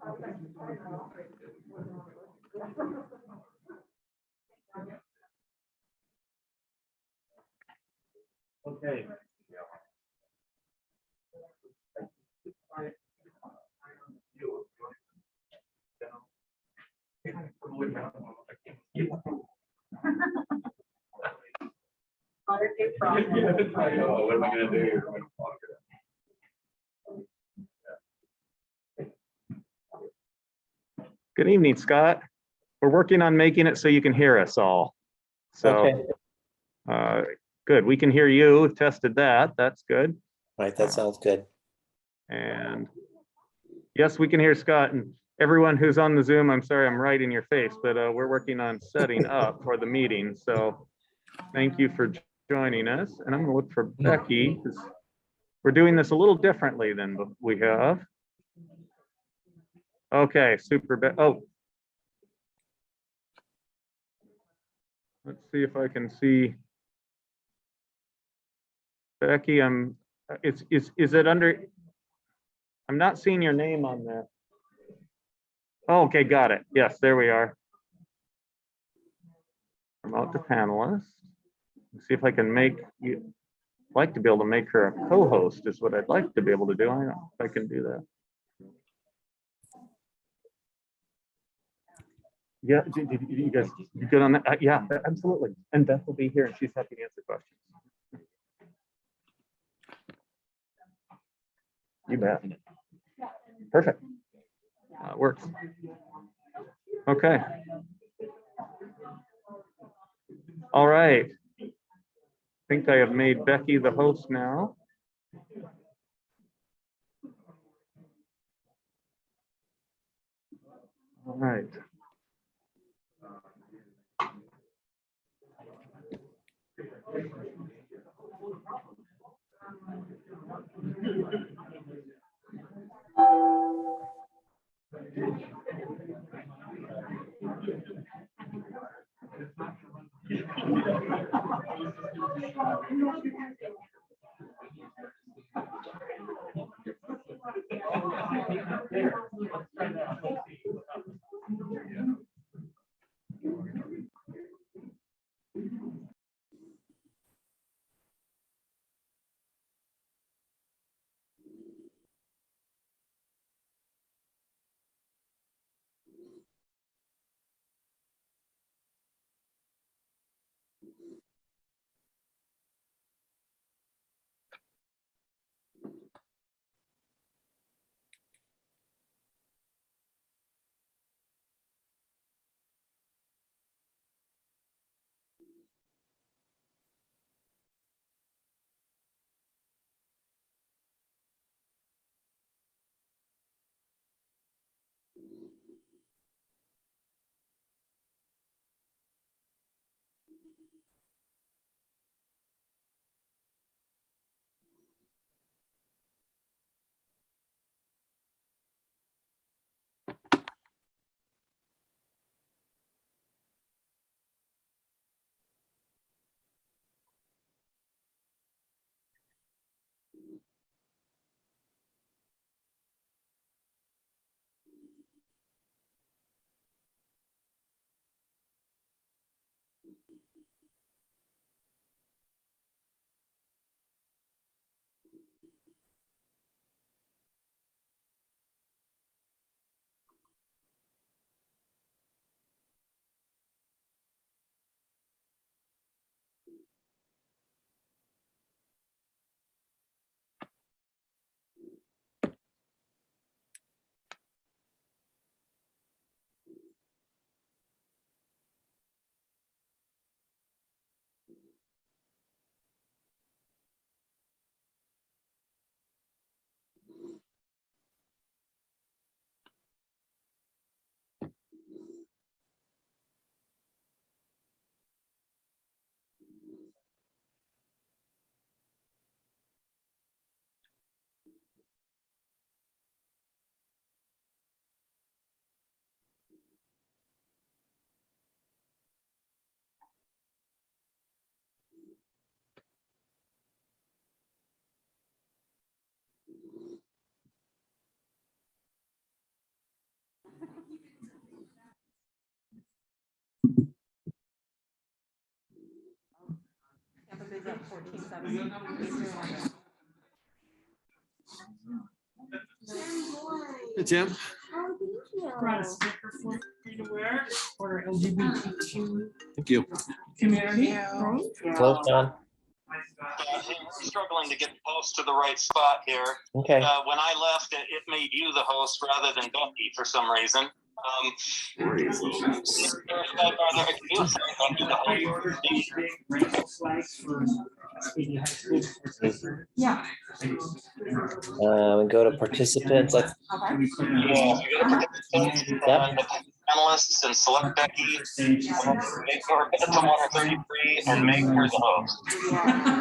Okay. What am I going to do? Good evening, Scott. We're working on making it so you can hear us all. So, Okay. Good. We can hear you. We've tested that. That's good. Right, that sounds good. And yes, we can hear Scott, and everyone who's on the Zoom. I'm sorry, I'm right in your face, but we're working on setting up for the meeting. So thank you for joining us. And I'm going to look for Becky, because we're doing this a little differently than we have. Okay, super. Oh, let's see if I can see Becky. Is it under? I'm not seeing your name on there. Oh, okay, got it. Yes, there we are. Promote the panelist. Let's see if I can make you. Like to be able to make her a co-host is what I'd like to be able to do. I don't know if I can do that. Yeah, you guys you good on that? Yeah, absolutely. And Beth will be here and she's happy to answer questions. You bet. Perfect. Works. Okay. All right. I think I have made Becky the host now. All right. Hey, Tim. Brought a sticker for you to wear for LGBTQ Thank you. community. Close, John. We're struggling to get the host to the right spot here. Okay. When I left, it made you the host rather than Becky for some reason. Yeah. We go to participants. Okay. Yeah, we got the panelists and select Becky, make her to 133 and make her the host.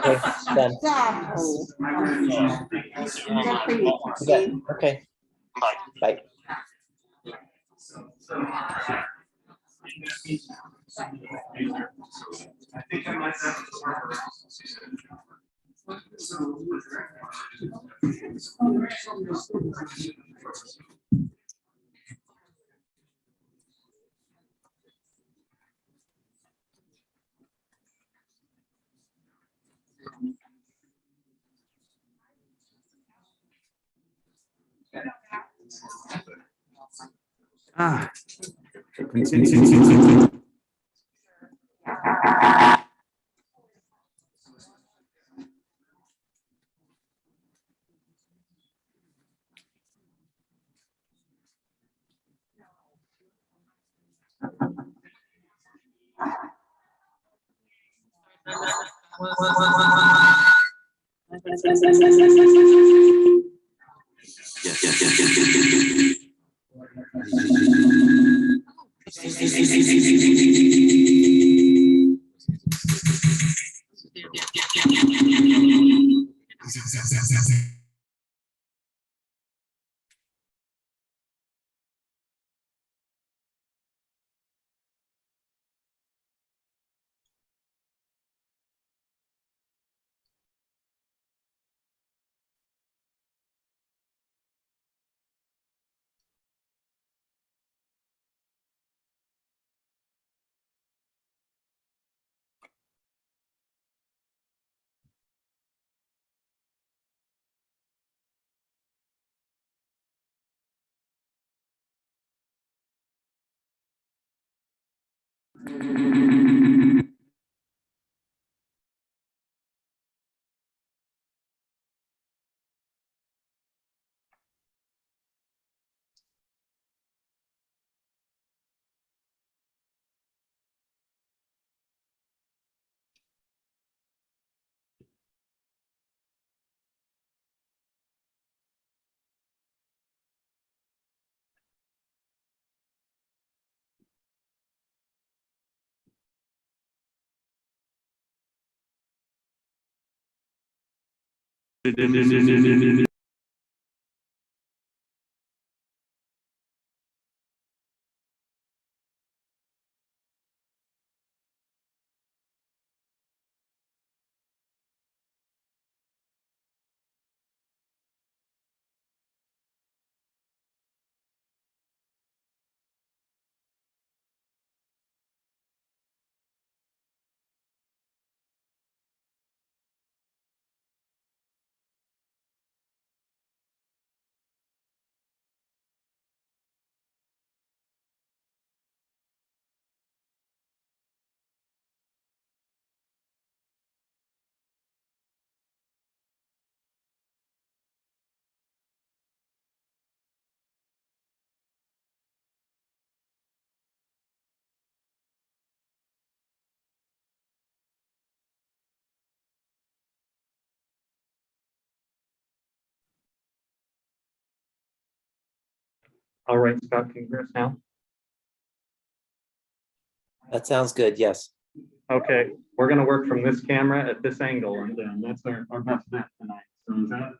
Okay, done. Okay. Okay. Bye. Bye. I think I might have Ah. All right, Scott, can you hear us now? That sounds good. Yes. Okay, we're gonna work from this camera at this angle, and that's our best bet tonight. So is that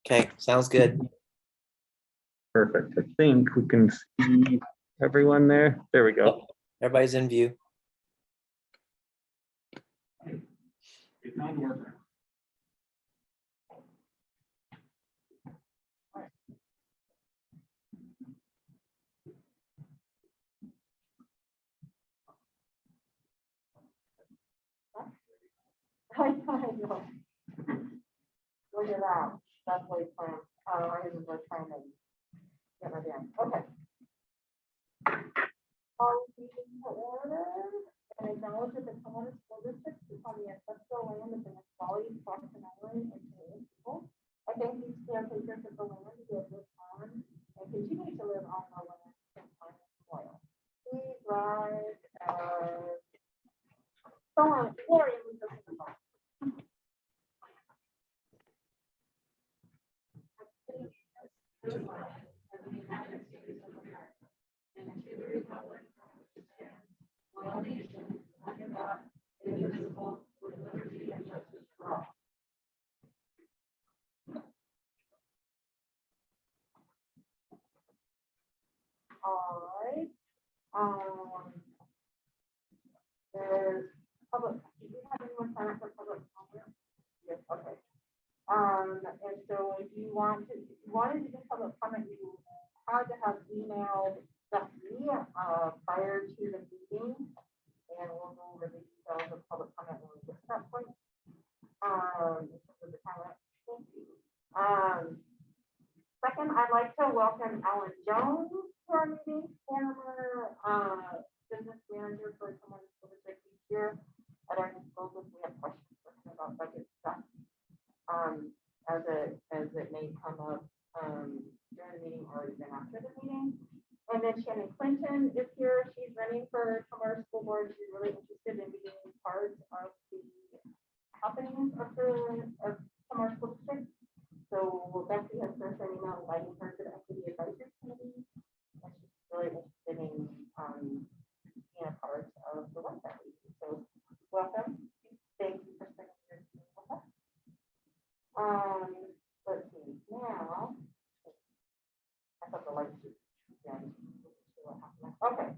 Okay. Sounds good. perfect? I think we can see everyone there. There we go. Everybody's in view. It's not working. Look at that. That's what he's playing. Oh, I was like trying to get my damn. Okay. All meeting to order and acknowledge that the Pomona School District is on the ancestral land of the Nisqually, Boston Island, and Canadian people. I thank these caretakers of the land who have lived on and continue to live on the land since time immemorial. Please rise. So on, Gloria, we go to the ball. All right. There's public, do you have anyone sign up for public comment? Yes, okay. And so if you wanted to do public comment, you had to have emailed Stephanie prior to the meeting, and we'll go over the details of public comment when we get to that point. In terms of the time. Second, I'd like to welcome Alan Jones to our meeting, former business manager for someone who's here at our disposal. We have questions for him about budget stuff. As it may come up during the meeting or even after the meeting. And then Shannon Clinton is here. She's running for Pomona School Board. She's really interested in being part of the happenings of Pomona School District. So Becky has sent an email inviting her to the Equity Advisory Committee. And she's really interested in being a part of the work that we do. So welcome. Thank you for spending your time with us. Let's see now. I thought the lights should okay.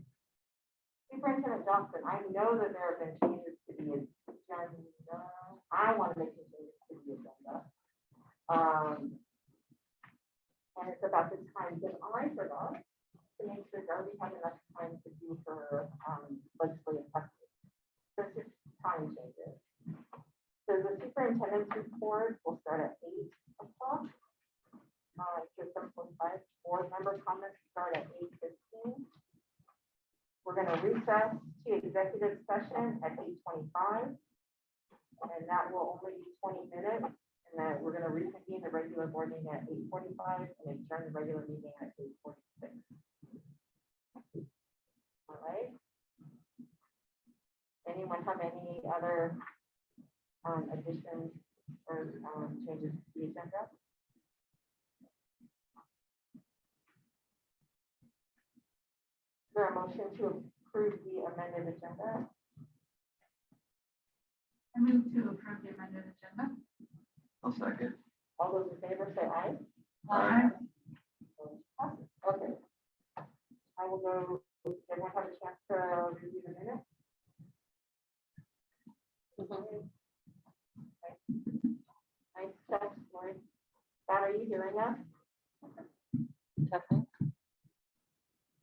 Superintendent Johnson, I know that there have been changes to the agenda. I want to make some changes to the agenda. And it's about the time that I forgot to make sure that we have enough time to do her legislative testing. So it's just time changes. So the superintendent's report will start at 8 o'clock. To 7:45. Board member comments start at 8:15. We're going to recess to executive session at 8:25, and that will only be 20 minutes. And then we're going to reconvene the regular board meeting at 8:45 and adjourn the regular meeting at 8:46. All right. Anyone have any other additions or changes to the agenda? Is there a motion to approve the amended agenda? I move to approve the amended agenda. I'll second. All those in favor say aye. Aye. Okay. I will go, everyone have a chance to review the minutes? Okay. Nice stuff, Lori. Scott, are you hearing us?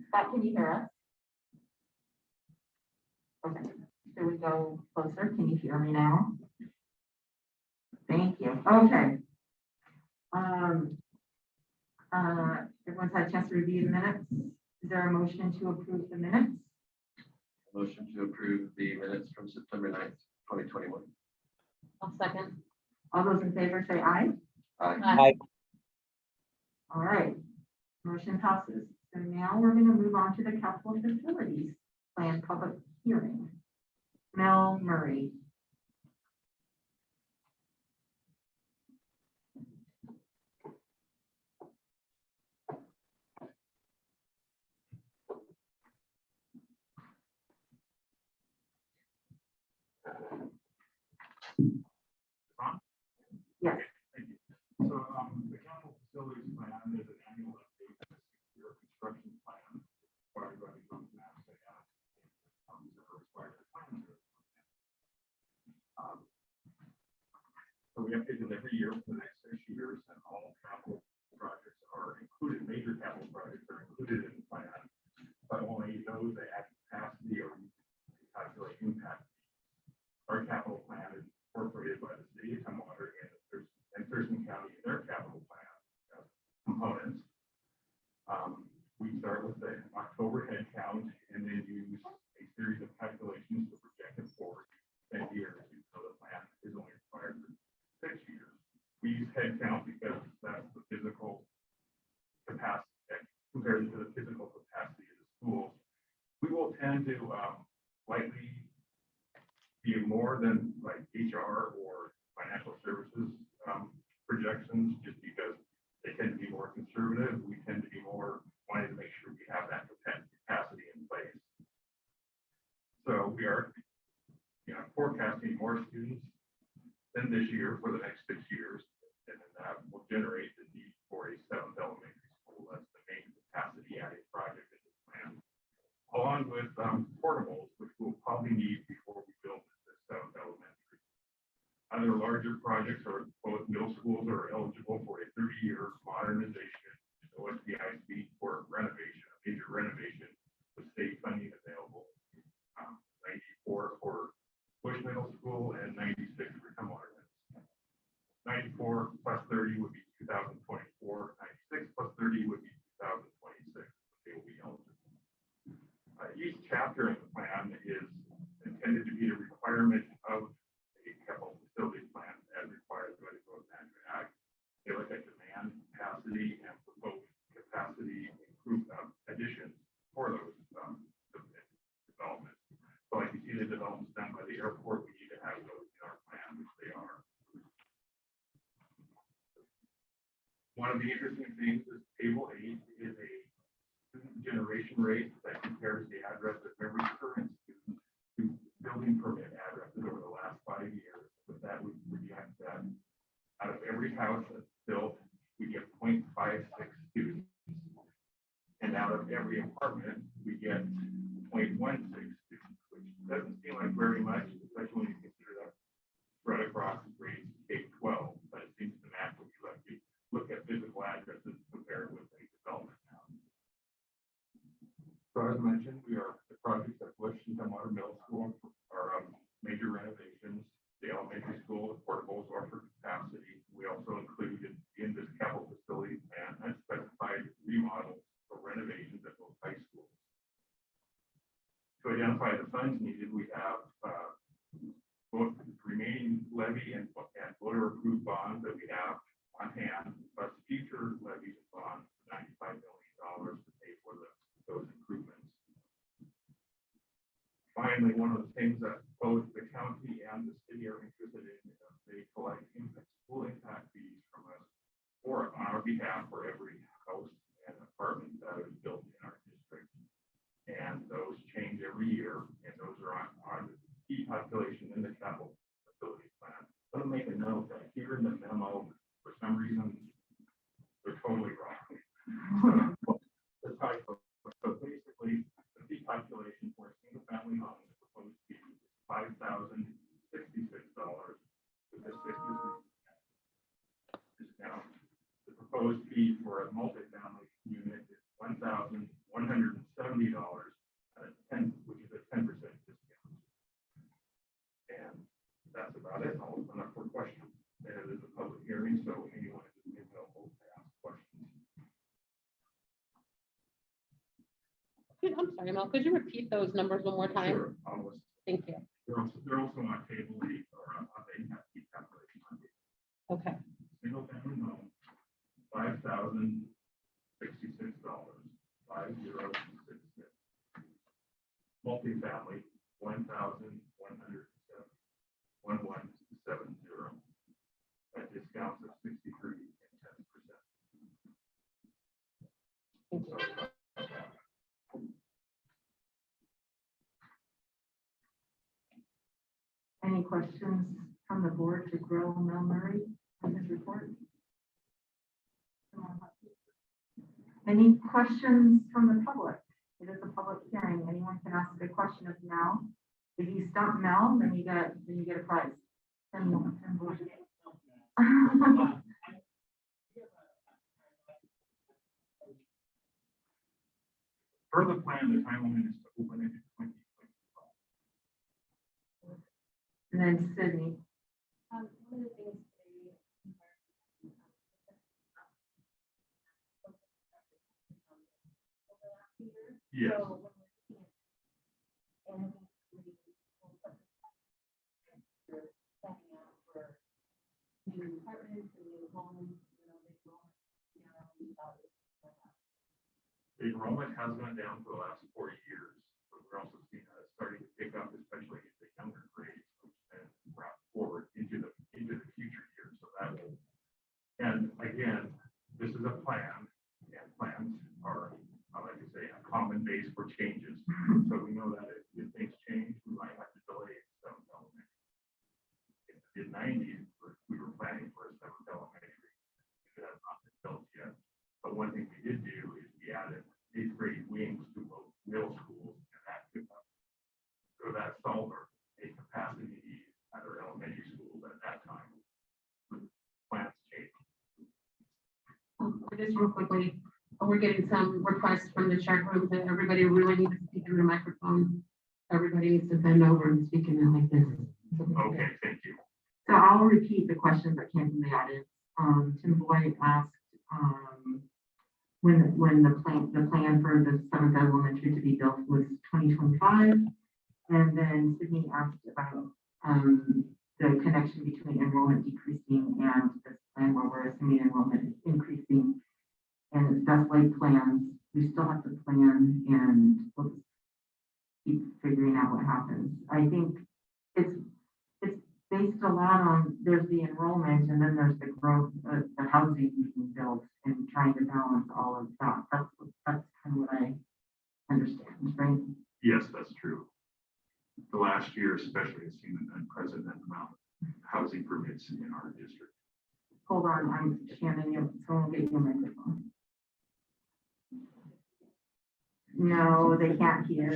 Scott, can you hear us? Okay, should we go closer? Can you hear me now? Thank you. Okay. Everyone's had a chance to review the minutes. Is there a motion to approve the minutes? Motion to approve the minutes from September 9th, 2021. I'll second. All those in favor say aye. Aye. All right, motion passes. So now we're going to move on to the capital facilities plan public hearing. Mel Murray. Yes. Thank you. So, the capital facilities plan is an annual update to your construction plan required by the Jones Maps that are required to plan. So we update it every year for the next 6 years, and all capital projects are included, major capital projects are included in the plan, but only those that add capacity or calculate impact. Our capital plan is incorporated by the city of Tumwater and Thurston County. with the October head count and then use a series of calculations to project it forward 10 years. So the plan is only required for 6 years. We use head count because that's the physical capacity compared to the physical capacity of the schools. We will tend to likely be more than like HR or financial services projections, just because they tend to be more conservative. We tend to be more wanting to make sure we have that capacity in place. So we are, forecasting more students than this year for the next 6 years, and then that will generate the need for a 7th elementary school. That's the main capacity adding project in the plan, along with portables, which we'll probably need before we build the 7th elementary. Other larger projects are both middle schools are eligible for a 30-year modernization, OSBIC for renovation, a major renovation with state funding available. 94 for Bush Middle School and 96 for Tumwater. 94 plus 30 would be 2024. 96 plus 30 would be 2026. They will be eligible. Each chapter in the plan is intended to be a requirement of a capital facilities plan as required by the Growth Management Act. They look at demand, capacity, and proposed capacity additions for those developments. So like you see the developments done by the airport, we need to have those in our plan, which they are. One of the interesting things is table 8 is a student generation rate that compares the address of every current student to building permit addresses over the last 5 years. With that, we project that out of every house that's built, we get 0.56 students. And out of every apartment, we get 0.16 students, which doesn't seem like very much, especially when you consider that spread across grades K-12, but it seems to match what you look at physical addresses compared with a development now. So as mentioned, the projects at Bush and Tumwater Middle School are major renovations. The elementary school, the portables are for capacity. We also included in this capital facility plan unspecified remodels or renovations at both high schools. To identify the funds needed, we have both remaining levy and voter approved bonds that we have on hand, plus future levies and bonds, $95 million to pay for those improvements. Finally, one of the things that both the county and the city are interested in is they collect school impact fees from us or on our behalf for every house and apartment that is built in our district. And those change every year, and those are on the key calculation in the capital facility plan. Let me make a note that here in the memo, for some reason, they're totally wrong. The typo. So basically, the fee calculation for a single family home is proposed to be $5,066 with a 6% discount. The proposed fee for a multifamily unit is $1,170 which is a 10% discount. And that's about it. I'll open up for questions. It is a public hearing, so anyone is available to ask questions. I'm sorry, Mel, could you repeat those numbers one more time? Sure. Thank you. They're also on table 8 or on the key calculation. Okay. Single family home, $5,066. 5066. Multifamily, 1,170. That discounts of 63 and 10%. Any questions from the board to Grow Mel Murray on his report? Any questions from the public? It is a public hearing. Anyone can ask a question of Mel. If you stump Mel, then you get a prize. Per the plan, the timeline is to open it in 2025. And then Sydney. One of the things Yes. So when we're looking at animal breeding, you're planning out for new apartments and new homes, you know, they go, The enrollment has gone down for the last 4 years, but we're also seeing that it's starting to pick up, especially in the younger grades, which then brought forward into the future years. So that will, and again, this is a plan, and plans are, I like to say, a common base for changes. So we know that if things change, we might have to delay some elementary. In the mid-90s, we were planning for a 7th elementary. It has not been built yet. But one thing we did do is we added 8th grade wings to both middle schools, and that could solve a capacity need at our elementary schools at that time. Plans change. Just real quickly, we're getting some requests from the chat room that everybody really needs to speak in the microphone. Everybody needs to bend over and speak in it like this. Okay, thank you. So I'll repeat the questions that came from the audience. Tim Boyd asked, when the plan for the 7th elementary to be built was 2025. And then Sydney asked about the connection between enrollment decreasing and this plan where we're assuming enrollment is increasing. And it's best laid plans. We still have to plan and we'll just keep figuring out what happens. I think it's based a lot on, there's the enrollment and then there's the growth of the housing we can build and trying to balance all of that. That's kind of what I understand, right? Yes, that's true. The last year especially has seen an unprecedented amount of housing permits in our district. Hold on, I'm Shannon, someone will get you a microphone. No, they can't hear.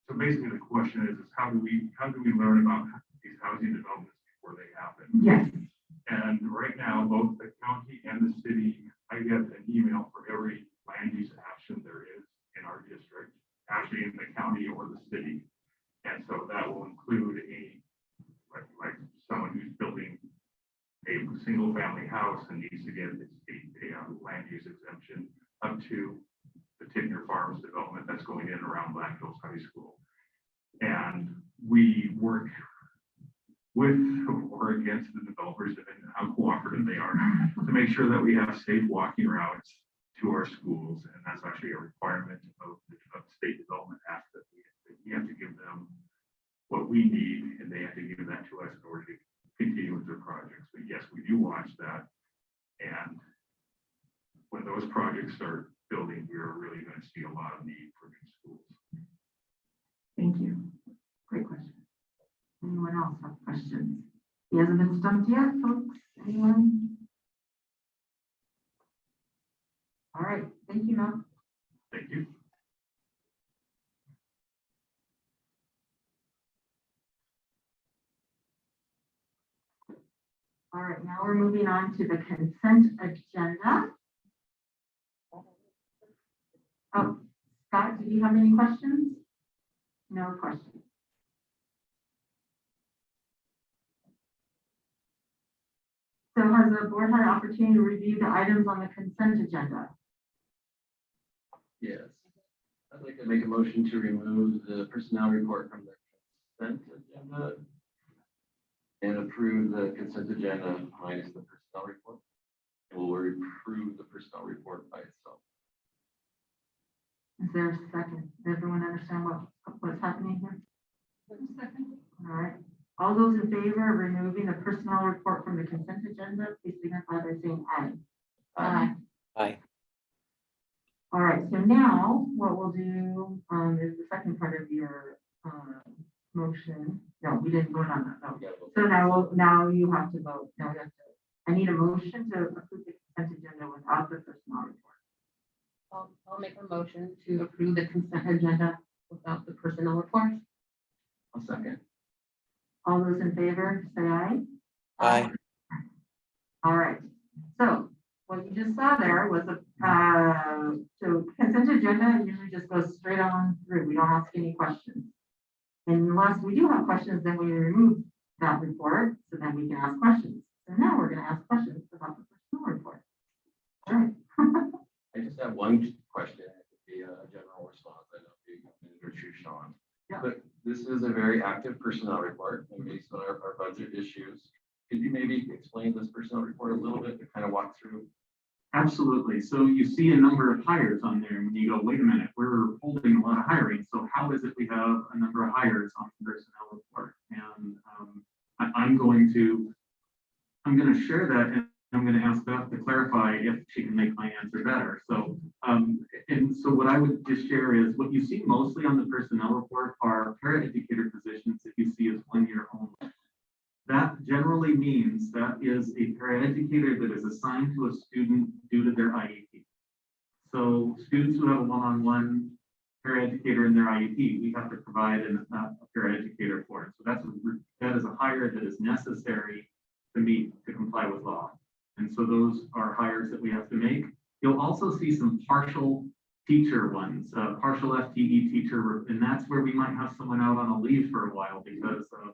So basically the question is how do we learn about these housing developments before they happen? Yes. And right now, both the county and the city, I get an email for every land use action there is in our district, actually in the county or the city. And so that will include like someone who's building a single family house and needs to get a land use exemption up to the Tigner Farms development that's going in around Black Hills High School. And we work with or against the developers depending on how cooperative they are to make sure that we have safe walking routes to our schools. And that's actually a requirement of the State Development Act that we have to give them what we need and they have to give that to us in order to continue with their projects. But yes, we do watch that. And when those projects start building, we are really going to see a lot of need for new schools. Thank you. Great question. Anyone else have questions? He hasn't been stumped yet, folks. Anyone? All right. Thank you, Mel. Thank you. All right. Now we're moving on to the consent agenda. Oh, Scott, did you have any questions? No questions. So has the board had an opportunity to review the items on the consent agenda? Yes. I'd like to make a motion to remove the personnel report from the consent agenda and approve the consent agenda minus the personnel report. And we'll approve the personnel report by itself. Is there a second? Does everyone understand what's happening here? Second. All right. All those in favor of removing the personnel report from the consent agenda, please signify by saying aye. Aye. Aye. All right, so now what we'll do is the second part of your motion. No, we didn't vote on that. No. So now you have to vote. Now we have to. I need a motion to approve the consent agenda without the personnel report. I'll make a motion to approve the consent agenda without the personnel report. I'll second. All those in favor, say aye. Aye. All right, so what you just saw there was so consent agenda usually just goes straight on through. We don't ask any questions. Unless we do have questions, then we remove that report, so then we can ask questions. So now we're gonna ask questions about the personnel report. All right. I just have one question. It could be a general response. I don't know if you can or choose Sean. Yeah. But this is a very active personnel report and based on our budget issues. Could you maybe explain this personnel report a little bit to kind of walk through? Absolutely. So you see a number of hires on there and you go, wait a minute, we're holding a lot of hiring. So how is it we have a number of hires on the personnel report? And I'm going to share that and I'm going to ask Beth to clarify if she can make my answer better. So, so what I would just share is what you see mostly on the personnel report are paraeducator positions that you see as 1 year only. That generally means that is a paraeducator that is assigned to a student due to their IEP. So students who have a one-on-one paraeducator in their IEP, we have to provide a paraeducator for it. So that is a hire that is necessary to comply with law. And so those are hires that we have to make. You'll also see some partial teacher ones, partial FTE teacher, and that's where we might have someone out on a leave for a while because of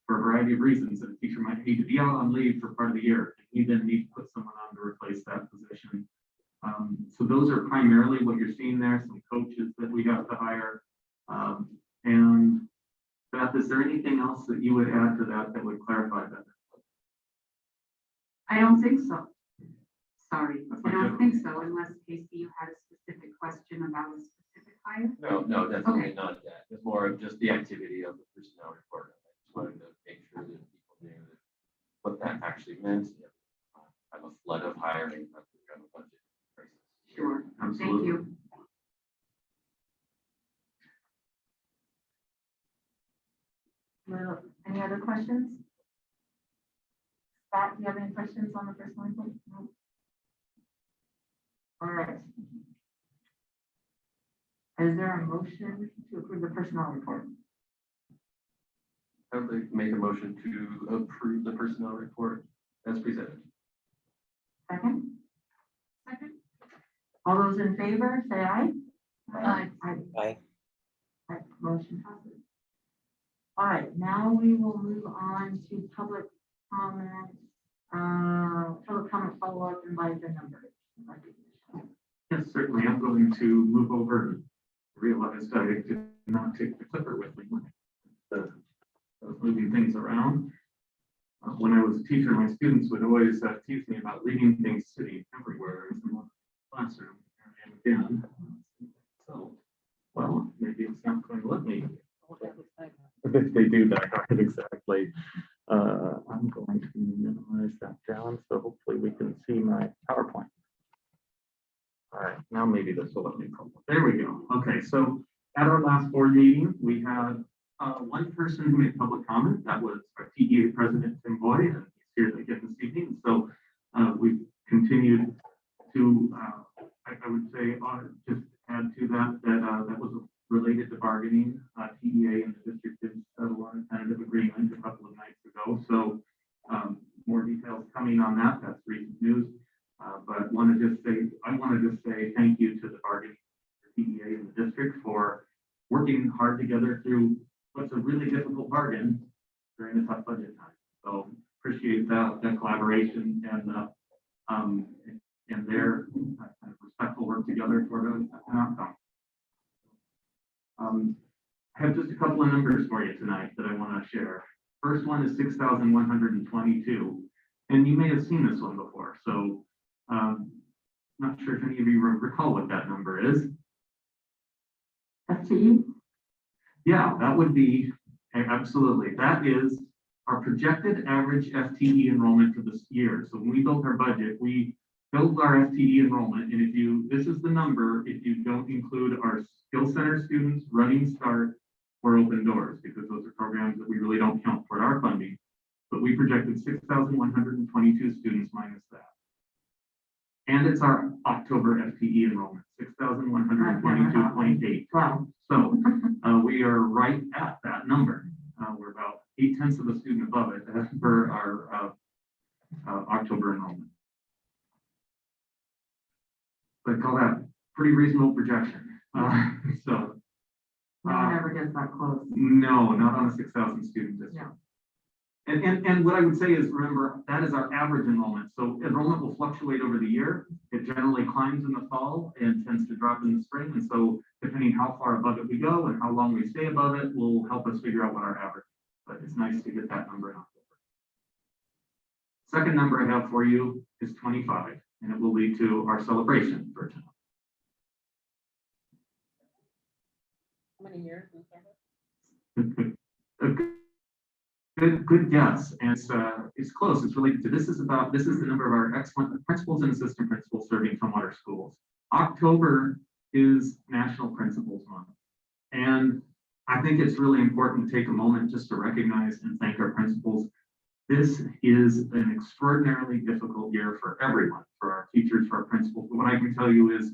for a variety of reasons, and a teacher might need to be out on leave for part of the year. And we then need to put someone on to replace that position. So those are primarily what you're seeing there, some coaches that we have to hire. And Beth, is there anything else that you would add to that would clarify that? I don't think so. Sorry, That's I okay. don't think so, unless Casey, you had a specific question about a specific hire. No, definitely Okay. not that. It's more of just the activity of the personnel report. I just wanted to make sure that people knew that what that actually meant. Have a flood of hiring, but we have a budget crisis. Sure, thank Absolutely. you. Well, any other questions? Scott, do you have any questions on the personnel report? No. All right. Is there a motion to approve the personnel report? I would like to make a motion to approve the personnel report as presented. Second? Second. All those in favor, say aye. Aye. Aye. Right, motion passes. All right, now we will move on to public comment, follow-up and by the numbers. Yes, certainly. I'm going to move over and realize that I did not take the clipper with me. I was moving things around. When I was a teacher, my students would always tease me about leaving things sitting everywhere in the classroom. Here I am again. So, well, maybe it's not going to let me. If they do that, right, exactly. I'm going to minimize that down, so hopefully we can see my PowerPoint. All right, now maybe this will let me. There we go. Okay, so at our last board meeting, we had one person who made public comment. That was our TEA president, Tim Boyd, and he's here again this evening. So we've continued to, I would say, just add to that, that was related to bargaining. TEA and the district did settle on a tentative agreement a couple of nights ago. So more details coming on that. That's recent news. But I want to just say thank you to the bargaining TEA and the district for working hard together through what's a really difficult bargain during a tough budget time. So appreciate that collaboration and their kind of respectful work together toward an outcome. I have just a couple of numbers for you tonight that I want to share. First one is 6,122, and you may have seen this one before. So not sure if any of you recall what that number is. FTE? Yeah, that would be, absolutely. That is our projected average FTE enrollment for this year. So when we built our budget, we built our FTE enrollment. And this is the number, if you don't include our Skill Center students, Running Start, or Open Doors, because those are programs that we really don't count toward our funding. But we projected 6,122 students minus that. And it's our October FTE enrollment, 6,122.8. Wow. So we are right at that number. We're about 0.8 of a student above it for our October enrollment. So I call that pretty reasonable projection. So No one ever gets that close. no, not on a 6,000 student district. Yeah. And what I would say is, remember, that is our average enrollment. So enrollment will fluctuate over the year. It generally climbs in the fall and tends to drop in the spring. And so depending how far above it we go and how long we stay above it will help us figure out what our average is. But it's nice to get that number in October. Second number I have for you is 25, and it will lead to our celebration for tonight. How many years? in service? Good guess. And it's close. It's related to this is the number of our excellent principals and assistant principals serving from our schools. October is National Principals Month. And I think it's really important to take a moment just to recognize and thank our principals. This is an extraordinarily difficult year for everyone, for our teachers, for our principals. But what I can tell you is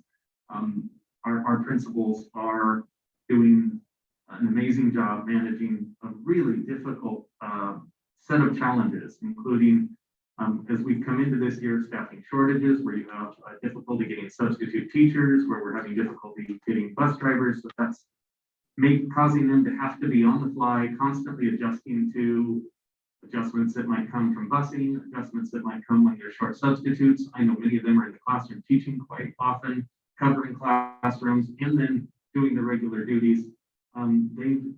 our principals are doing an amazing job managing a really difficult set of challenges, including as we come into this year, staffing shortages, where you have difficulty getting substitute teachers, where we're having difficulty getting bus drivers. So that's causing them to have to be on the fly, constantly adjusting to adjustments that might come from busing, adjustments that might come when there's short substitutes. I know many of them are in the classroom teaching quite often, covering classrooms, and then doing the regular duties.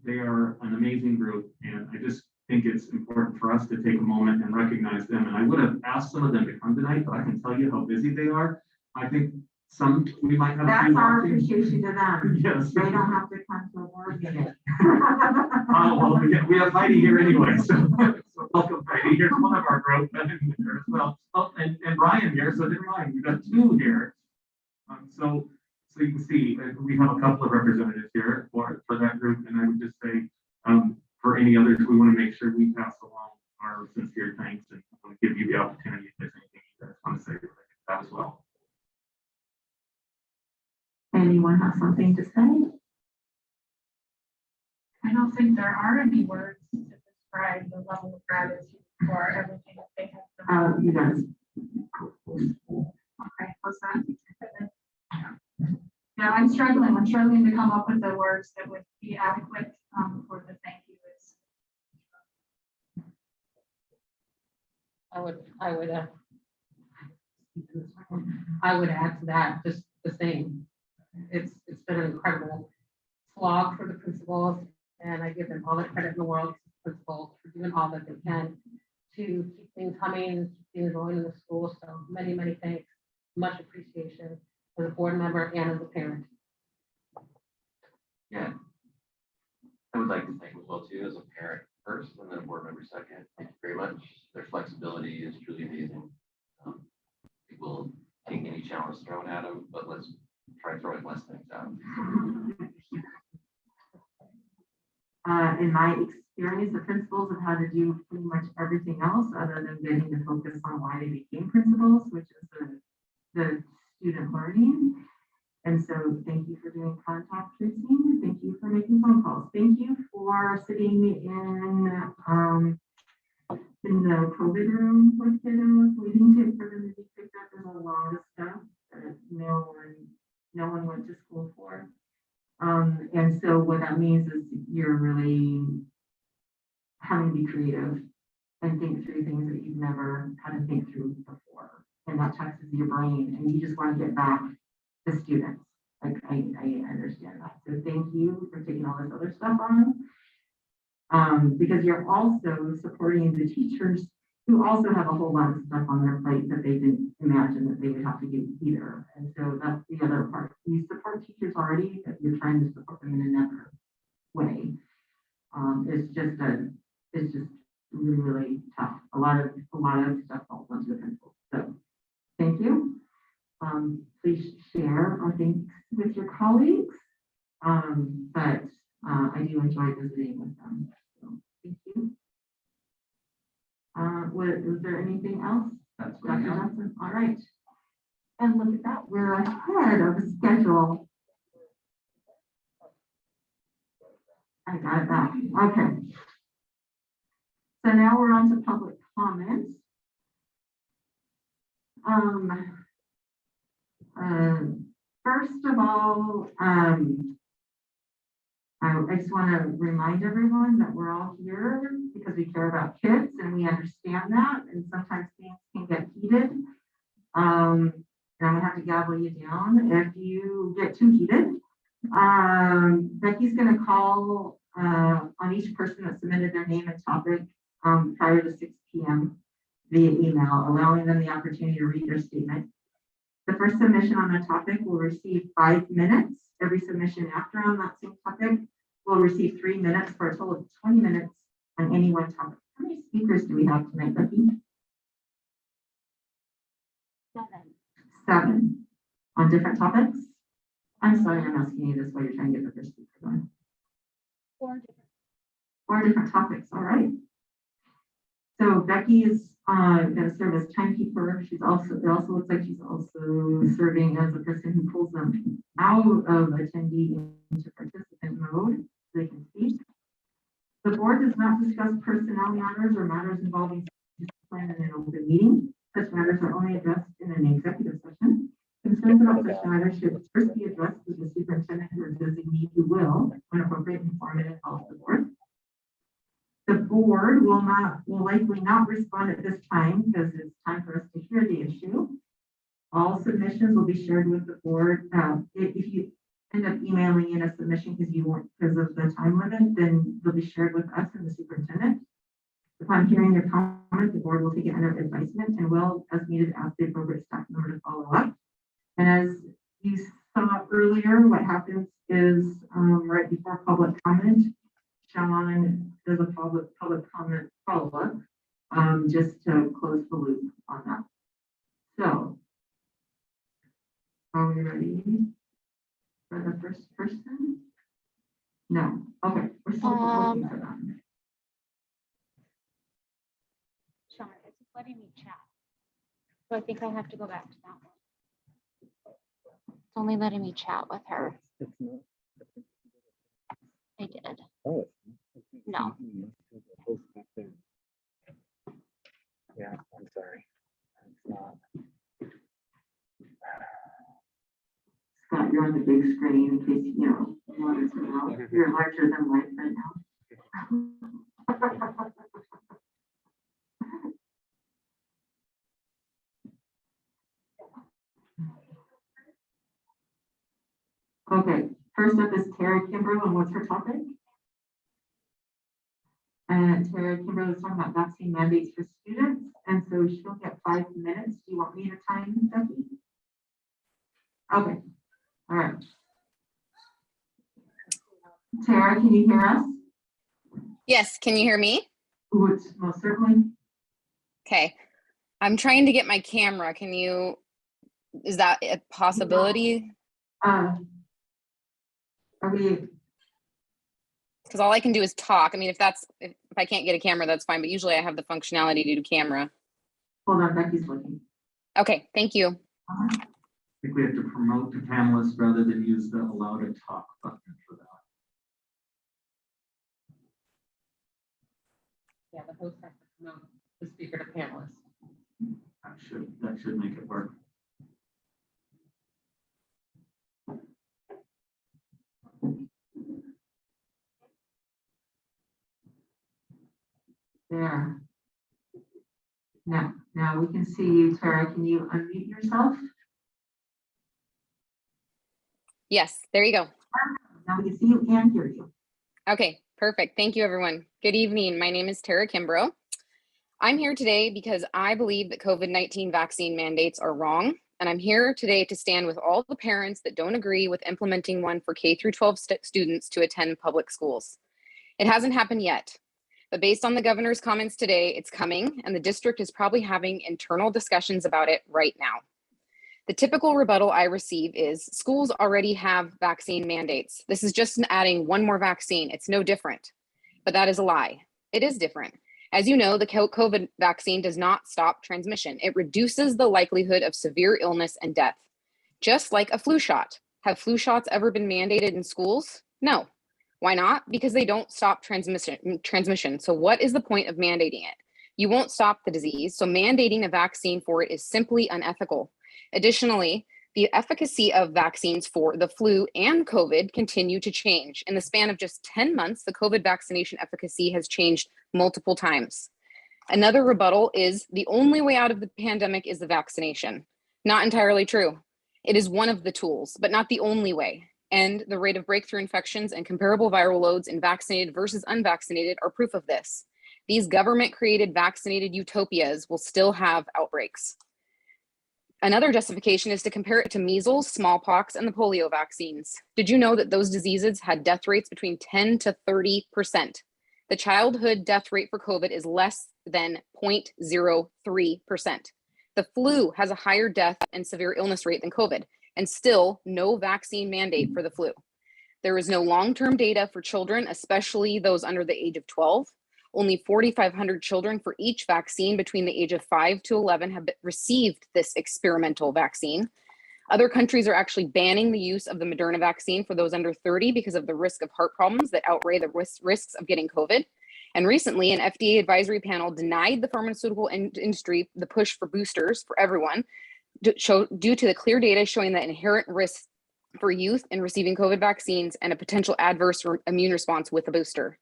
They are an amazing group, and I just think it's important for us to take a moment and recognize them. And I would have asked some of them to come tonight, but I can tell you how busy they are. I think we might have. That's our appreciation to them. Yes. They don't have to come to a board meeting. Well, we have Heidi here anyway, so welcome, Heidi. Here's one of our group as well. Oh, and Brian here, so never mind. We've got two here. So you can see we have a couple of representatives here for that group, and I would just say for any others, we want to make sure we pass along our sincere thanks and want to give you the opportunity if there's anything you guys want to say related to that as well. Anyone have something to say? I don't think there are any words to describe the level of gratitude for everything that they have done. You guys. Okay, how's that? Yeah, I'm struggling to come up with the words that would be adequate for the thank you. I would add to that just the same. It's been an incredible slog for the principals, and I give them all the credit in the world, principals, for doing all that they can to keep things humming, keep things going in the school. So many, many thanks, much appreciation as a board member and as a parent. Yeah. I would like to thank as well too, as a parent first and then a board member second. Thank you very much. Their flexibility is truly amazing. People take any challenge thrown at them, but let's try throwing less things out. In my experience, the principals have had to do pretty much everything else other than getting to focus on why they became principals, which is the student learning. And so thank you for doing contact tracing. Thank you for making phone calls. Thank you for sitting in the COVID room with kiddos, waiting for them to be picked up. There's a lot of stuff that no one went to school for. And so what that means is you're really having to be creative and think through things that you've never had to think through before. And that taxes your brain, and you just want to get back to students. Like I understand that. So thank you for taking all this other stuff on. Because you're also supporting the teachers who also have a whole lot of stuff on their plate that they didn't imagine that they would have to do either. And so that's the other part. You support teachers already, but you're trying to support them in another way. It's just really, really tough. A lot of stuff falls onto the principal. So thank you. Please share our thanks with your colleagues. But I do enjoy visiting with them. So thank you. Was there anything else? That's what Dr. I have. Johnson? All right. And look at that, we're ahead of schedule. I got it back. Okay. So now we're on to public comments. First of all, I just want to remind everyone that we're all here because we care about kids and we understand that, and sometimes things can get heated. And I'm gonna have to gavel you down if you get too heated. Becky's gonna call on each person that submitted their name and topic prior to 6 p.m. via email, allowing them the opportunity to read their statement. The first submission on the topic will receive 5 minutes. Every submission after on that same topic will receive 3 minutes for a total of 20 minutes on any one topic. How many speakers do we have tonight, Becky? 7 on different topics. I'm sorry, I'm asking you this while you're trying to get the first speaker going. 4 different topics. All right. So Becky is going to serve as timekeeper. It also looks like she's also serving as a person who pulls them out of attendee into participant mode so they can speak. The board does not discuss personnel matters or matters involving discipline in an open meeting. Such matters are only addressed in an executive session. Concerns about such matters should first be addressed with the superintendent or designee who will, when appropriate, inform and involve the board. The board will likely not respond at this time because it's time for us to hear the issue. All submissions will be shared with the board. If you end up emailing in a submission because of the time limit, then they'll be shared with us and the superintendent. Upon hearing your comment, the board will take it under advisement and will, as needed, ask the appropriate staff member to follow up. And as you saw earlier, what happens is right before public comment, Sean does a public comment follow-up just to close the loop on that. So, are we ready for the first person? No. Okay, we're still looking for that. Sean, it's just letting me chat. So I think I have to go back to that one. It's only letting me chat with her. I did. Oh. No. Yeah, I'm sorry. It's not. Scott, you're on the big screen in case you wanted to know. You're larger than life right now. Okay, first up is Tara Kimbrough, and what's her topic? And Tara Kimbrough is talking about vaccine mandates for students, and so she'll get 5 minutes. Do you want me to time, Becky? Okay, all right. Tara, can you hear us? Yes, can you hear me? Ooh, it's most certainly. Okay, I'm trying to get my camera. Is that a possibility? Are we? Because all I can do is talk. I mean, if I can't get a camera, that's fine. But usually I have the functionality to do camera. Hold on, Becky's looking. Okay, thank you. I think we have to promote the panelists rather than use the allow to talk button for that. Yeah, the host has to promote the speaker to panelists. That should make it work. There. Now we can see you, Tara. Can you unmute yourself? Yes, there you go. Now we can see you and hear you. Okay, perfect. Thank you, everyone. Good evening. My name is Tara Kimbrough. I'm here today because I believe that COVID-19 vaccine mandates are wrong. And I'm here today to stand with all the parents that don't agree with implementing one for K through 12 students to attend public schools. It hasn't happened yet, but based on the governor's comments today, it's coming, and the district is probably having internal discussions about it right now. The typical rebuttal I receive is schools already have vaccine mandates. This is just adding one more vaccine. It's no different, but that is a lie. It is different. As you know, the COVID vaccine does not stop transmission. It reduces the likelihood of severe illness and death, just like a flu shot. Have flu shots ever been mandated in schools? No. Why not? Because they don't stop transmission. So what is the point of mandating it? You won't stop the disease, so mandating a vaccine for it is simply unethical. Additionally, the efficacy of vaccines for the flu and COVID continue to change. In the span of just 10 months, the COVID vaccination efficacy has changed multiple times. Another rebuttal is the only way out of the pandemic is the vaccination. Not entirely true. It is one of the tools, but not the only way. And the rate of breakthrough infections and comparable viral loads in vaccinated versus unvaccinated are proof of this. These government-created vaccinated utopias will still have outbreaks. Another justification is to compare it to measles, smallpox, and the polio vaccines. Did you know that those diseases had death rates between 10 to 30%? The childhood death rate for COVID is less than 0.03%. The flu has a higher death and severe illness rate than COVID, and still no vaccine mandate for the flu. There is no long-term data for children, especially those under the age of 12. Only 4,500 children for each vaccine between the age of 5 to 11 have received this experimental vaccine. Other countries are actually banning the use of the Moderna vaccine for those under 30 because of the risk of heart problems that outweigh the risks of getting COVID. And recently, an FDA advisory panel denied the pharmaceutical industry the push for boosters for everyone due to the clear data showing the inherent risk for youth in receiving COVID vaccines and a potential adverse immune response with a booster.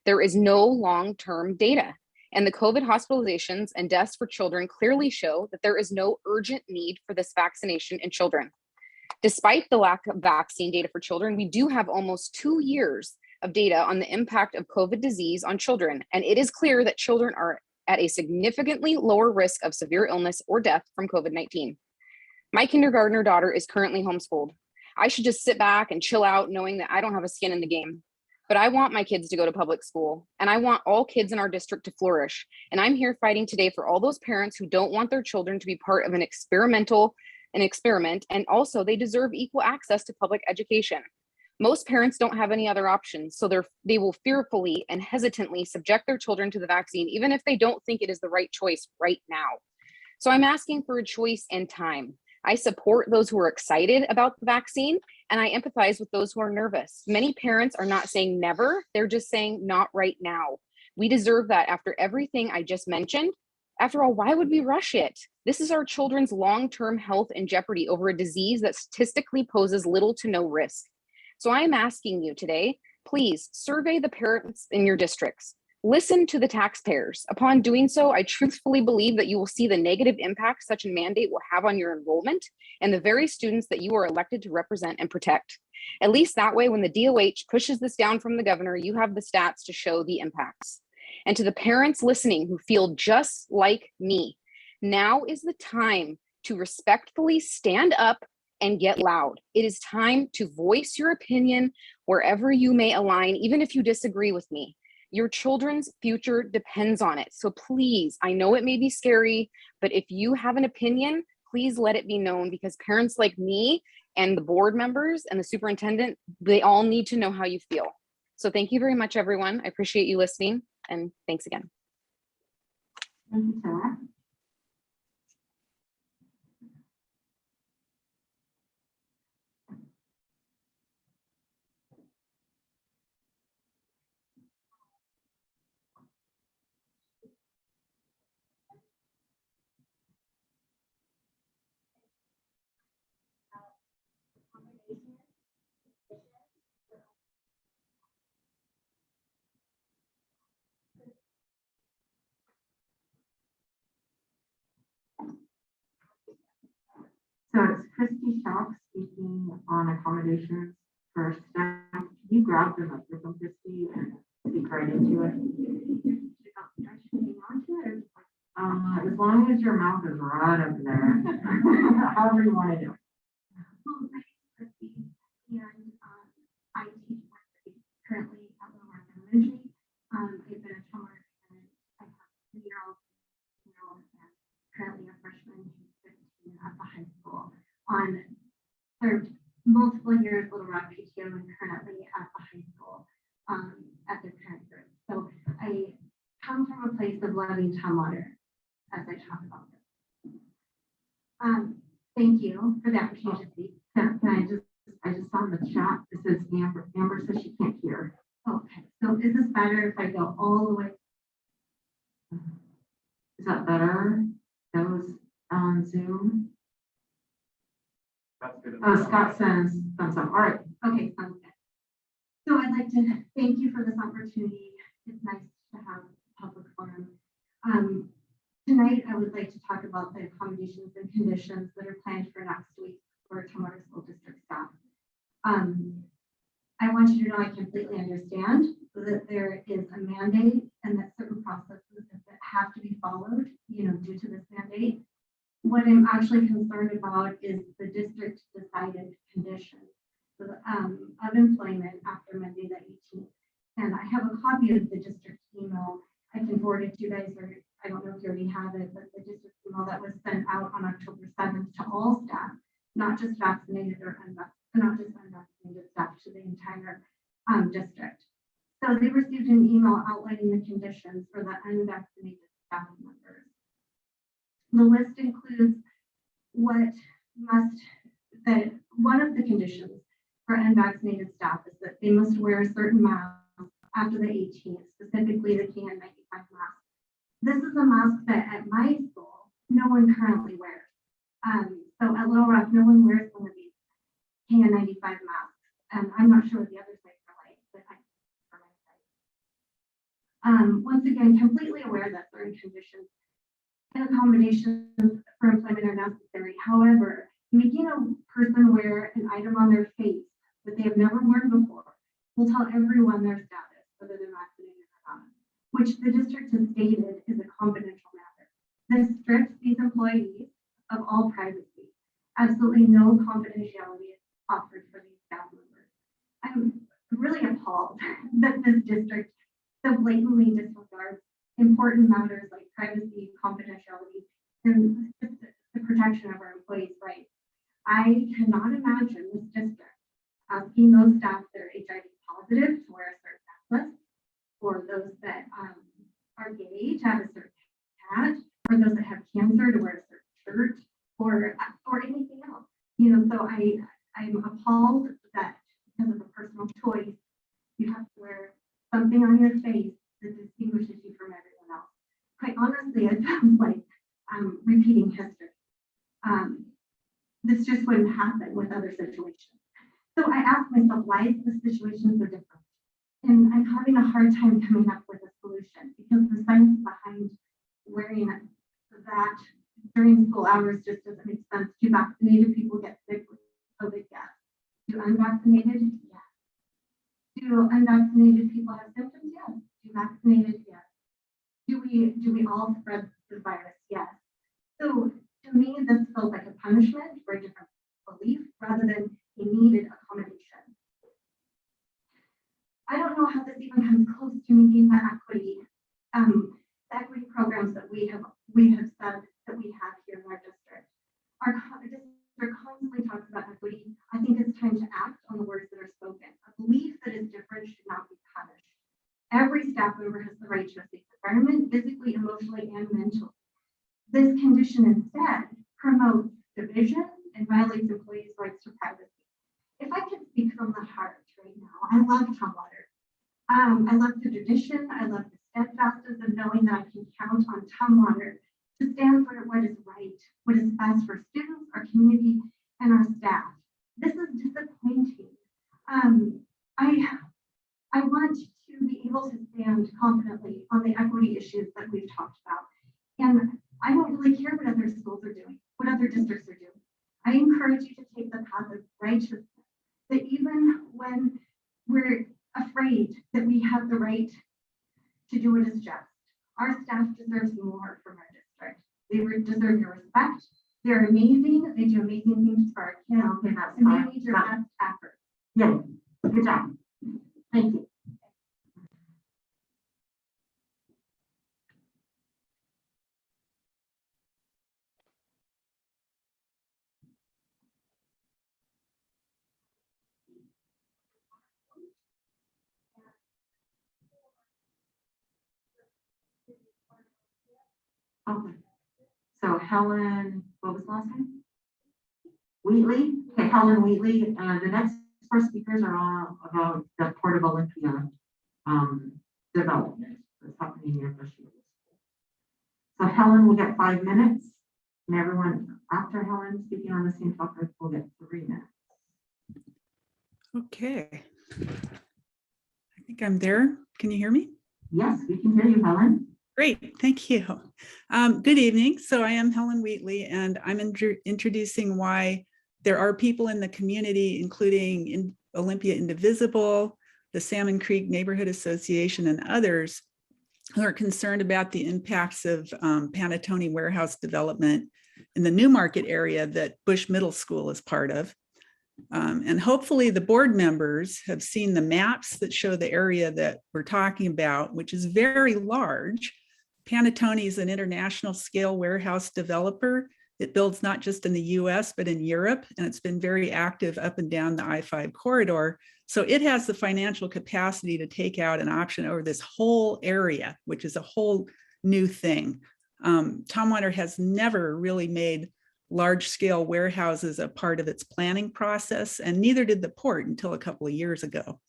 There is no long-term data, and the COVID hospitalizations and deaths for children clearly show that there is no urgent need for this vaccination in children. Despite the lack of vaccine data for children, we do have almost 2 years of data on the impact of COVID disease on children, and it is clear that children are at a significantly lower risk of severe illness or death from COVID-19. My kindergartner daughter is currently homeschooled. I should just sit back and chill out knowing that I don't have a skin in the game. But I want my kids to go to public school, and I want all kids in our district to flourish. And I'm here fighting today for all those parents who don't want their children to be part of an experiment, and also they deserve equal access to public education. Most parents don't have any other options, so they will fearfully and hesitantly subject their children to the vaccine, even if they don't think it is the right choice right now. So I'm asking for a choice and time. I support those who are excited about the vaccine, and I empathize with those who are nervous. Many parents are not saying never, they're just saying not right now. We deserve that after everything I just mentioned. After all, why would we rush it? This is our children's long-term health in jeopardy over a disease that statistically poses little to no risk. So I am asking you today, please survey the parents in your districts. Listen to the taxpayers. Upon doing so, I truthfully believe that you will see the negative impact such a mandate will have on your enrollment and the very students that you are elected to represent and protect. At least that way, when the DOH pushes this down from the governor, you have the stats to show the impacts. And to the parents listening who feel just like me, now is the time to respectfully stand up and get loud. It is time to voice your opinion wherever you may align, even if you disagree with me. Your children's future depends on it. So please, I know it may be scary, but if you have an opinion, please let it be known, because parents like me and the board members and the superintendent, they all need to know how you feel. So thank you very much, everyone. I appreciate you listening, and thanks again. Thank you, Sarah. So it's Christy Shock speaking on accommodations for staff. Can you grab the microphone, Christy, and speak right into it? As long as your mouth is right up there, however you want to do it. Well, my name is Christy, and I teach currently at Lower Elementary. I've been a trauma resident. I have 3-year-old, and currently a freshman who's 15 at the high school. Served multiple years Little Rock PTO and currently at the high school at the parent group. So I come from a place choice of letting Tumwater as I talk about this. Thank you for the opportunity to speak. Can I just saw in the chat, it says Amber says she can't hear. Okay, so is this better if I go all the way? Is that better? That was on Zoom. That's good. Oh, Scott says thumbs up. All right. Okay, sounds good. So I'd like to thank you for this opportunity. It's nice to have a public forum. Tonight, I would like to talk about the accommodations and conditions that are planned for next week for Tumwater School District staff. I want you to know I completely understand that there is a mandate and that certain processes that have to be followed, due to this mandate. What I'm actually concerned about is the district decided conditions of employment after Monday the 18th. And I have a copy of the district email. I can forward it to you guys, or I don't know if you already have it, but the district email that was sent out on October 7th to all staff, not just vaccinated or not just unvaccinated staff, to the entire district. So they received an email outlining the conditions for the unvaccinated staff members. The list includes one of the conditions for unvaccinated staff is that they must wear a certain mask after the 18th, specifically the KN95 mask. This is a mask that at my school, no one currently wears. So at Little Rock, no one wears one of these KN95 masks. And I'm not sure what the other sites are like, but for my site. Once again, completely aware that certain conditions and accommodations for employment are necessary. However, making a person wear an item on their face that they have never worn before will tell everyone their status, whether they're vaccinated or not, which the district has stated is a confidential matter. This strips these employees of all privacy. Absolutely no confidentiality is offered for these staff members. I'm really appalled that this district so blatantly disregards important matters like privacy, confidentiality, and the protection of our employees' rights. I cannot imagine this district asking those staff that are HIV positive to wear a certain necklace, or those that are gay to have a certain hat, or those that have cancer to wear a certain shirt, or anything else. So I'm appalled that because of a personal choice, you have to wear something on your face that distinguishes you from everyone else. Quite honestly, it sounds like I'm repeating history. This just wouldn't happen with other situations. So I asked myself, why is this situation so different? And I'm having a hard time coming up with a solution because the science behind wearing that during school hours just doesn't make sense. Do vaccinated people get sick with COVID? Yes. Do unvaccinated? Yes. Do unvaccinated people have symptoms? Yes. Do vaccinated? Yes. Do we all spread the virus? Yes. So to me, this feels like a punishment for a different belief rather than a needed accommodation. I don't know how this even comes close to meeting the equity programs that we have said that we have here in our district. Our district constantly talks about equity. I think it's time to act on the words that are spoken. A belief that is different should not be punished. Every staff member has the right to a safe environment, physically, emotionally, and mentally. This condition instead promotes division and violates employees' rights to privacy. If I could speak from the heart right now, I love Tumwater. I love the tradition. I love the steadfastness of knowing that I can count on Tumwater to stand for what is right, what is best for students, our community, and our staff. This is disappointing. I want to be able to stand confidently on the equity issues that we've talked about. And I don't really care what other schools are doing, what other districts are doing. I encourage you to take the path of righteousness, that even when we're afraid that we have the right to do what is just, our staff deserves more from our district. They deserve your respect. They're amazing. They do amazing things for our kids. Okay, that's and fine. they need your best efforts. Yeah, good job. Thank you. Okay. So Helen, what was the last name? Wheatley? Okay, Helen Wheatley. The next four speakers are all about the Port of Olympia development that's happening near Fiscal Pillar. So Helen will get 5 minutes, and everyone after Helen speaking on the same topic will get 3 minutes. Okay. I think I'm there. Can you hear me? Yes, we can hear you, Helen. Great, thank you. Good evening. So I am Helen Wheatley, and I'm introducing why there are people in the community, including Olympia Indivisible, the Salmon Creek Neighborhood Association, and others who are concerned about the impacts of Panettone warehouse development in the Newmarket area that Bush Middle School is part of. And hopefully the board members have seen the maps that show the area that we're talking about, which is very large. Panettone is an international scale warehouse developer. It builds not just in the US, but in Europe, and it's been very active up and down the I-5 corridor. So it has the financial capacity to take out an option over this whole area, which is a whole new thing. Tumwater has never really made large scale warehouses a part of its planning process, and neither did the port until a couple of years ago.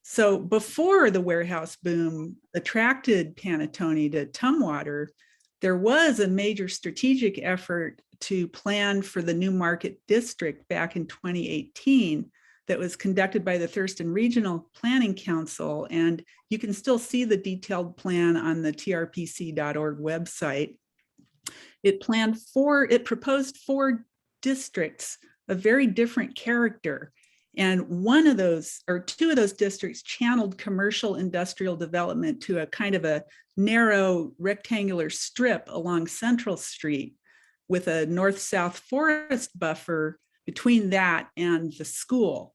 So before the warehouse boom attracted Panettone to Tumwater, there was a major strategic effort to plan for the Newmarket district back in 2018 that was conducted by the Thurston Regional Planning Council. And you can still see the detailed plan on the trpc.org website. It proposed 4 districts of very different character. And one of those, or 2 of those districts, channeled commercial industrial development to a kind of a narrow rectangular strip along Central Street with a north-south forest buffer between that and the school.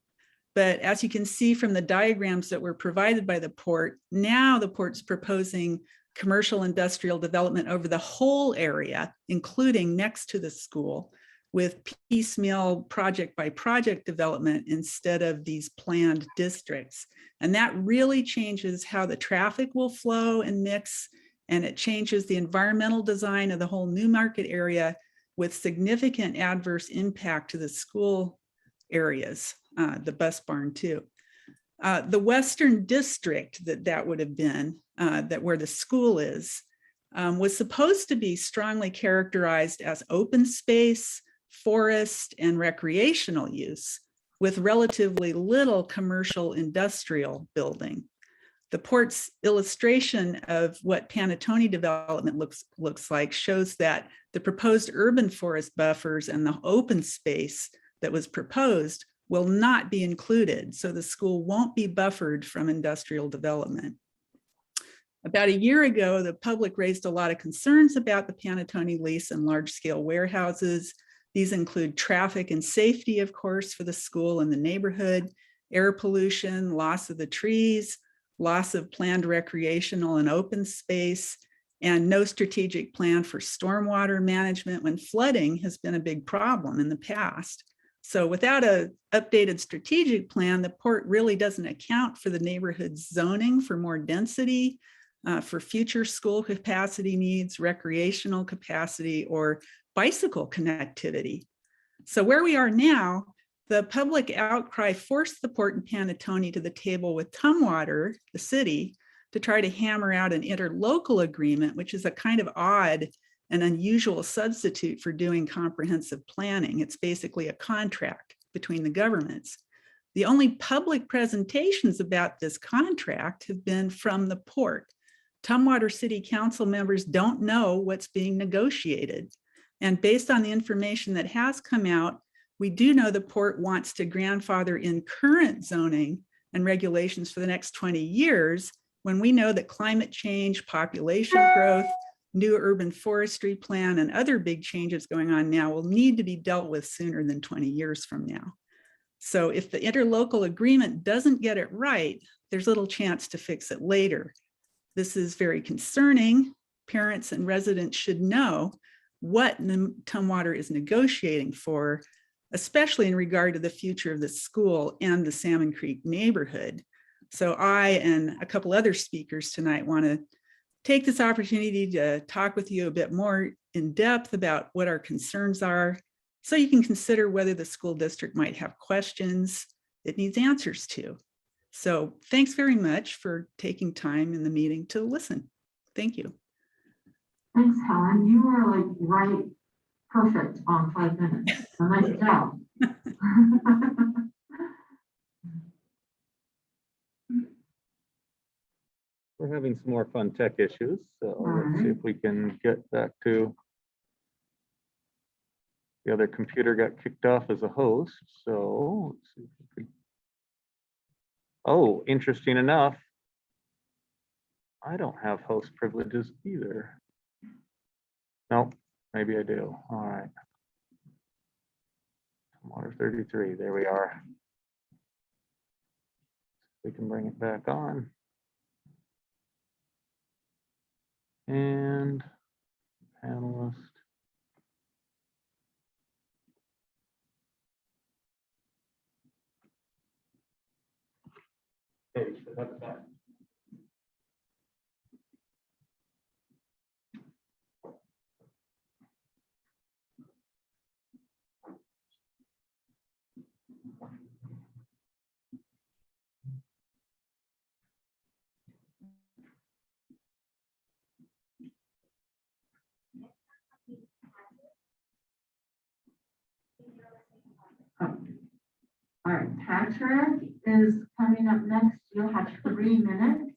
But as you can see from the diagrams that were provided by the port, now the port's proposing commercial industrial development over the whole area, including next to the school, with piecemeal project by project development instead of these planned districts. And that really changes how the traffic will flow and mix, and it changes the environmental design of the whole Newmarket area with significant adverse impact to the school areas, the bus barn too. The Western district that would have been, that where the school is, was supposed to be strongly characterized as open space, forest, and recreational use with relatively little commercial industrial building. The port's illustration of what Panettone development looks like shows that the proposed urban forest buffers and the open space that was proposed will not be included, so the school won't be buffered from industrial development. About a year ago, the public raised a lot of concerns about the Panettone lease and large-scale warehouses. These include traffic and safety, of course, for the school and the neighborhood, air pollution, loss of the trees, loss of planned recreational and open space, and no strategic plan for stormwater management when flooding has been a big problem in the past. So without an updated strategic plan, the port really doesn't account for the neighborhood's zoning for more density, for future school capacity needs, recreational capacity, or bicycle connectivity. So where we are now, the public outcry forced the port and Panettone to the table with Tumwater, the city, to try to hammer out an interlocal agreement, which is a kind of odd and unusual substitute for doing comprehensive planning. It's basically a contract between the governments. The only public presentations about this contract have been from the port. Tumwater City Council members don't know what's being negotiated. And based on the information that has come out, we do know the port wants to grandfather in current zoning and regulations for the next 20 years, when we know that climate change, population growth, new urban forestry plan, and other big changes going on now will need to be dealt with sooner than 20 years from now. So if the interlocal agreement doesn't get it right, there's little chance to fix it later. This is very concerning. Parents and residents should know what Tumwater is negotiating for, especially in regard to the future of the school and the Salmon Creek neighborhood. So I and a couple other speakers tonight want to take this opportunity to talk with you a bit more in depth about what our concerns are, so you can consider whether the school district might have questions it needs answers to. So thanks very much for taking time in the meeting to listen. Thank you. Thanks, Helen. You were like right, perfect on 5 minutes. So nice job. We're having some more fun tech issues, so let's see if we can get back to. The other computer got kicked off as a host, so let's see if we. Oh, interesting enough, I don't have host privileges either. Nope, maybe I do. All right. Water 33, there we are. We can bring it back on. And panelist. Hey, we should have it back. All right, Patrick is coming up next. You'll have 3 minutes.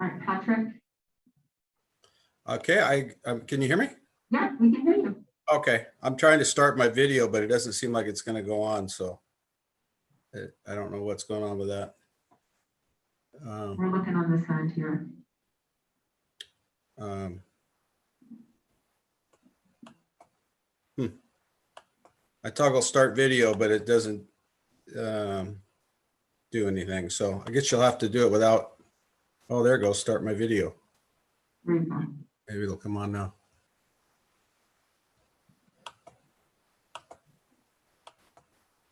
All right, Patrick. Okay, can you hear me? Yeah, we can hear you. Okay, I'm trying to start my video, but it doesn't seem like it's going to go on, so I don't know what's going on with that. We're looking on this side here. I toggle start video, but it doesn't do anything. So I guess you'll have to do it without. Oh, there it goes. Start my video. There you go. Maybe it'll come on now.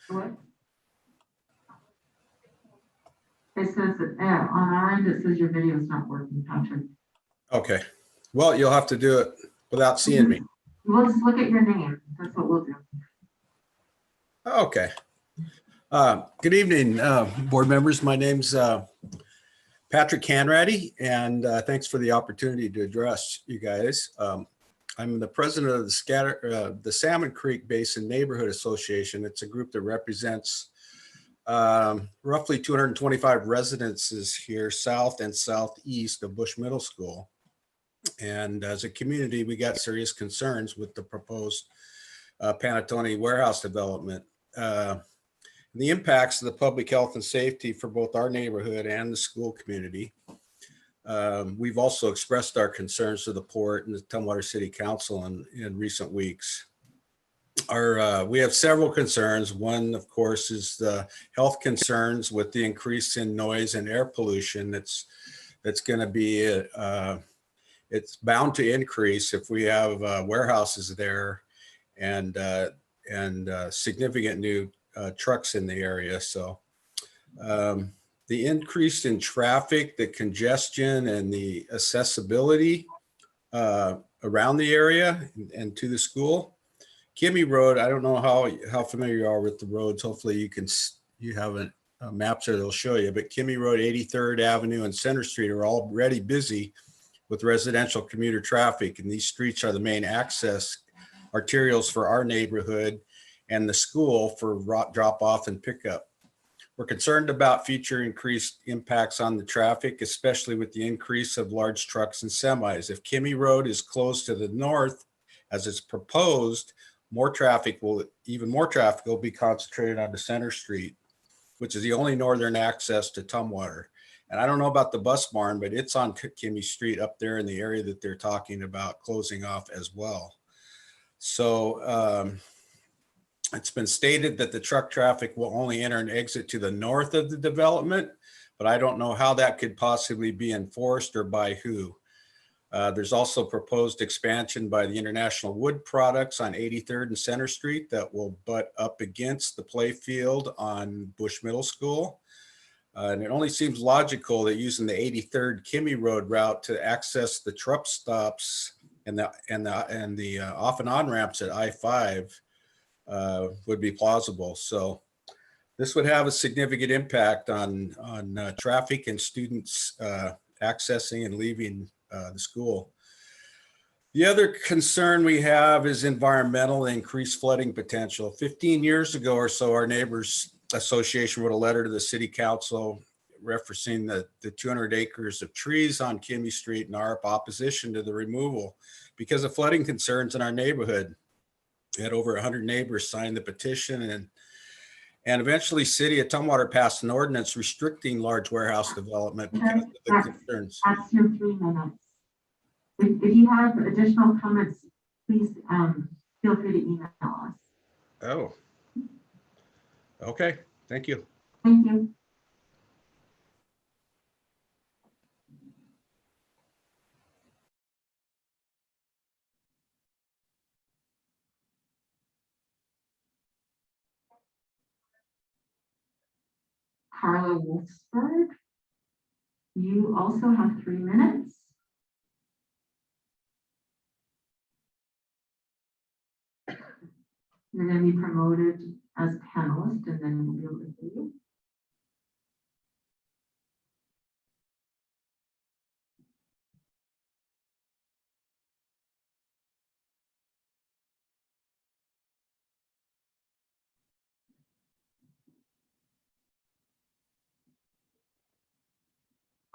What? It says that on our end, it says your video is not working, Patrick. Okay. Well, you'll have to do it without seeing me. We'll just look at your name. That's what we'll do. Okay. Good evening, board members. My name's Patrick Hanratty, and thanks for the opportunity to address you guys. I'm the president of the Salmon Creek Basin Neighborhood Association. It's a group that represents roughly 225 residences here south and southeast of Bush Middle School. And as a community, we got serious concerns with the proposed Panettone warehouse development. The impacts of the public health and safety for both our neighborhood and the school community. We've also expressed our concerns to the port and the Tumwater City Council in recent weeks. We have several concerns. One, of course, is the health concerns with the increase in noise and air pollution. That's going to be, it's bound to increase if we have warehouses there and significant new trucks in the area. So the increase in traffic, the congestion, and the accessibility around the area and to the school. Kimmy Road, I don't know how familiar you are with the roads. Hopefully you have maps there that'll show you, but Kimmy Road, 83rd Avenue and Center Street are already busy with residential commuter traffic. And these streets are the main access arterials for our neighborhood and the school for drop off and pickup. We're concerned about future increased impacts on the traffic, especially with the increase of large trucks and semis. If Kimmy Road is closed to the north, as it's proposed, even more traffic will be concentrated onto Center Street, which is the only northern access to Tumwater. And I don't know about the bus barn, but it's on Kimmy Street up there in the area that they're talking about closing off as well. So It's been stated that the truck traffic will only enter and exit to the north of the development, but I don't know how that could possibly be enforced or by who. There's also proposed expansion by the International Wood Products on 83rd and Center Street that will butt up against the play field on Bush Middle School. And it only seems logical that using the 83rd Kimmy Road route to access the truck stops and the off and on ramps at I-5 would be plausible. So this would have a significant impact on traffic and students accessing and leaving the school. The other concern we have is environmental and increased flooding potential. 15 years ago or so, our neighbors association wrote a letter to the city council referencing the 200 acres of trees on Kimmy Street and our opposition to the removal because of flooding concerns in our neighborhood. We had over 100 neighbors sign the petition, and eventually city of Tumwater passed an ordinance restricting large warehouse development because of the concerns. That's your 3 minutes. If you have additional comments, please feel free to email us. Oh, okay. Thank you. Thank you. Carla Wolfsburg, you also have 3 minutes. You're going to be promoted as panelist, and then you'll be able to hear you.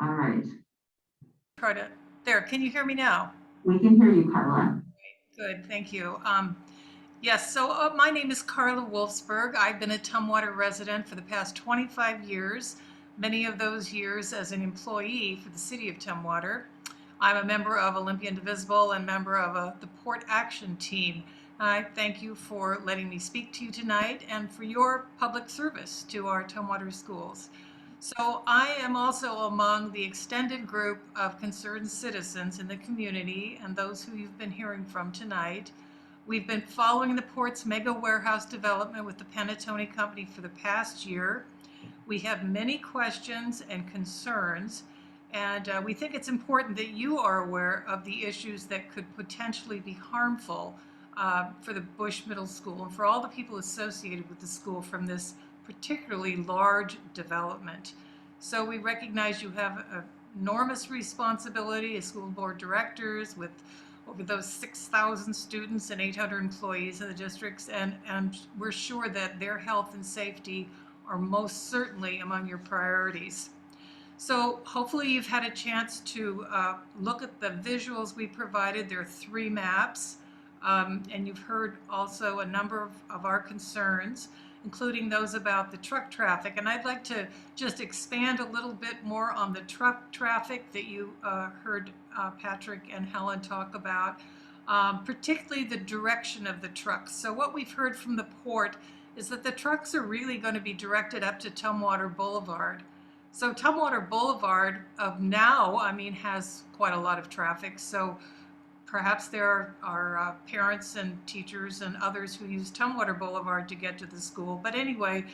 All right. Carla, there, can you hear me now? We can hear you, Carla. Good, thank you. Yes, so my name is Carla Wolfsburg. I've been a Tumwater resident for the past 25 years, many of those years as an employee for the city of Tumwater. I'm a member of Olympia Indivisible and member of the Port Action Team. I thank you for letting me speak to you tonight and for your public service to our Tumwater schools. So I am also among the extended group of concerned citizens in the community and those who you've been hearing from tonight. We've been following the port's mega warehouse development with the Panettone Company for the past year. We have many questions and concerns, and we think it's important that you are aware of the issues that could potentially be harmful for the Bush Middle School and for all the people associated with the school from this particularly large development. So we recognize you have an enormous responsibility as school board directors with over those 6,000 students and 800 employees in the districts, and we're sure that their health and safety are most certainly among your priorities. So hopefully you've had a chance to look at the visuals we provided. There are 3 maps, and you've heard also a number of our concerns, including those about the truck traffic. And I'd like to just expand a little bit more on the truck traffic that you heard Patrick and Helen talk about, particularly the direction of the trucks. So what we've heard from the port is that the trucks are really going to be directed up to Tumwater Boulevard. So Tumwater Boulevard of now, I mean, has quite a lot of traffic. So perhaps there are parents and teachers and others who use Tumwater Boulevard to get to the school. But anyway,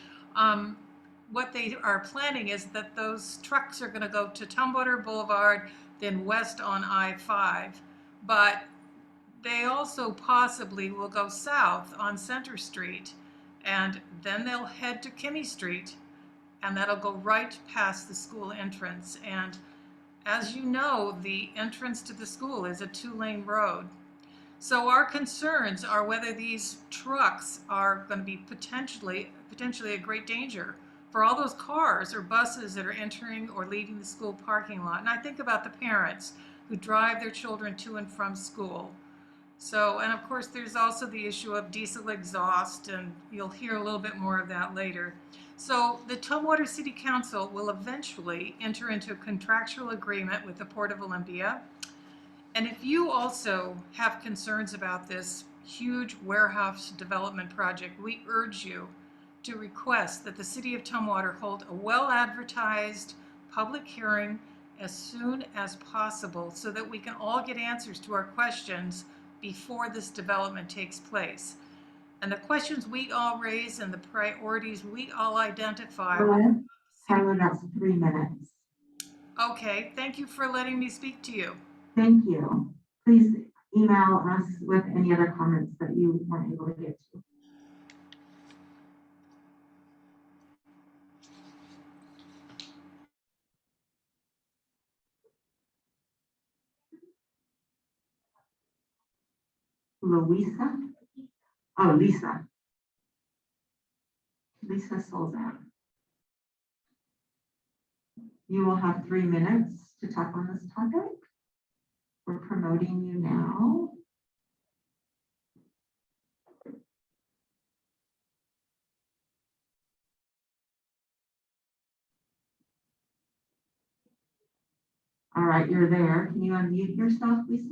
what they are planning is that those trucks are going to go to Tumwater Boulevard, then west on I-5. But they also possibly will go south on Center Street, and then they'll head to Kimmy Street, and that'll go right past the school entrance. And as you know, the entrance to the school is a 2-lane road. So our concerns are whether these trucks are going to be potentially a great danger for all those cars or buses that are entering or leaving the school parking lot. And I think about the parents who drive their children to and from school. So, and of course, there's also the issue of diesel exhaust, and you'll hear a little bit more of that later. So the Tumwater City Council will eventually enter into a contractual agreement with the Port of Olympia. And if you also have concerns about this huge warehouse development project, we urge you to request that the City of Tumwater hold a well-advertised public hearing as soon as possible so that we can all get answers to our questions before this development takes place. And the questions we all raise and the priorities we all identify. Carla, that's 3 minutes. Okay, thank you for letting me speak to you. Thank you. Please email us with any other comments that you weren't able to get to. Louisa? Oh, Lisa. Lisa Solzak. You will have 3 minutes to talk on this topic. We're promoting you now. All right, you're there. Can you unmute yourself, Lisa?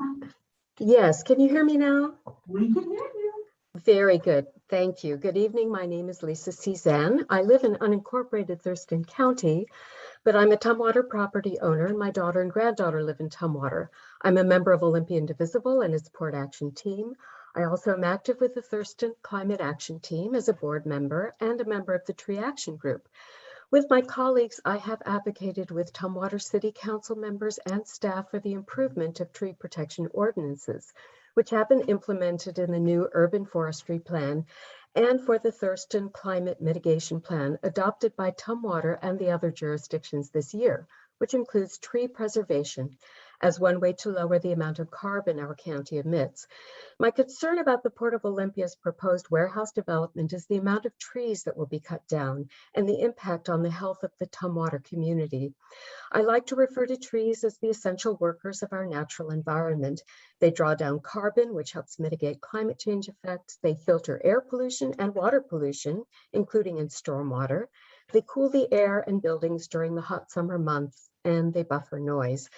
Yes, can you hear me now? We can hear you. Very good, thank you. Good evening, my name is Lisa Cezanne. I live in unincorporated Thurston County, but I'm a Tumwater property owner and my daughter and granddaughter live in Tumwater. I'm a member of Olympia Indivisible and its Port Action team. I also am active with the Thurston Climate Action Team as a board member and a member of the Tree Action Group. With my colleagues, I have advocated with Tumwater City Council members and staff for the improvement of tree protection ordinances, which have been implemented in the new urban forestry plan and for the Thurston Climate Mitigation Plan adopted by Tumwater and the other jurisdictions this year, which includes tree preservation as one way to lower the amount of carbon our county emits. My concern about the Port of Olympia's proposed warehouse development is the amount of trees that will be cut down and the impact on the health of the Tumwater community. I like to refer to trees as the essential workers of our natural environment. They draw down carbon, which helps mitigate climate change effects. They filter air pollution and water pollution, including in stormwater. They cool the air and buildings during the hot summer months, and they buffer noise.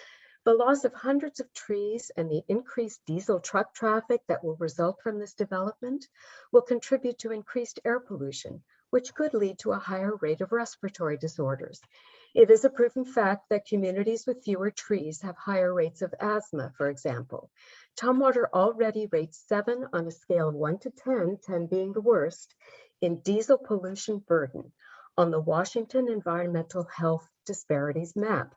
The loss of hundreds of trees and the increased diesel truck traffic that will result from this development will contribute to increased air pollution, which could lead to a higher rate of respiratory disorders. It is a proven fact that communities with fewer trees have higher rates of asthma, for example. Tumwater already rates 7 on a scale of 1 to 10, 10 being the worst, in diesel pollution burden on the Washington Environmental Health Disparities Map.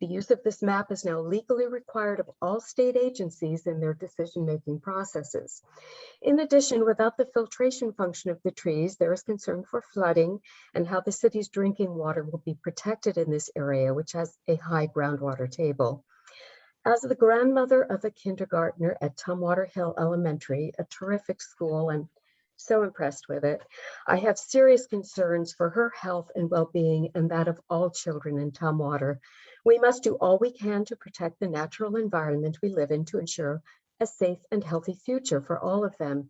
The use of this map is now legally required of all state agencies in their decision-making processes. In addition, without the filtration function of the trees, there is concern for flooding and how the city's drinking water will be protected in this area, which has a high groundwater table. As the grandmother of a kindergartner at Tumwater Hill Elementary, a terrific school, I'm so impressed with it, I have serious concerns for her health and well-being and that of all children in Tumwater. We must do all we can to protect the natural environment we live in to ensure a safe and healthy future for all of them.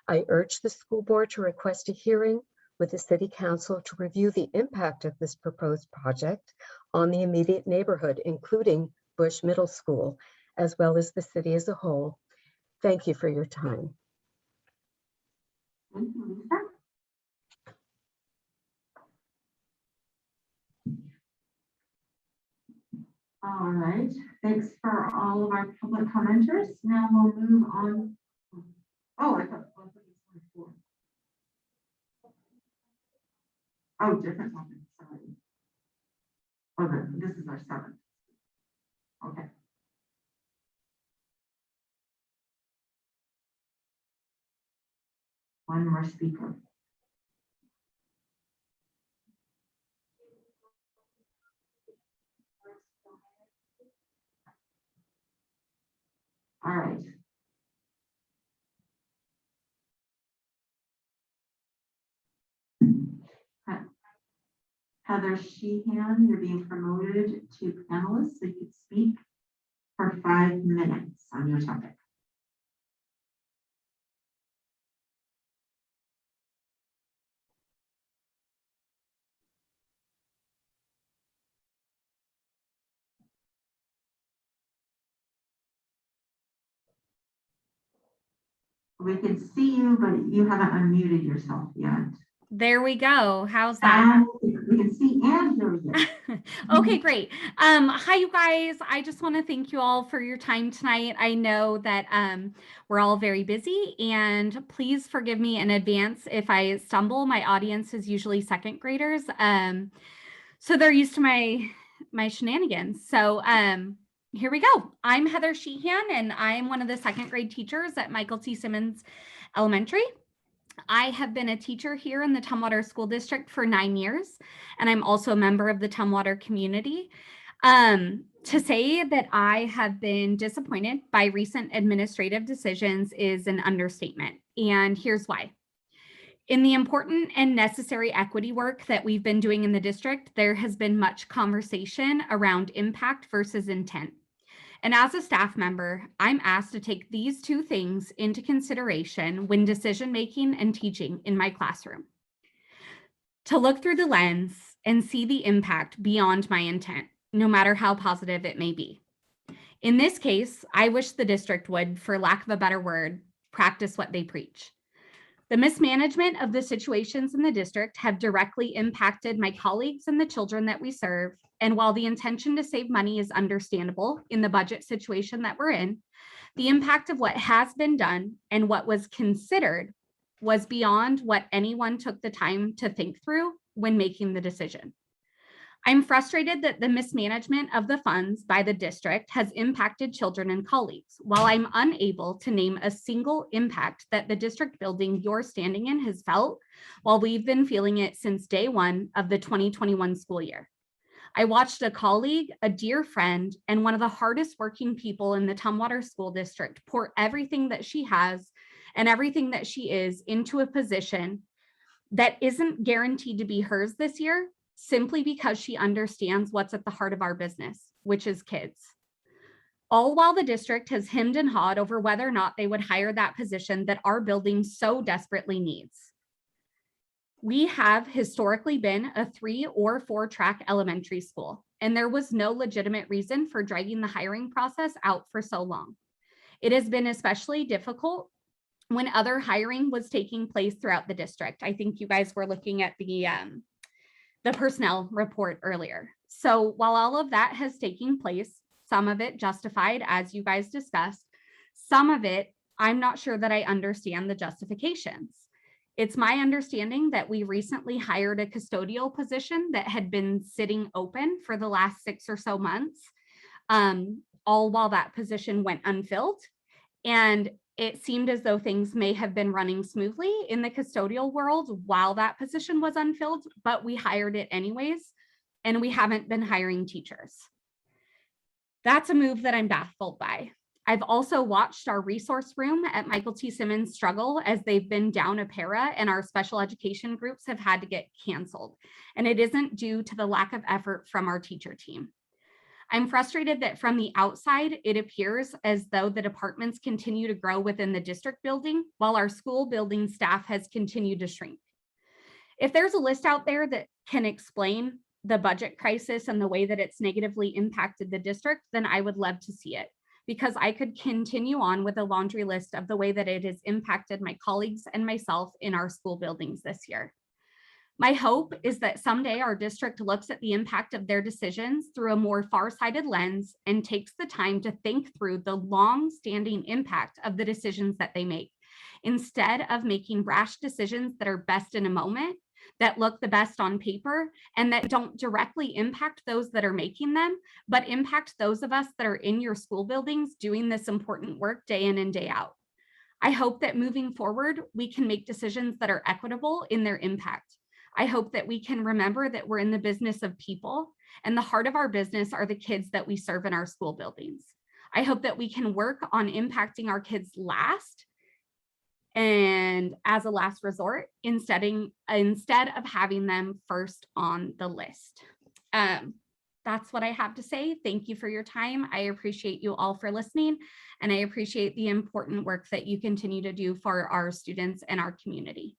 I urge the school board to request a hearing with the city council to review the impact of this proposed project on the immediate neighborhood, including Bush Middle School, as well as the city as a whole. Thank you for your time. Thank you, Lisa. All right, thanks for all of our public commenters. Now we'll move on. Oh, I thought it was 24. Oh, different topic, sorry. Oh, this is our 7th. Okay. One more speaker. All right. Heather Sheehan, you're being promoted to panelist, so you can speak for 5 minutes on your topic. We can see you, but you haven't unmuted yourself yet. There we go. How's that? And we can see and hear you. Okay, great. Hi, you guys. I just want to thank you all for your time tonight. I know that we're all very busy, and please forgive me in advance if I stumble. My audience is usually second graders, so they're used to my shenanigans. So here we go. I'm Heather Sheehan, and I'm one of the second grade teachers at Michael T. Simmons Elementary. I have been a teacher here in the Tumwater School District for 9 years, and I'm also a member of the Tumwater community. To say that I have been disappointed by recent administrative decisions is an understatement, and here's why. In the important and necessary equity work that we've been doing in the district, there has been much conversation around impact versus intent. And as a staff member, I'm asked to take these two things into consideration when decision-making and teaching in my classroom. To look through the lens and see the impact beyond my intent, no matter how positive it may be. In this case, I wish the district would, for lack of a better word, practice what they preach. The mismanagement of the situations in the district have directly impacted my colleagues and the children that we serve. And while the intention to save money is understandable in the budget situation that we're in, the impact of what has been done and what was considered was beyond what anyone took the time to think through when making the decision. I'm frustrated that the mismanagement of the funds by the district has impacted children and colleagues, while I'm unable to name a single impact that the district building you're standing in has felt, while we've been feeling it since day one of the 2021 school year. I watched a colleague, a dear friend, and one of the hardest working people in the Tumwater School District pour everything that she has and everything that she is into a position that isn't guaranteed to be hers this year, simply because she understands what's at the heart of our business, which is kids. All while the district has hemmed and hawed over whether or not they would hire that position that our building so desperately needs. We have historically been a 3 or 4 track elementary school, and there was no legitimate reason for dragging the hiring process out for so long. It has been especially difficult when other hiring was taking place throughout the district. I think you guys were looking at the personnel report earlier. So while all of that has taken place, some of it justified, as you guys discussed, some of it, I'm not sure that I understand the justifications. It's my understanding that we recently hired a custodial position that had been sitting open for the last 6 or so months, all while that position went unfilled. And it seemed as though things may have been running smoothly in the custodial world while that position was unfilled, but we hired it anyways, and we haven't been hiring teachers. That's a move that I'm baffled by. I've also watched our resource room at Michael T. Simmons struggle as they've been down a para and our special education groups have had to get canceled. And it isn't due to the lack of effort from our teacher team. I'm frustrated that from the outside, it appears as though the departments continue to grow within the district building while our school building staff has continued to shrink. If there's a list out there that can explain the budget crisis and the way that it's negatively impacted the district, then I would love to see it, because I could continue on with a laundry list of the way that it has impacted my colleagues and myself in our school buildings this year. My hope is that someday our district looks at the impact of their decisions through a more far-sighted lens and takes the time to think through the long-standing impact of the decisions that they make, instead of making rash decisions that are best in a moment, that look the best on paper, and that don't directly impact those that are making them, but impact those of us that are in your school buildings doing this important work day in and day out. I hope that moving forward, we can make decisions that are equitable in their impact. I hope that we can remember that we're in the business of people, and the heart of our business are the kids that we serve in our school buildings. I hope that we can work on impacting our kids last and as a last resort instead of having them first on the list. That's what I have to say. Thank you for your time. I appreciate you all for listening, and I appreciate the important work that you continue to do for our students and our community.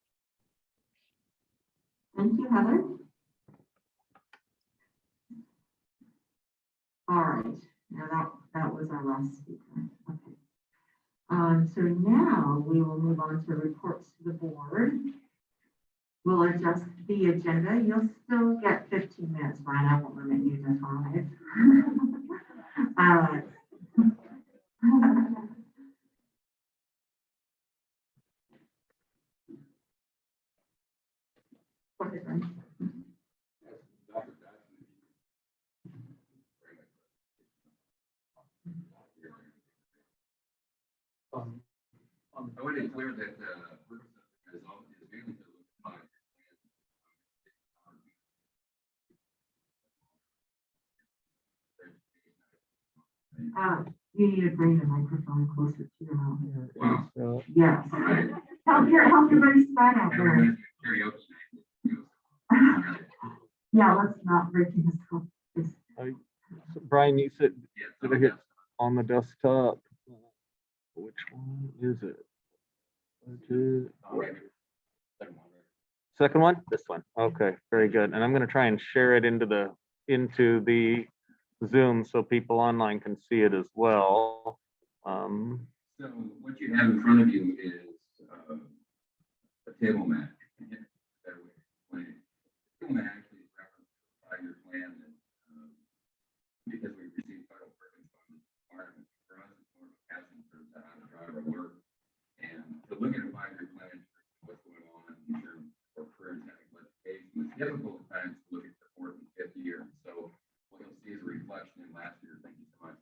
Thank you, Heather. All right, now that was our last speaker. Okay. So now we will move on to reports to the board. We'll adjust the agenda. You'll still get 15 minutes, Brian. I won't limit you to 5. Go ahead, Brian. I want to clear that is mainly to look at You need to bring the microphone closer to your mouth. Wow. Yes. Help your buddy Scott out there. Yeah, let's not break his phone. Brian, you said, did I hit on the desktop? Which one is it? Second one? This one. Okay, very good. And I'm going to try and share it into the Zoom so people online can see it as well. So what you have in front of you is a table map. Table map actually is reference to a 5-year plan that because we received federal purpose funds requirements for us, it's more of a passion for how to drive our work. And to look at a 5-year plan, what's going on in terms of career and technical education, it's difficult at times to look at the 4th and 5th year. So what you'll see is a reflection in last year. Thank you so much.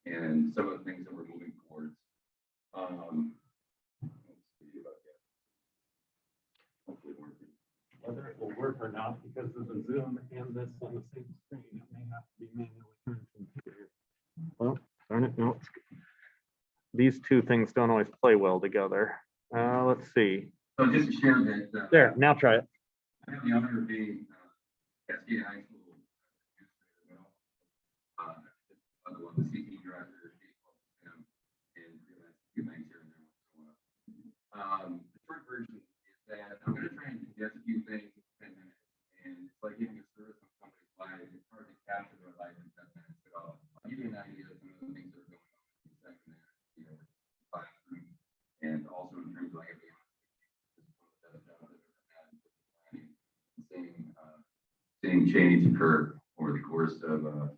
And some of the things that we're moving towards. Let's see about that. Hopefully working. Whether it will work or not, because of the Zoom and this on the same screen, it may have to be manually turned from here. Well, darn it, no. These two things don't always play well together. Let's see. So just to share that. There, now try it. I have the honor of being Cascade High School. Other one, the CT director, and few things here and there. The short version is that I'm going to try and condense a few things in 10 minutes. And it's like giving a service on somebody's life. It's hard to capture their life in 10 minutes at all. I'll give you an idea of some of the things that are going on in the second classroom. And also in terms of, I have to be honest, seeing change occur over the course of the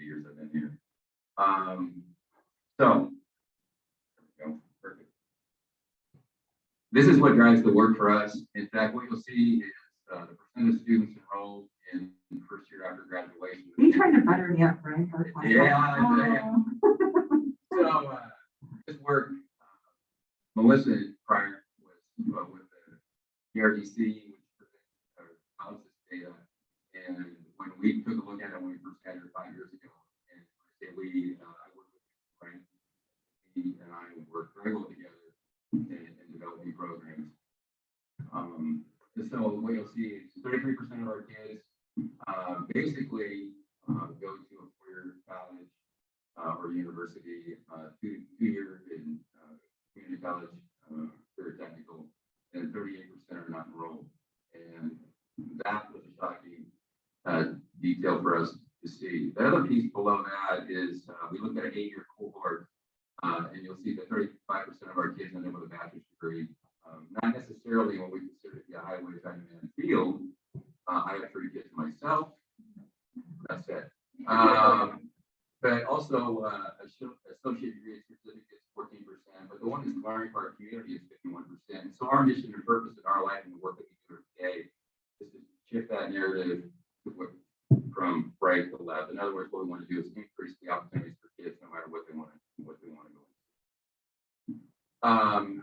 years I've been here. So, there we go. Perfect. This is what drives the work for us. In fact, what you'll see is the percent of students enrolled in the first year after graduation. Are you trying to butter me up, Brian? Yeah. So, this work, Melissa prior was with the ERDC, which analysis data. And when we took a look at it when we first had it 5 years ago, and I worked with Brian, he and I worked very well together in developing programs. So what you'll see is 33% of our kids basically go to a 4-year college or university, 2-year in community college, career technical, and 38% are not enrolled. And that was a shocking detail for us to see. The other piece below that is we looked at an 8-year cohort, and you'll see that 35% of our kids end up with a bachelor's degree. Not necessarily what we consider to be a high-wage high-demand field. I have 3 kids myself. That's it. But also associate degree certificates, 14%. But the one that's learning for our community is 51%. And so our mission and purpose in our life and the work that we do today is to shift that narrative from right to left. In other words, what we want to do is increase the opportunities for kids no matter what they want to go into.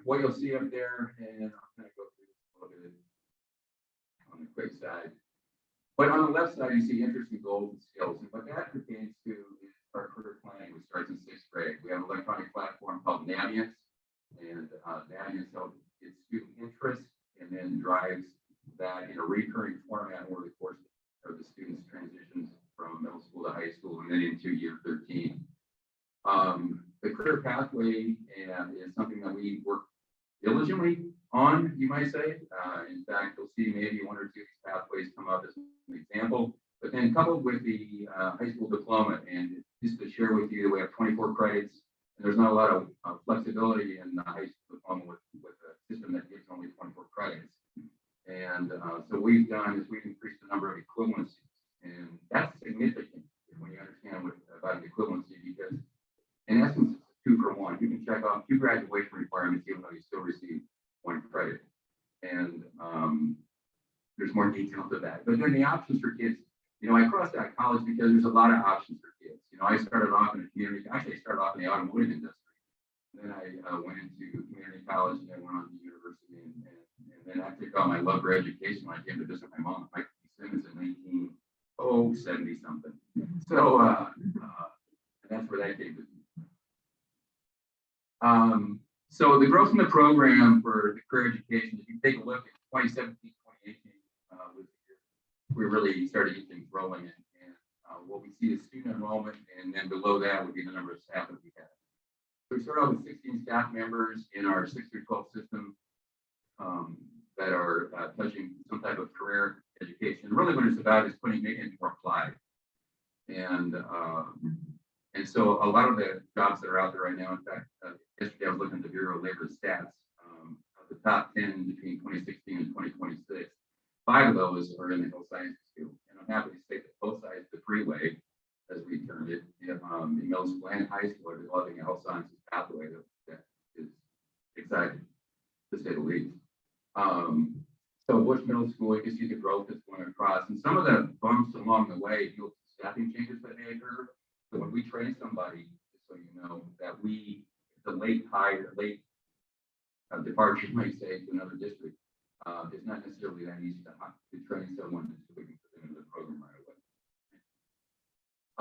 What you'll see up there, and I'll kind of go through this a little bit on the quick side. But on the left side, you see interest in goals and skills. And what that pertains to is our career planning, which starts in 6th grade. We have an electronic platform called Naviance, and Naviance helps get student interest and then drives that in a recurring format over the course of the student's transitions from middle school to high school and then into year 13. The career pathway is something that we work diligently on, you might say. In fact, you'll see maybe 1 or 2 of these pathways come up as an example, but then coupled with the high school diploma and just to share with you that we have 24 credits, and there's not a lot of flexibility in the high school diploma with a system that gives only 24 credits. And so what we've done is we've increased the number of equivalencies, and that's significant when you understand what about an equivalency, because in essence, it's 2 for 1. You can check off 2 graduation requirements even though you still receive 1 credit. And there's more detail to that. But then the options for kids, you know, I crossed out college because there's a lot of options for kids. You know, I started off in a community, actually I started off in the automotive industry. And then I went into community college and then went on to university. And then I took on my love for education when I came to visit my mom, Mike Simmons, in 1970 something. So that's where that came to be. So the growth in the program for the career education, if you take a look at 2017, 2018, we really started getting things rolling. And what we see is student enrollment, and then below that would be the number of staff that we have. So we started out with 16 staff members in our 6 through 12 system that are touching some type of career education. Really what it's about is making it more applied. And so a lot of the jobs that are out there right now, in fact, yesterday I was looking at the Bureau of Labor stats, of the top 10 between 2016 and 2026, 5 of those are in the health sciences field. And I'm happy to say that both sides of the freeway, as we termed it, in middle school and high school, are developing a health sciences pathway that is exciting, to say the least. So Bush Middle School, you can see the growth that's going across, and some of the bumps along the way, you'll see staffing changes that may occur. So when we train somebody, just so you know, that the late departure, you might say, to another district, it's not necessarily that easy to train someone so we can put them into the program right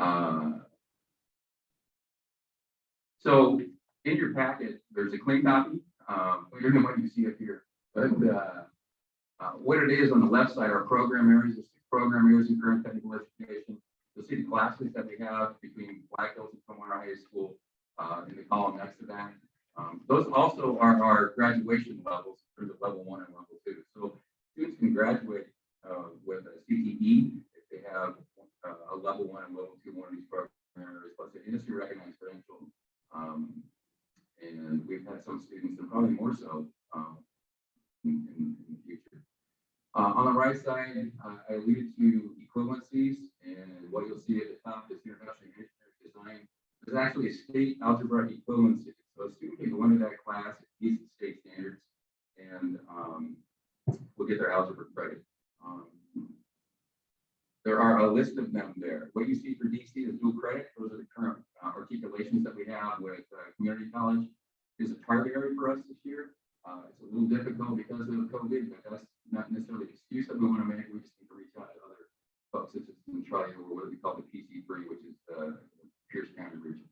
away. So in your packet, there's a clean copy. You're going to want to see it here. But what it is on the left side are program areas. There's 6 program areas in current technical education. You'll see the classes that we have between Black Hills and Panorama High School in the column next to that. Those also are our graduation levels for the level 1 and level 2. So students can graduate with a CTE if they have a level 1 and level 2 one of these program areas, plus an industry recognized credential. And we've had some students, and probably more so in the future. On the right side, I alluded to equivalencies, and what you'll see at the top is introduction to engineering design. There's actually a state algebra equivalency. So a student can go into that class, it meets the state standards, and will get their algebra credit. There are a list of them there. What you see for DC is dual credit. Those are the current articulations that we have with community college. Is a target area for us this year. It's a little difficult because of the COVID, but that's not necessarily the excuse that we want to make. We just need to reach out to other folks. This is in Tri, or what we call the PC3, which is the Pierce County region.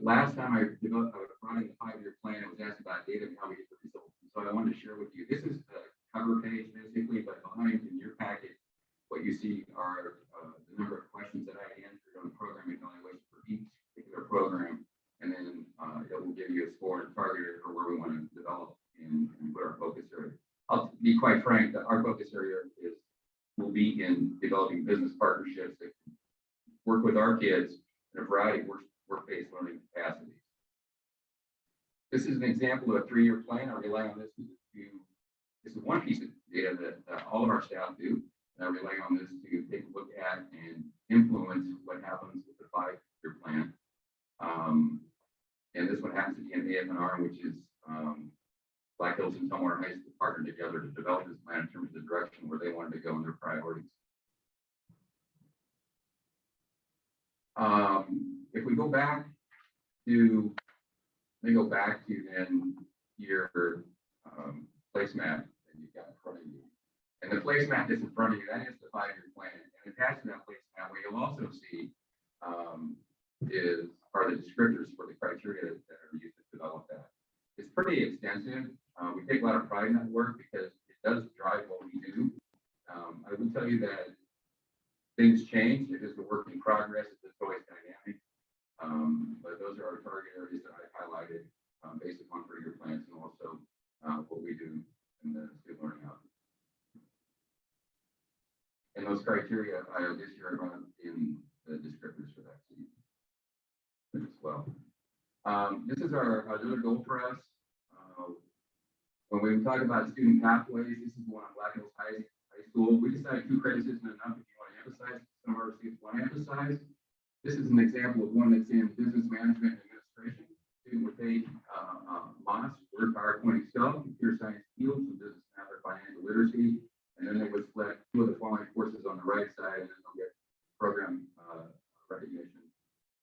Last time I brought in the 5-year plan, I was asked about data and how we get the results. So I wanted to share with you. This is the cover page basically, but behind in your packet, what you see are the number of questions that I answered on the program evaluation for each particular program, and then it will give you a score and target area for where we want to develop and put our focus area. I'll be quite frank that our focus area will be in developing business partnerships that work with our kids in a variety of work-based learning capacities. This is an example of a 3-year plan. I rely on this is one piece of data that all of our staff do. And I rely on this to take a look at and influence what happens with the 5-year plan. And this one happens to be an AFNR, which is Black Hills and Tumwater High School partnered together to develop this plan in terms of the direction where they wanted to go in their priorities. If we go back to, then your placemat that you've got in front of you. And the placemat that's in front of you, that is the 5-year plan. And attached to that placemat, what you'll also see are the descriptors for the criteria that are used to develop that. It's pretty extensive. We take a lot of pride in that work because it does drive what we do. I will tell you that things change. It is a work in progress. It's always dynamic. But those are our target areas that I highlighted based upon 3-year plans and also what we do in the student learning outcomes. And those criteria this year are in the descriptors for that as well. This is another goal for us. When we talk about student pathways, this is one on Black Hills High School. We decided 2 credits isn't enough if you want to emphasize. Some of our students want to emphasize. This is an example of one that's in business management and administration. Student would take MOS, word, PowerPoint, Excel, computer science fields, and business math or financial literacy. And then they would select 2 of the following courses on the right side, and then they'll get program recognition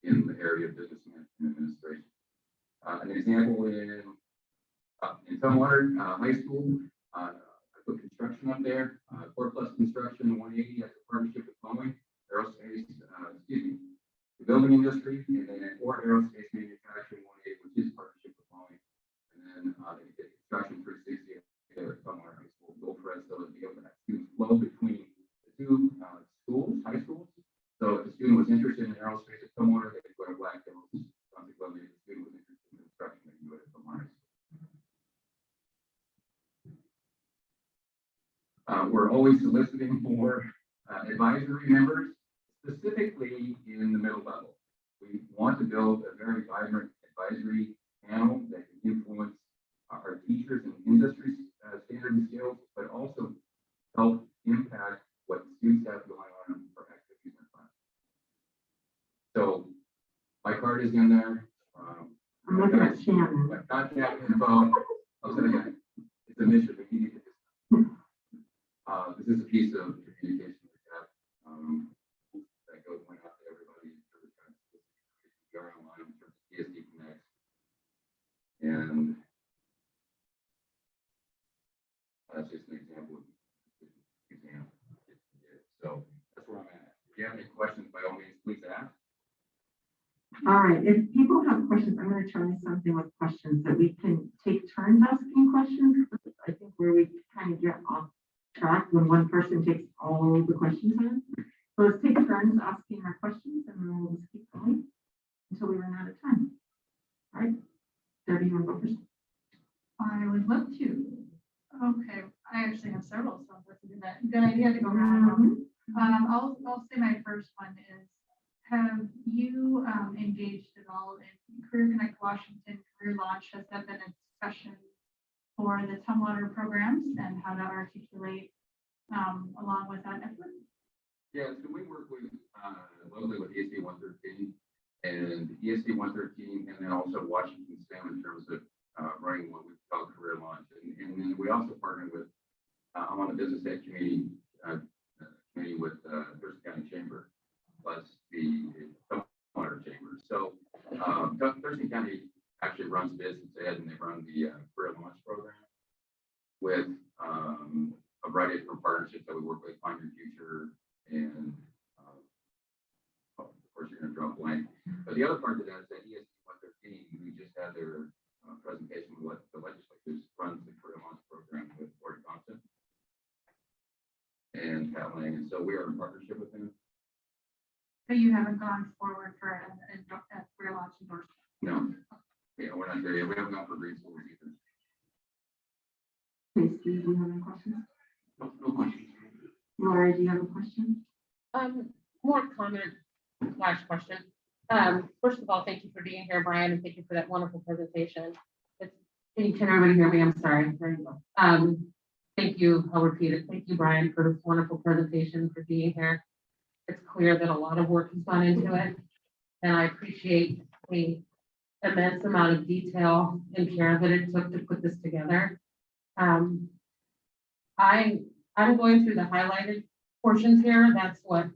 in the area of business management and administration. An example in Tumwater High School, I put construction up there. Core Plus Construction 180 has a partnership with Boeing, aerospace, the building industry, and then or aerospace manufacturing 180, which is partnership with Boeing. And then they get construction 360 there at Tumwater High School. Goal for us so to be able to have students flow between the 2 schools, high schools. So if a student was interested in aerospace at Tumwater, they could go to Black Hills. Consequently, if a student was interested in construction, they could go to Tumwater. We're always soliciting for advisory members, specifically in the middle level. We want to build a very vibrant advisory panel that can influence our teachers and industry standard and skills, but also help impact what students have going on for activities in class. So my card is in there. I'm looking at Shannon. My contact info. I'll say again, it's a mission. We need to get this. This is a piece of communication we have that went out to everybody in terms of online in terms of TSD Connect. And that's just an example of exam. So that's where I'm at. If you have any questions, by all means, please ask. All right, if people have questions, I'm going to try something with questions that we can take turns asking questions. I think where we kind of get off track when one person takes all the questions in. So let's take turns asking our questions and then we'll just keep going until we run out of time. All right, Debbie, you want to go first? I would love to. Okay, I actually have several, so that's a good idea to go around. I'll say my first one is, have you engaged at all in Career Connect Washington Career Launch? Has that been a discussion for the Tumwater programs and how to articulate along with that effort? Yeah, so we work with locally with ESD 113 and ESD 113, and then also Washington STEM in terms of running what we call Career Launch. And then we also partner with, I'm on the business ed committee with Thurston County Chamber, plus the Tumwater Chamber. So Thurston County actually runs business ed, and they run the Career Launch program with a variety of different partnerships that we work with, Find Your Future, and of course you're going to draw a blank. But the other part of that is that ESD 113, we just had their presentation with what the legislators runs the Career Launch program with Lori Thompson and Pat Lang, and so we are in partnership with them. But you haven't gone forward for a Career Launch endorsement? No. Yeah, we're not there yet. We haven't gone for green schools either. Okay, Steve, do you have any questions? No questions. Laura, do you have a question? More comment / question. First of all, thank you for being here, Brian, and thank you for that wonderful presentation. Can everybody hear me? I'm sorry. There you go. Thank you. I'll repeat it. Thank you, Brian, for this wonderful presentation, for being here. It's clear that a lot of work has gone into it, and I appreciate the immense amount of detail and care that it took to put this together. I'm going through the highlighted portions here. That's what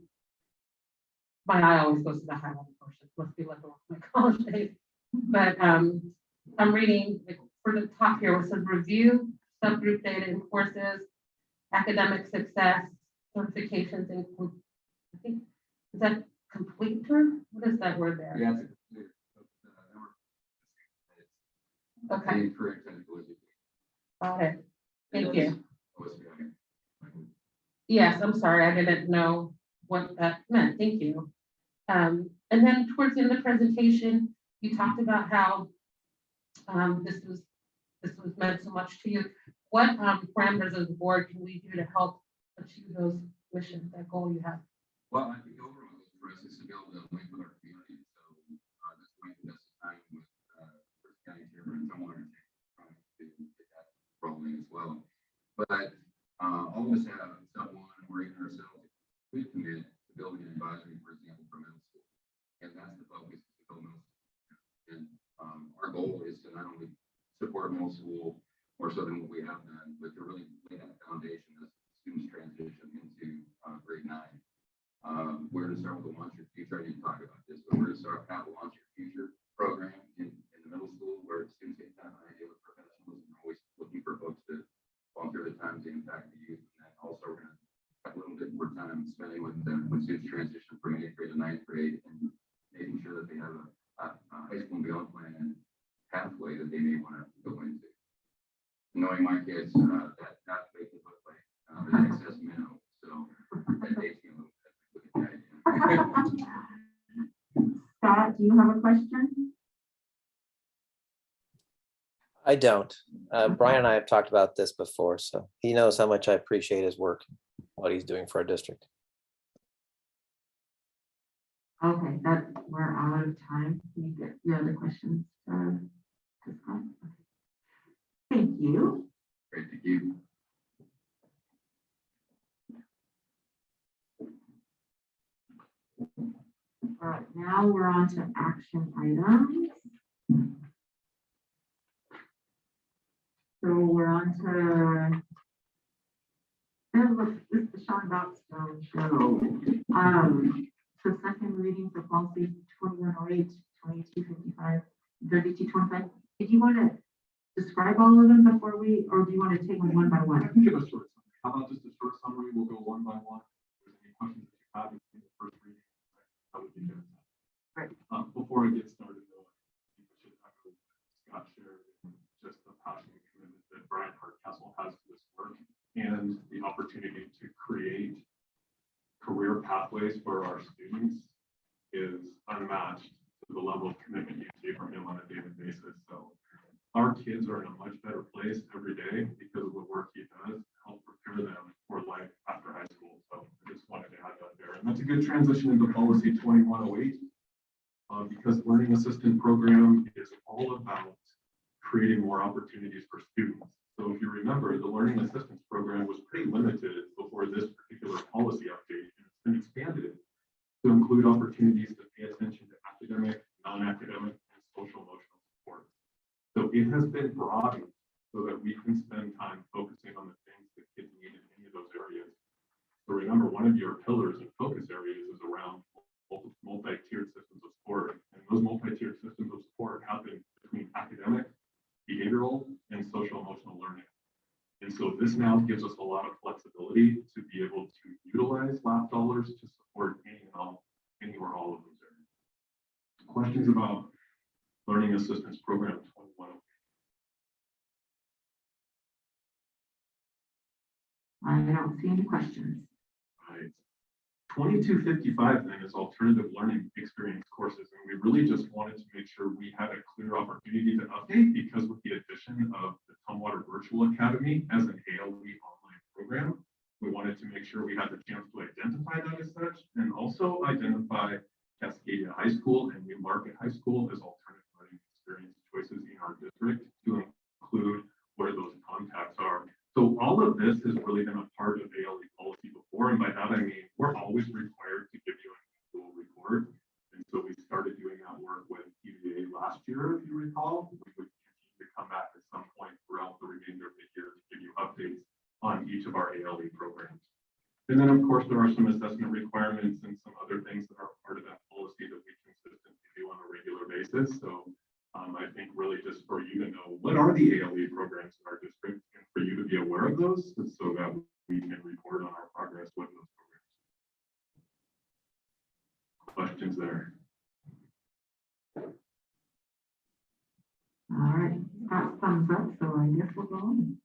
my eye always goes to, the highlighted portions. Must be like my college days. But I'm reading for the top here, where it says review subgroup data in courses, academic success, certifications, and I think, is that complete term? What is that word there? Yeah. Okay. Got it. Thank you. Yes, I'm sorry, I didn't know what that meant. Thank you. And then towards the end of the presentation, you talked about how this was meant so much to you. What parameters as the board can we do to help achieve those mission, that goal you have? Well, I think overall for us is to be able to link with our community. So that's why we invest time with First County Chair and someone trying to get that rolling as well. But all of us have someone or even ourselves, we commit to building an advisory, for example, for middle school. And that's the focus to build middle school. And our goal is to not only support middle school more so than what we have done, but to really lay that foundation as students transition into grade 9. We're going to start with the Launch Your Future. I didn't talk about this, but we're going to start have a Launch Your Future program in the middle school where students get kind of an idea with professionals and always looking for folks to volunteer the time to impact the youth. And then also we're going to have a little bit more time spending with them when students transition from 8th grade to 9th grade and making sure that they have a high school and beyond plan and pathway that they may want to go into. Knowing my kids, that pathway can look like an excess minnow. So that dates me a little bit. Scott, do you have a question? I don't. Brian and I have talked about this before, so he knows how much I appreciate his work, what he's doing for our district. Okay, we're out of time. Can you get your other questions to Scott? Okay. Thank you. Great, thank you. All right, now we're on to action items. So we're on to this is the Sean Boxstone show. So second reading for policy 2108, 2255, 3225. Did you want to describe all of them before or do you want to take them one by one? I can give a short summary. How about just a short summary? We'll go one by one. If there's any questions that you have in the first reading, that would be good. Right. Before I get started, though, I think we should echo Scott shared just the passion and commitment that Brian Hardcastle has to this work and the opportunity to create career pathways for our students is unmatched to the level of commitment you see from him on a daily basis. So our kids are in a much better place every day because of the work he does to help prepare them for life after high school. So I just wanted to add that there. And that's a good transition into policy 2108 because the Learning Assistant Program is all about creating more opportunities for students. So if you remember, the Learning Assistance Program was pretty limited before this particular policy update, and it's been expanded to include opportunities to pay attention to academic, non-academic, and social emotional support. So it has been broadened so that we can spend time focusing on the things that kids need in any of those areas. So remember, one of your pillars and focus areas is around multi-tiered systems of support. And those multi-tiered systems of support happen between academic, behavioral, and social emotional learning. And so this now gives us a lot of flexibility to be able to utilize LAP dollars to support any or all of those areas. Questions about Learning Assistance Program 21? I don't see any questions. Right. 2255 then is alternative learning experience courses. And we really just wanted to make sure we had a clear opportunity to update because with the addition of the Tumwater Virtual Academy as an ALE online program, we wanted to make sure we had the chance to identify that as such and also identify Cascadia High School and Newmarket High School as alternative learning experience choices in our district to include where those contacts are. So all of this has really been a part of ALE policy before, and by that I mean we're always required to give you an annual report. And so we started doing that work with TVA last year, if you recall. We would continue to come back at some point throughout the remainder of the year to give you updates on each of our ALE programs. And then of course there are some assessment requirements and some other things that are part of that policy that we consistently do on a regular basis. So I think really just for you to know what are the ALE programs in our district and for you to be aware of those so that we can report on our progress with those programs. Questions there? All right, got thumbs up, so I guess we'll go on.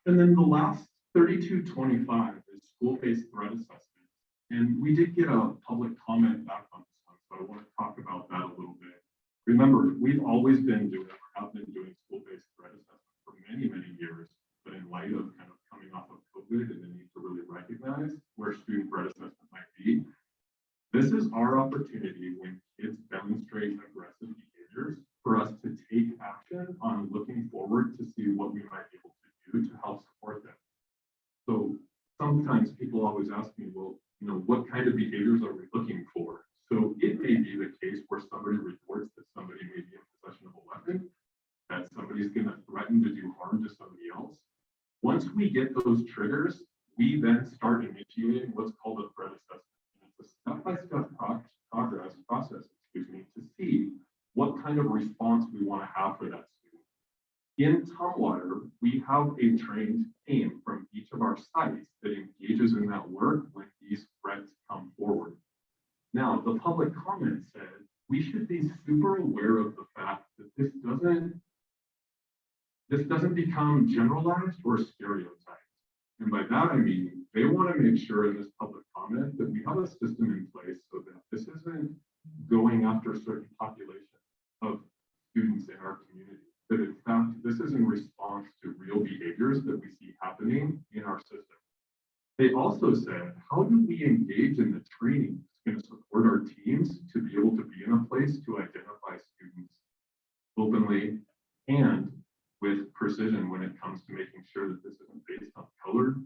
And then the last 3225 is school-based threat assessment. And we did get a public comment back on this one, so I want to talk about that a little bit. Remember, we've always been doing, or have been doing school-based threat assessment for many, many years. but in light of kind of coming off of COVID and the need to really recognize where student threat assessment might be, this is our opportunity when kids demonstrate aggressive behaviors for us to take action on looking forward to see what we might be able to do to help support them. So sometimes people always ask me, well, you know, what kind of behaviors are we looking for? So it may be the case where somebody reports that somebody may be in possession of a weapon, that somebody's going to threaten to do harm to somebody else. Once we get those triggers, we then start initiating what's called a threat assessment. It's a step-by-step process, to see what kind of response we want to have for that student. In Tumwater, we have a trained team from each of our sites that engages in that work when these threats come forward. Now, the public comment said we should be super aware of the fact that this doesn't become generalized or stereotyped. And by that, I mean, they want to make sure in this public comment that we have a system in place so that this isn't going after a certain population of students in our community. That in fact, this is in response to real behaviors that we see happening in our system. They also said, how do we engage in the training that's going to support our teams to be able to be in a place to identify students openly and with precision when it comes to making sure that this isn't based on color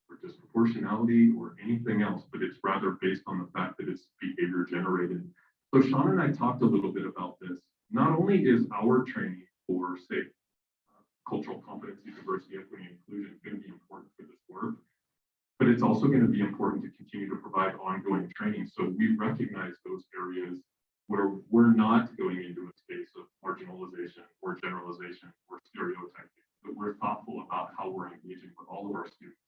or disproportionality or anything else, but it's rather based on the fact that it's behavior generated. So Sean and I talked a little bit about this. Not only is our training for, say, cultural competency, diversity, equity, and inclusion going to be important for this work, but it's also going to be important to continue to provide ongoing training. So we recognize those areas where we're not going into a space of marginalization or generalization or stereotyping, but we're thoughtful about how we're engaging with all of our students.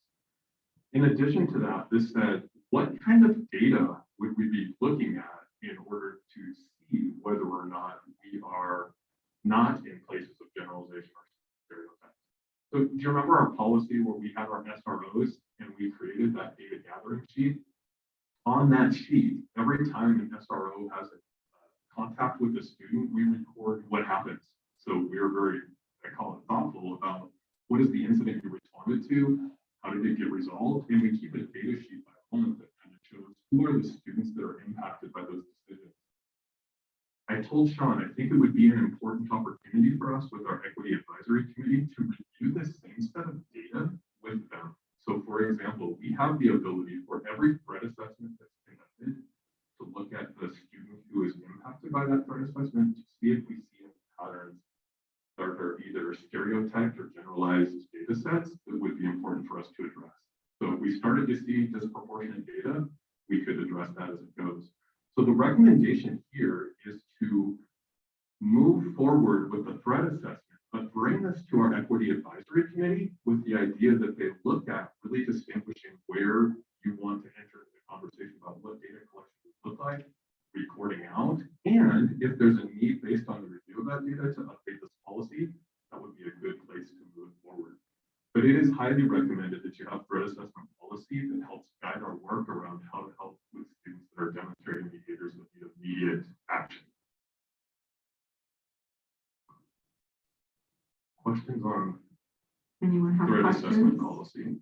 In addition to that, this said, what kind of data would we be looking at in order to see whether or not we are not in places of generalization or stereotypes? So do you remember our policy where we had our SROs and we created that data gathering sheet? On that sheet, every time an SRO has a contact with the student, we record what happens. So we're very, I call it thoughtful about what is the incident you responded to, how did it get resolved, and we keep a data sheet by element that kind of shows who are the students that are impacted by those decisions. I told Sean, I think it would be an important opportunity for us with our Equity Advisory Committee to review the same set of data with them. So for example, we have the ability for every threat assessment that's conducted to look at the student who is impacted by that threat assessment to see if we see any patterns that are either stereotyped or generalized data sets that would be important for us to address. So if we started to see disproportionate data, we could address that as it goes. So the recommendation here is to move forward with the threat assessment, but bring this to our Equity Advisory Committee with the idea that they look at really distinguishing where you want to enter the conversation about what data collection would look like, recording out, and if there's a need based on the review of that data to update this policy, that would be a good place to move forward. But it is highly recommended that you have threat assessment policy that helps guide our work around how to help with students that are demonstrating behaviors that need immediate action. Questions on Anyone have threat assessment questions? policy?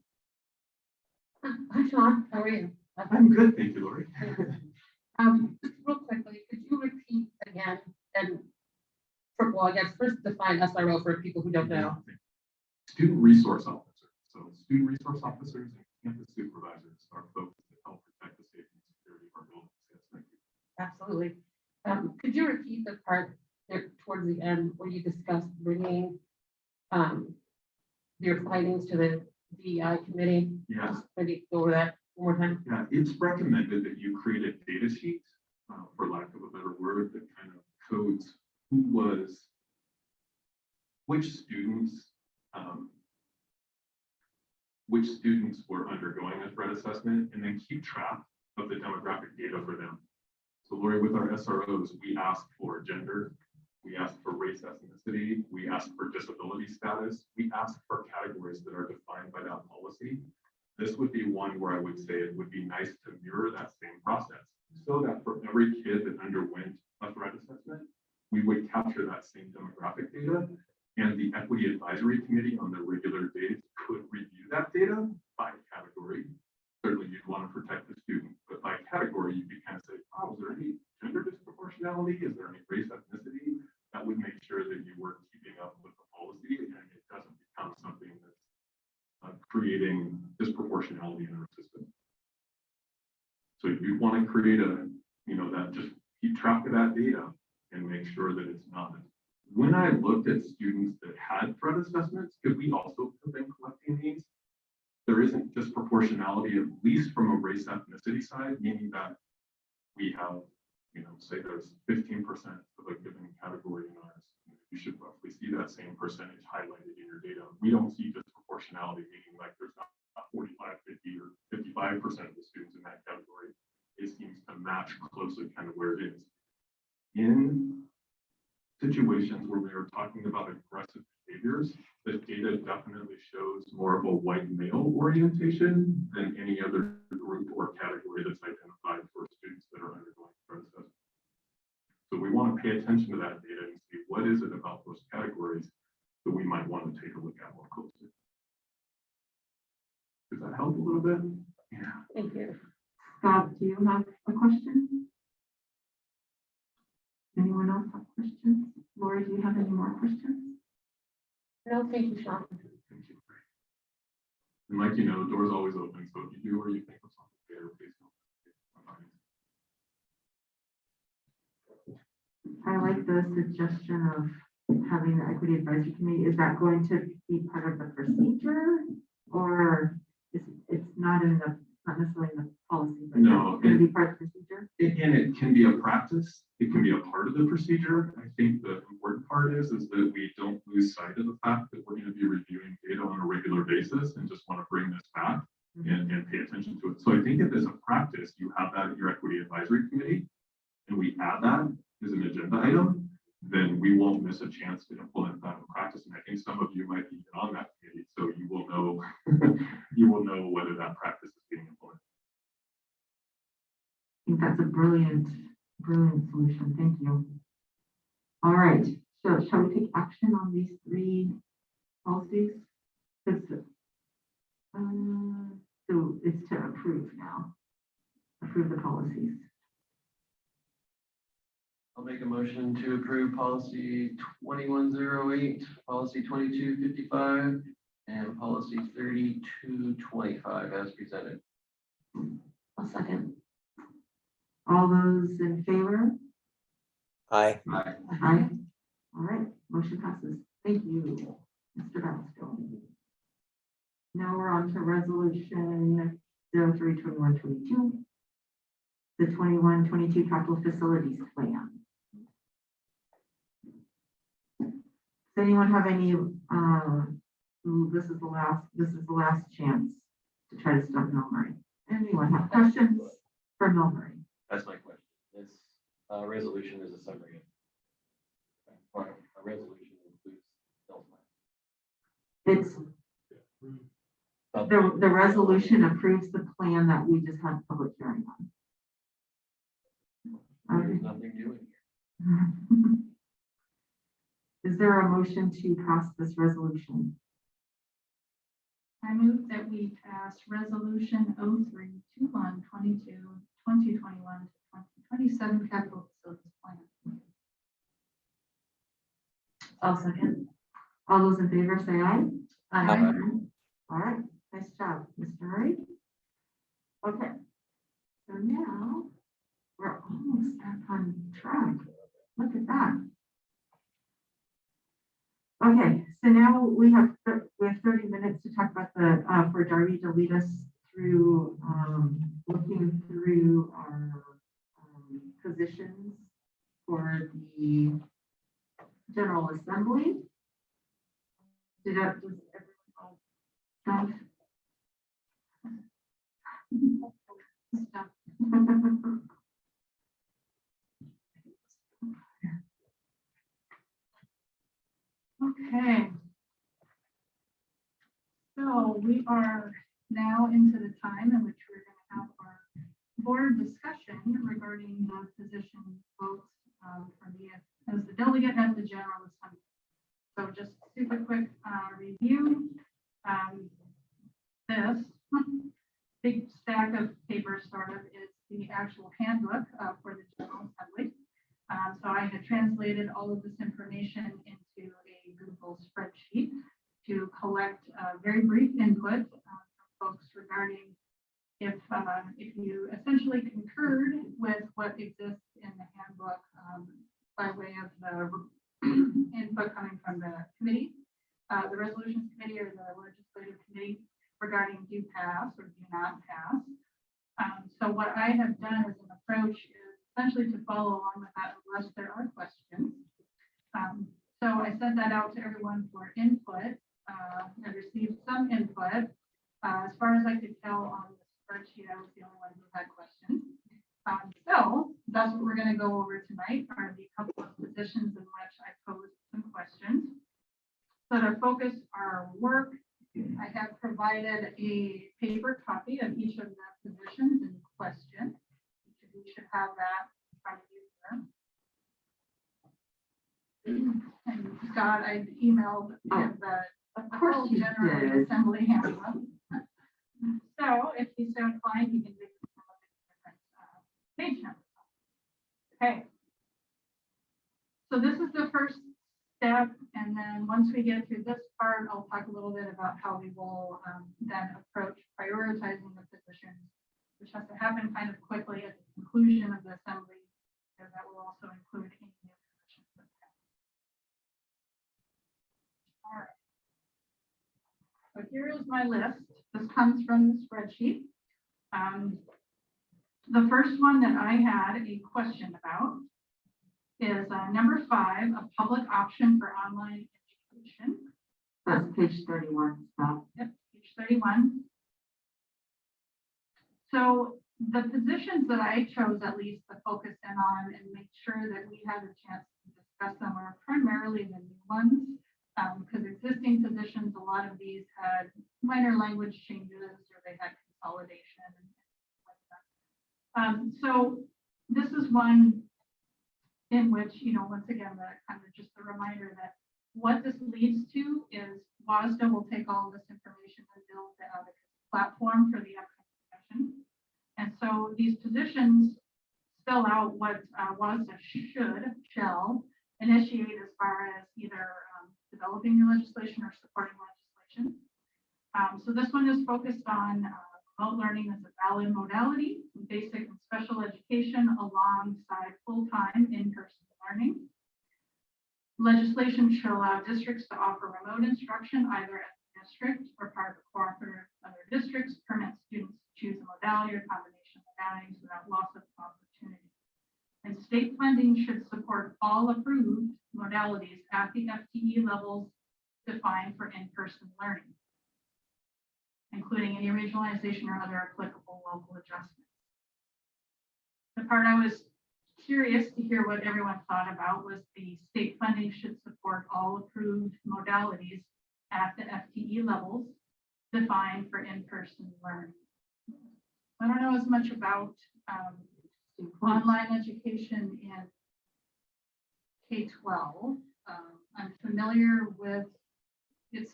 Hi, Sean. How are you? I'm good, thank you, Lori. Just real quickly, could you repeat again and well, I guess first define SRO for people who don't know. Student resource officers. So student resource officers and campus supervisors are folks that help protect the safety and security of our buildings. Yes, thank you. Absolutely. Could you repeat the part there towards the end where you discussed bringing your findings to the DEI committee? Yeah. Just maybe go over that one more time. Yeah, it's recommended that you create a data sheet, for lack of a better word, that kind of codes who was, which students were undergoing a threat assessment, and then keep track of the demographic data for them. So Lori, with our SROs, we ask for gender, we ask for race, ethnicity, we ask for disability status, we ask for categories that are defined by that policy. This would be one where I would say it would be nice to mirror that same process so that for every kid that underwent a threat assessment, we would capture that same demographic data And the Equity Advisory Committee on their regular days could review that data by category. Certainly you'd want to protect the student, but by category, you could kind of say, oh, is there any gender disproportionality? Is there any race ethnicity? That would make sure that you were keeping up with the policy and it doesn't become something that's creating disproportionality in our system. So you want to create a, that just keep track of that data and make sure that it's not. When I looked at students that had threat assessments, because we also have been collecting these, there isn't disproportionality, at least from a race ethnicity side, meaning that we have, say there's 15% of a given category in ours. You should roughly see that same percentage highlighted in your data. We don't see disproportionality, meaning like there's not 45, 50, or 55% of the students in that category. It seems to match closely kind of where it is. In situations where we are talking about aggressive behaviors, the data definitely shows more of a white male orientation than any other group or category that's identified for students that are undergoing threat assessment. So we want to pay attention to that data and see what is it about those categories that we might want to take a look at more closely. Does that help a little bit? Yeah. Thank you. Scott, do you have a question? Anyone else have questions? Lori, do you have any more questions? No, thank you, Sean. Thank you. And like the door's always open. So if you do or you think of something there, please don't. I like the suggestion of having the Equity Advisory Committee. Is that going to be part of the procedure, or it's not necessarily in the policy, but no, it's going to be part of the procedure? And it can be a practice. It can be a part of the procedure. I think the important part is that we don't lose sight of the fact that we're going to be reviewing data on a regular basis and just want to bring this back and pay attention to it. So I think if as a practice, you have that at your Equity Advisory Committee, and we add that as an agenda item, then we won't miss a chance to implement that in practice. And I think some of you might be on that committee, so you will know whether that practice is being implemented. I think that's a brilliant solution. Thank you. All right. So shall we take action on these 3 policies? So it's to approve now. Approve the policies. I'll make a motion to approve policy 2108, policy 2255, and policy 3225 as presented. I'll second. All those in favor? Aye. Aye. Aye. All right, motion passes. Thank you, Mr. Basco. Now we're on to resolution 03/21/22, the 21-22 capital facilities plan. Does anyone have any, this is the last chance to try to stop Milbury. Anyone have questions for Milbury? That's my question. This resolution is a summary of a resolution includes Bill's plan. It's the resolution approves the plan that we just had public hearing on. There's nothing new in here. Is there a motion to pass this resolution? I move that we pass resolution 03/21/22, 2021 to 2027 capital facilities plan. I'll second. All those in favor say aye. Aye. All right, nice job, Mr. Murray. Okay, so now we're almost back on track. Look at that. Okay, so now we have 30 minutes to talk about for Darby to lead us through looking through our positions for the General Assembly. Does everyone have stuff? Okay. So we are now into the time in which we're going to have our board discussion regarding the position both for me as the delegate and the General Assembly. So just super quick review. This big stack of paper sort of is the actual handbook for the General Assembly. So I had translated all of this information into a Google spreadsheet to collect very brief input from folks regarding if you essentially concurred with what exists in the handbook by way of the input coming from the committee, the resolutions committee or the legislative committee regarding do pass or do not pass. So what I have done as an approach is essentially to follow along with that unless there are questions. So I sent that out to everyone for input. I received some input. As far as I could tell on the spreadsheet, I was the only one who had questions. So that's what we're going to go over tonight are the couple of positions in which I posed some questions. So to focus our work, I have provided a paper copy of each of the positions in question. You should have that in front of you here. And Scott, I emailed him the whole General Assembly handbook. So if he's so inclined, he can make some of the different page numbers. Okay. So this is the first step, and then once we get through this part, I'll talk a little bit about how we will then approach prioritizing the positions, which has to happen kind of quickly at the conclusion of the assembly, because that will also include any new positions that we have. All right. So here is my list. This comes from the spreadsheet. The first one that I had a question about is number 5, a public option for online education. That's page 31. Stop. Yep, page 31. So the positions that I chose at least to focus in on and make sure that we had a chance to discuss them are primarily the new ones. Because existing positions, a lot of these had minor language changes or they had consolidation and things like that. So this is one in which, once again, the kind of just a reminder that what this leads to is WASDA will take all this information and build the advocacy platform for the upcoming session. And so these positions spell out what WASDA shall initiate as far as either developing new legislation or supporting legislation. So this one is focused on remote learning as a valid modality, basic and special education alongside full-time in-person learning. Legislation should allow districts to offer remote instruction either at the district or part of a cooperative with other districts, permit students to choose a modality or combination of modalities without loss of opportunity. And state funding should support all approved modalities at the FTE levels defined for in-person learning, including any regionalization or other applicable local adjustments. The part I was curious to hear what everyone thought about was the state funding should support all approved modalities at the FTE levels defined for in-person learning. I don't know as much about online education in K-12. I'm familiar with it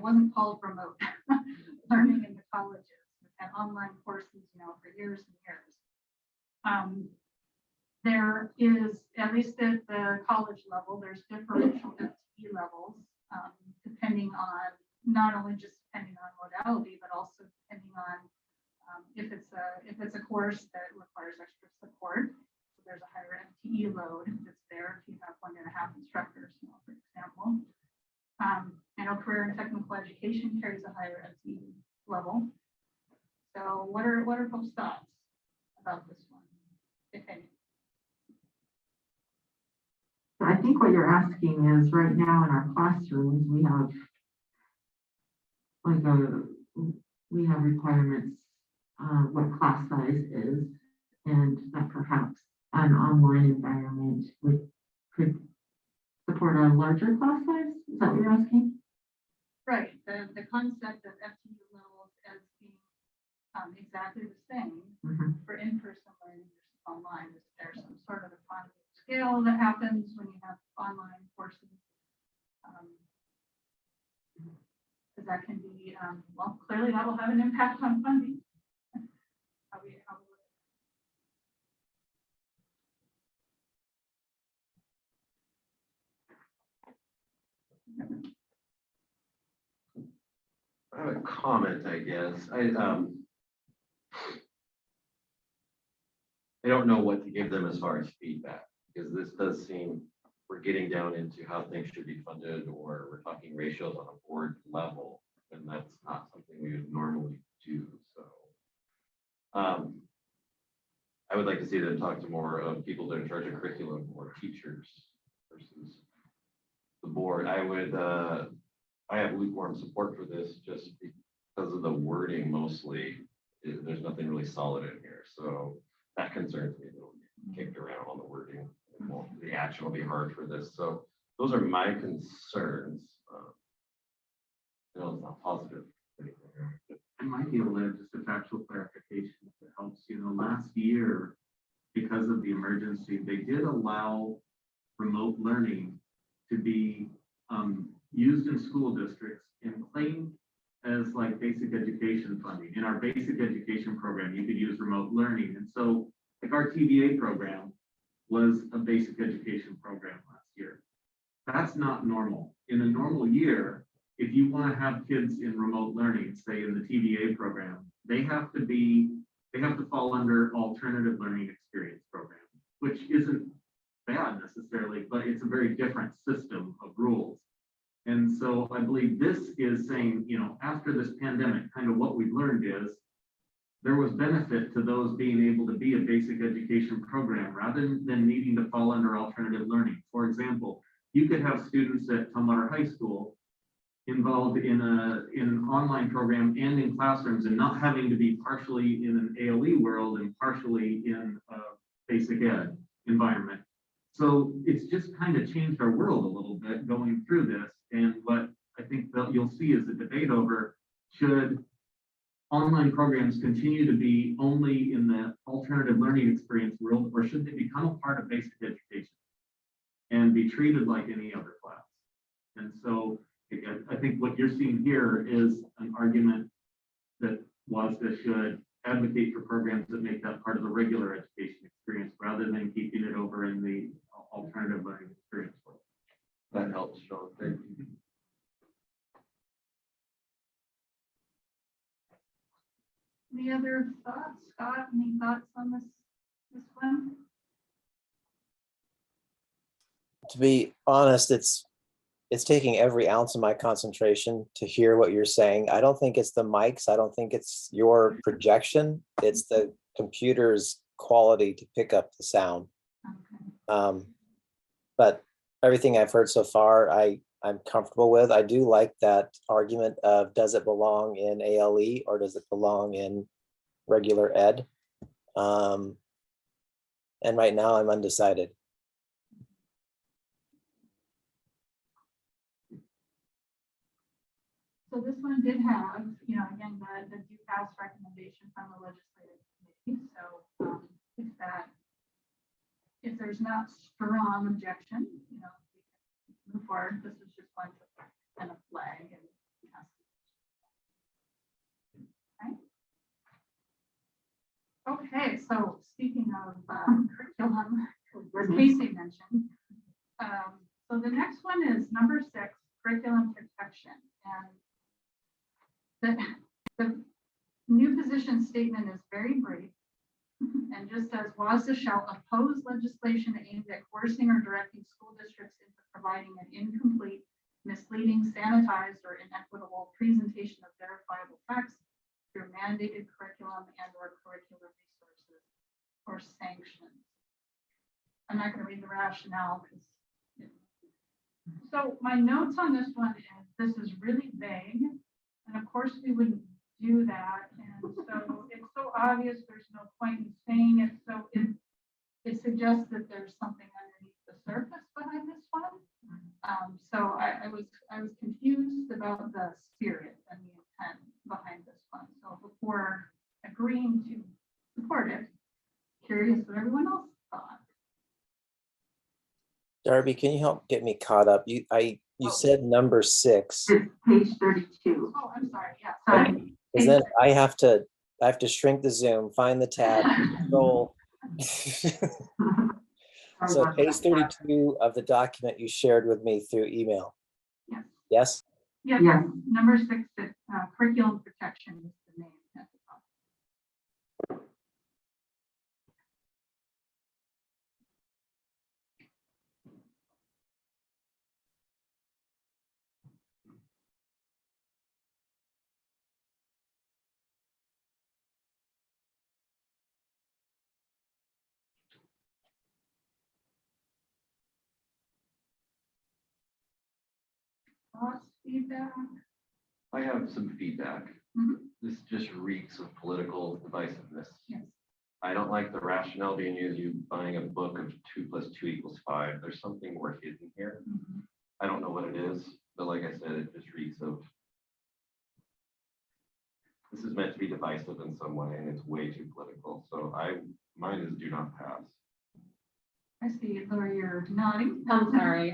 wasn't called remote learning in the colleges. We've had online courses, for years and years. There is, at least at the college level, there's differential FTE levels, depending on, not only just depending on modality, but also depending on if it's a course that requires extra support. So there's a higher FTE load that's there if you have 1.5 instructors, for example. I know career and technical education carries a higher FTE level. So what are folks' thoughts about this one, if any? So I think what you're asking is right now in our classrooms, we have requirements, what class size is, and that perhaps an online environment could support a larger class size. Is that what you're asking? Right. The concept of FTE levels as being exactly the same for in-person learning versus online. Is there some sort of economy of scale that happens when you have online courses? that can be, well, clearly that will have an impact on funding. How we I have a comment, I guess. I don't know what to give them as far as feedback, because this does seem, we're getting down into how things should be funded, or we're talking ratios on a board level, and that's not something we would normally do, so. I would like to see them talk to more of people that are in charge of curriculum or teachers versus the board. I have lukewarm support for this just because of the wording mostly. There's nothing really solid in here, so that concerns me. It'll get kicked around on the wording. The action will be hard for this. So those are my concerns. It's not positive. I might be able to have just a factual clarification if it helps. Last year, because of the emergency, they did allow remote learning to be used in school districts and claimed as like basic education funding. In our basic education program, you could use remote learning. And so like our TBA program was a basic education program last year. That's not normal. In a normal year, if you want to have kids in remote learning, say in the TBA program, they have to fall under alternative learning experience program, which isn't bad necessarily, but it's a very different system of rules. And so I believe this is saying, after this pandemic, kind of what we've learned is there was benefit to those being able to be a basic education program rather than needing to fall under alternative learning. For example, you could have students at Tumwater High School involved in an online program and in classrooms and not having to be partially in an ALE world and partially in a basic ed environment. So it's just kind of changed our world a little bit going through this. And what I think that you'll see is a debate over should online programs continue to be only in the alternative learning experience world, or should they become a part of basic education and be treated like any other class? And so again, I think what you're seeing here is an argument that WASDA should advocate for programs that make that part of the regular education experience rather than keeping it over in the alternative learning experience world. That helps, Sean. Thank you. Any other thoughts, Scott? Any thoughts on this one? To be honest, it's taking every ounce of my concentration to hear what you're saying. I don't think it's the mics. I don't think it's your projection. It's the computer's quality to pick up the sound. But everything I've heard so far, I'm comfortable with. I do like that argument of does it belong in ALE or does it belong in regular ed? And right now I'm undecided. So this one did have, again, the due pass recommendation from the legislative committee. So if there's not strong objection, we can move forward. This is just going to kind of flag and okay. So speaking of curriculum, as Casey mentioned, so the next one is number 6, curriculum protection. And the new position statement is very brief and just says WASDA shall oppose legislation aimed at coercing or directing school districts into providing an incomplete, misleading, sanitized, or inequitable presentation of verifiable facts through mandated curriculum and or curricular resources or sanctions. I'm not going to read the rationale because. So my notes on this one is this is really vague. And of course, we wouldn't do that. And so it's so obvious, there's no point in saying it. So it suggests that there's something underneath the surface behind this one. So I was confused about the spirit and the intent behind this one. So before agreeing to support it, curious what everyone else thought. Darby, can you help get me caught up? You said number 6. It's page 32. Oh, I'm sorry, yeah. Sorry. Because then I have to shrink the Zoom, find the tab, scroll. So page 32 of the document you shared with me through email. Yes. Yes? Yes, Yes. number 6, curriculum protection is the name at the top. Thoughts, feedback? I have some feedback. Mhm. This just reeks of political divisiveness. Yes. I don't like the rationale being used, you buying a book of 2 + 2 = 5. There's something more hidden here. Mhm. I don't know what it is, but like I said, it just reeks of. This is meant to be divisive in some way, and it's way too political. So mine is do not pass. I see, Laura, you're nodding. I'm sorry,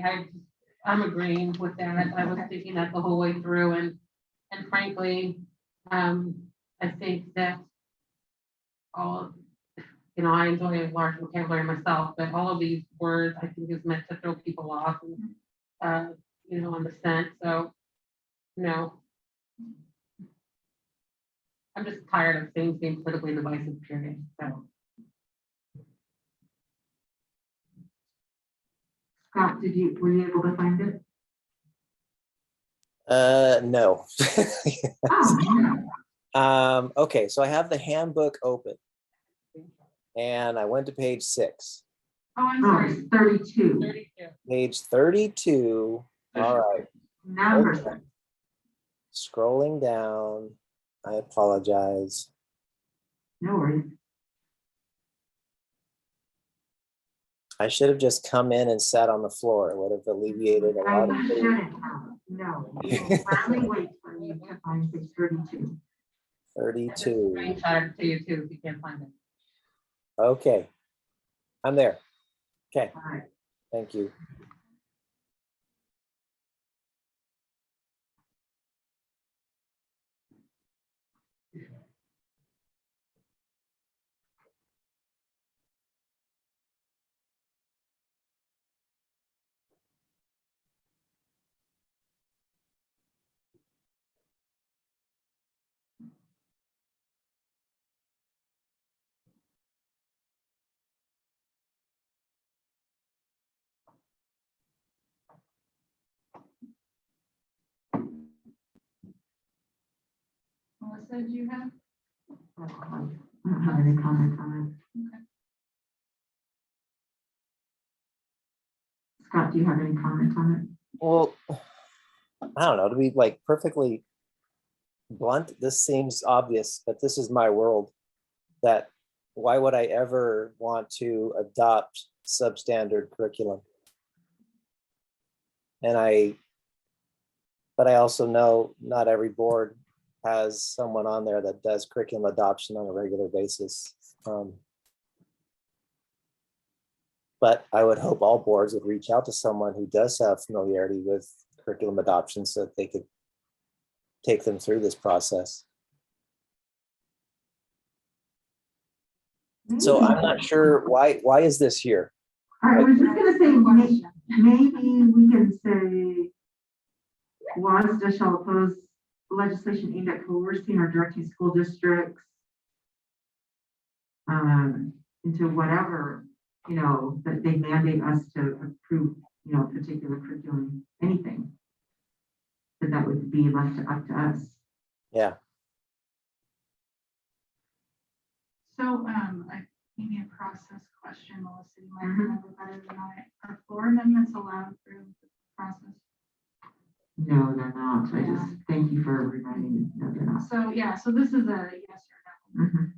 I'm agreeing with that. I was thinking that the whole way through, and frankly, I think that I enjoy a large vocabulary myself, but all of these words I think is meant to throw people off and, on the scent. So, no. I'm just tired of things being politically divisive, period. So. Scott, were you able to find it? No. Oh, Okay, so I have the handbook open. And I went to page 6. Oh, I'm no, sorry. it's 32. 32. Page 32. All right. Number Okay. 6. Scrolling down. I apologize. No worries. I should have just come in and sat on the floor. It would have alleviated a lot of I things. shouldn't have. No, you will finally wait for you to find page 32. 32. Screenshot it to you too if you can't find it. Okay. I'm there. Okay. All right. Thank you. Melissa, do you have? I don't have any comment on Okay. it. Scott, do you have any comment on it? Well, I don't know, to be like perfectly blunt, this seems obvious, but this is my world. That why would I ever want to adopt substandard curriculum? But I also know not every board has someone on there that does curriculum adoption on a regular basis. But I would hope all boards would reach out to someone who does have familiarity with curriculum adoption so that they could take them through this process. So I'm not sure why is this here? I was just gonna say, maybe we can say, WASDA shall oppose legislation aimed at coercing or directing school districts into whatever, that they mandate us to approve, particular curriculum, anything. That would be left up to us. Yeah. So, maybe a process question, Melissa, you might remember better than I. Are floor amendments allowed through the process? No, they're not. I just thank you for reminding me that they're not. So, yeah, so this is a yes or no. Mhm.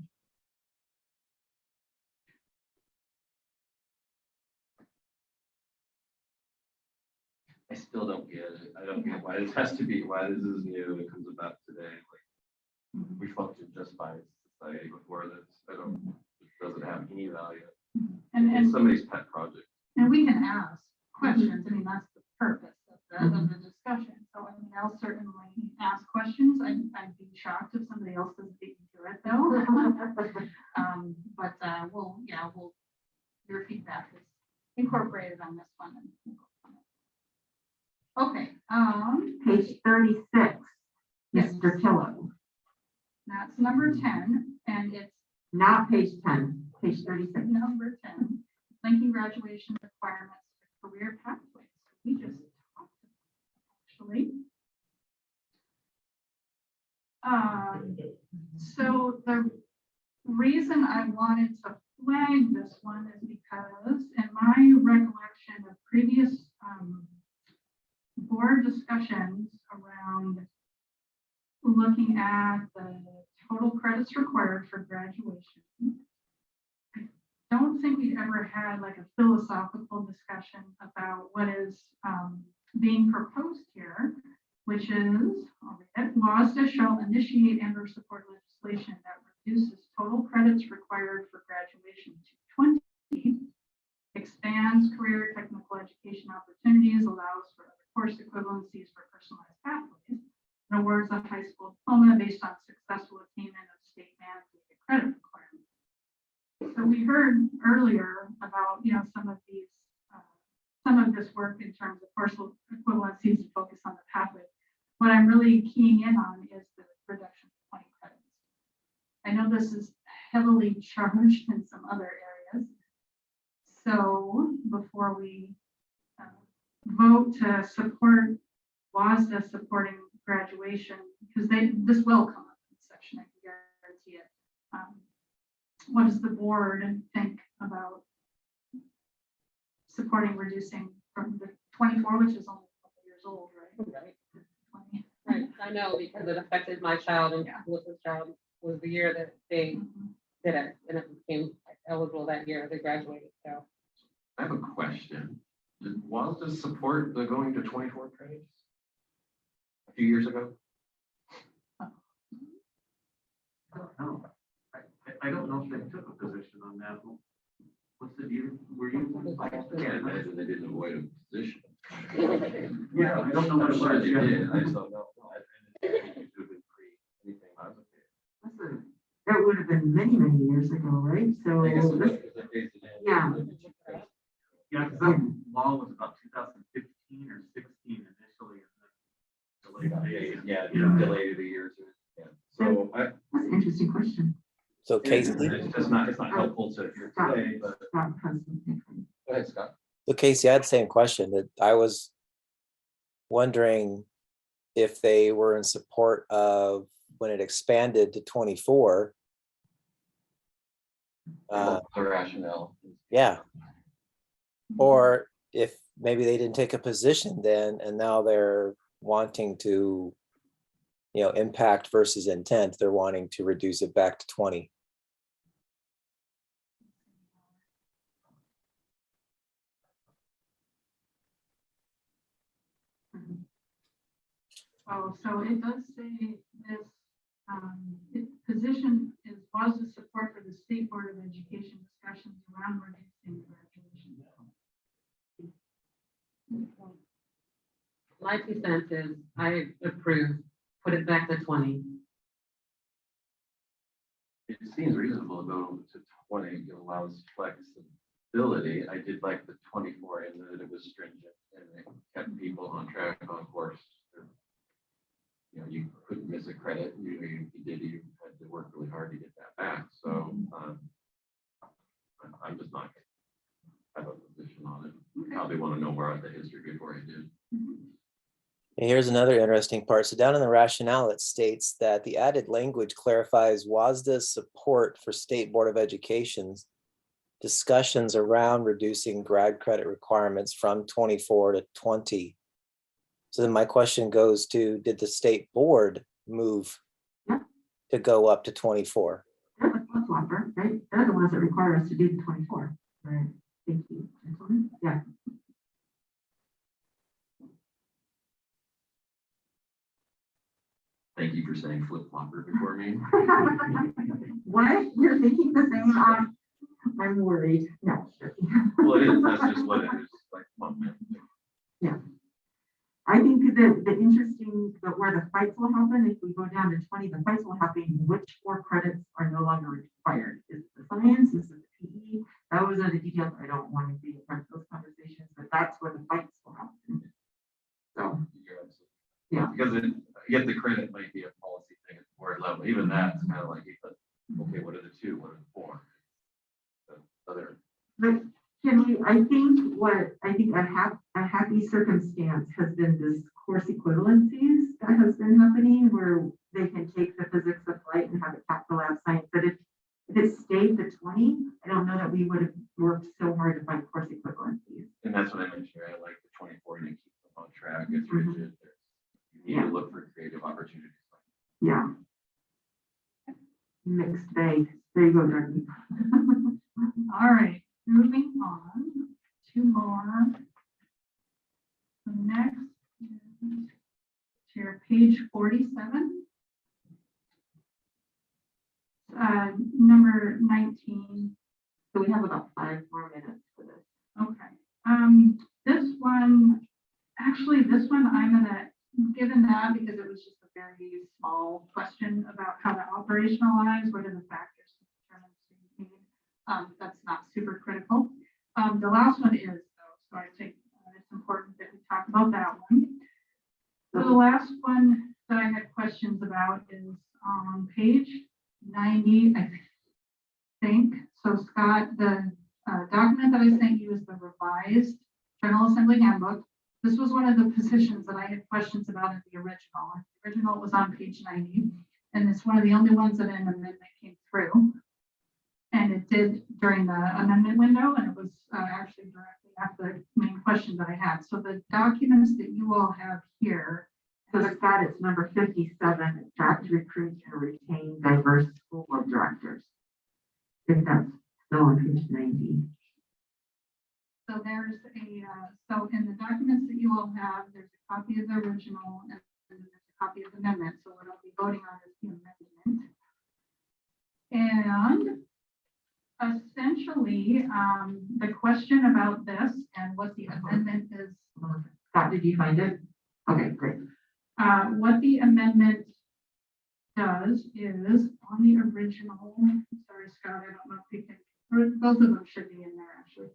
I still don't get it. I don't get why this has to be, why this is new and it comes about today. Like, we functioned just fine as a society before this. It doesn't have any value. And It's somebody's pet project. And we can ask questions. I mean, that's the purpose of the discussion. So I mean, I'll certainly ask questions. I'd be shocked if somebody else doesn't beat me to it though. Your feedback is incorporated on this one. Okay. Page 36, Yes. Mr. Killo. That's number 10, and it's Not page 10, page 36. number 10, linking graduation requirements to career pathways. We just talked about it, actually. So the reason I wanted to flag this one is because in my recollection of previous board discussions around looking at the total credits required for graduation, I don't think we've ever had like a philosophical discussion about what is being proposed here, which is, WASDA shall initiate and or support legislation that reduces total credits required for graduation to 20, expands career technical education opportunities, allows for other course equivalencies for personalized pathways, and awards a high school diploma based on successful attainment of state mandated credit requirements. So we heard earlier about, some of this work in terms of course equivalencies to focus on the pathway. What I'm really keying in on is the reduction of 20 credits. I know this is heavily charged in some other areas. So before we vote to support WASDA supporting graduation, because this will come up in the section, I can guarantee it. What does the board think about supporting reducing from the 24, which is only a couple years old, right? Right. 20. Right, I know because it affected my child and Melissa's child was the year that they did it and it became eligible that year, they graduated, so. I have a question. Did WASDA support the going to 24 credits a few years ago? I don't know. I don't know if they took a position on that. What's the deal? Were you? I can't imagine they didn't avoid a position. Yeah, I don't know what it Sure was. they Yeah. did. I just don't know. Anything I was a kid. Listen, that would have been many, many years ago, right? So, I guess it was this- because they phased it in. Yeah. Yeah, because that law was about 2015 or 16 initially. And then delayed. Yeah, delayed a year or two. Yeah. So that's an interesting question. So Casey, it's just not, it's not helpful to hear today, but. Scott President. Go ahead, Scott. so Casey, I had the same question that I was wondering if they were in support of when it expanded to 24. The rationale. Yeah. Or if maybe they didn't take a position then, and now they're wanting to, impact versus intent, they're wanting to reduce it back to 20. Oh, so it does say this position was the support for the State Board of Education discussions around reducing graduation. My 2 cents is I approve, put it back to 20. It seems reasonable to go to 20. It allows flexibility. I did like the 24 in that it was stringent and it kept people on track, on course. You couldn't miss a credit. You did, you had to work really hard to get that back. So I'm just not have a position on it. Probably want to know more about the history before I did. And here's another interesting part. So down in the rationale, it states that the added language clarifies WASDA's support for State Board of Education's discussions around reducing grad credit requirements from 24 to 20. So then my question goes to, did the state board move to go up to 24? They're the flip-flopper, right? They're the ones that require us to do the 24. Right. Thank you, gentlemen. Yeah. Thank you for saying flip-flopper before me. What? You're thinking the same? I'm worried. No. Well, it is. That's just what it is. like, come on, man. Yeah. I think that the interesting, but where the fights will happen, if we go down to 20, the fights will happen, which 4 credits are no longer required? Is it the science, is it the PE? Those are the details. I don't want to be a part of those conversations, but that's where the fights will happen. So, yeah. Because it, I get the credit might be a policy thing at the board level. Even that's kind of like, but, okay, what are the 2? What are the 4? The other. But can we, I think a happy circumstance has been this course equivalencies that has been happening where they can take the physics of flight and have it tap the lab science. But if it stayed the 20, I don't know that we would have worked so hard to find course equivalencies. And that's what I mentioned, right? I like the 24 and it keeps them on track. It's rigid. You need to look for creative opportunities. Yeah. Mixed bag. There you go, Darby. All right, moving on, 2 more. The next is to your page 47. Number 19. So we have about 5 more minutes for this. Okay. This one, actually, this one I'm gonna, given that because it was just a very small question about how to operationalize, what are the factors to determine student need. That's not super critical. The last one is though, so I think it's important that we talk about that one. So the last one that I had questions about is on page 90, I think. So Scott, the document that I sent you is the revised General Assembly Handbook. This was one of the positions that I had questions about in the original. The original was on page 90, and it's one of the only ones that an amendment came through. And it did during the amendment window, and it was actually directly after the main question that I had. So the documents that you all have here. So Scott, it's number 57, track to recruit and retain diverse school board directors. I think that's still on page 90. So there's a, so in the documents that you all have, there's a copy of the original and there's a copy of the amendment. So what I'll be voting on is the amendment. And essentially, the question about this and what the amendment is. Scott, did you find it? Okay, great. What the amendment does is on the original, sorry, Scott, I don't know if you can, or both of them should be in there actually.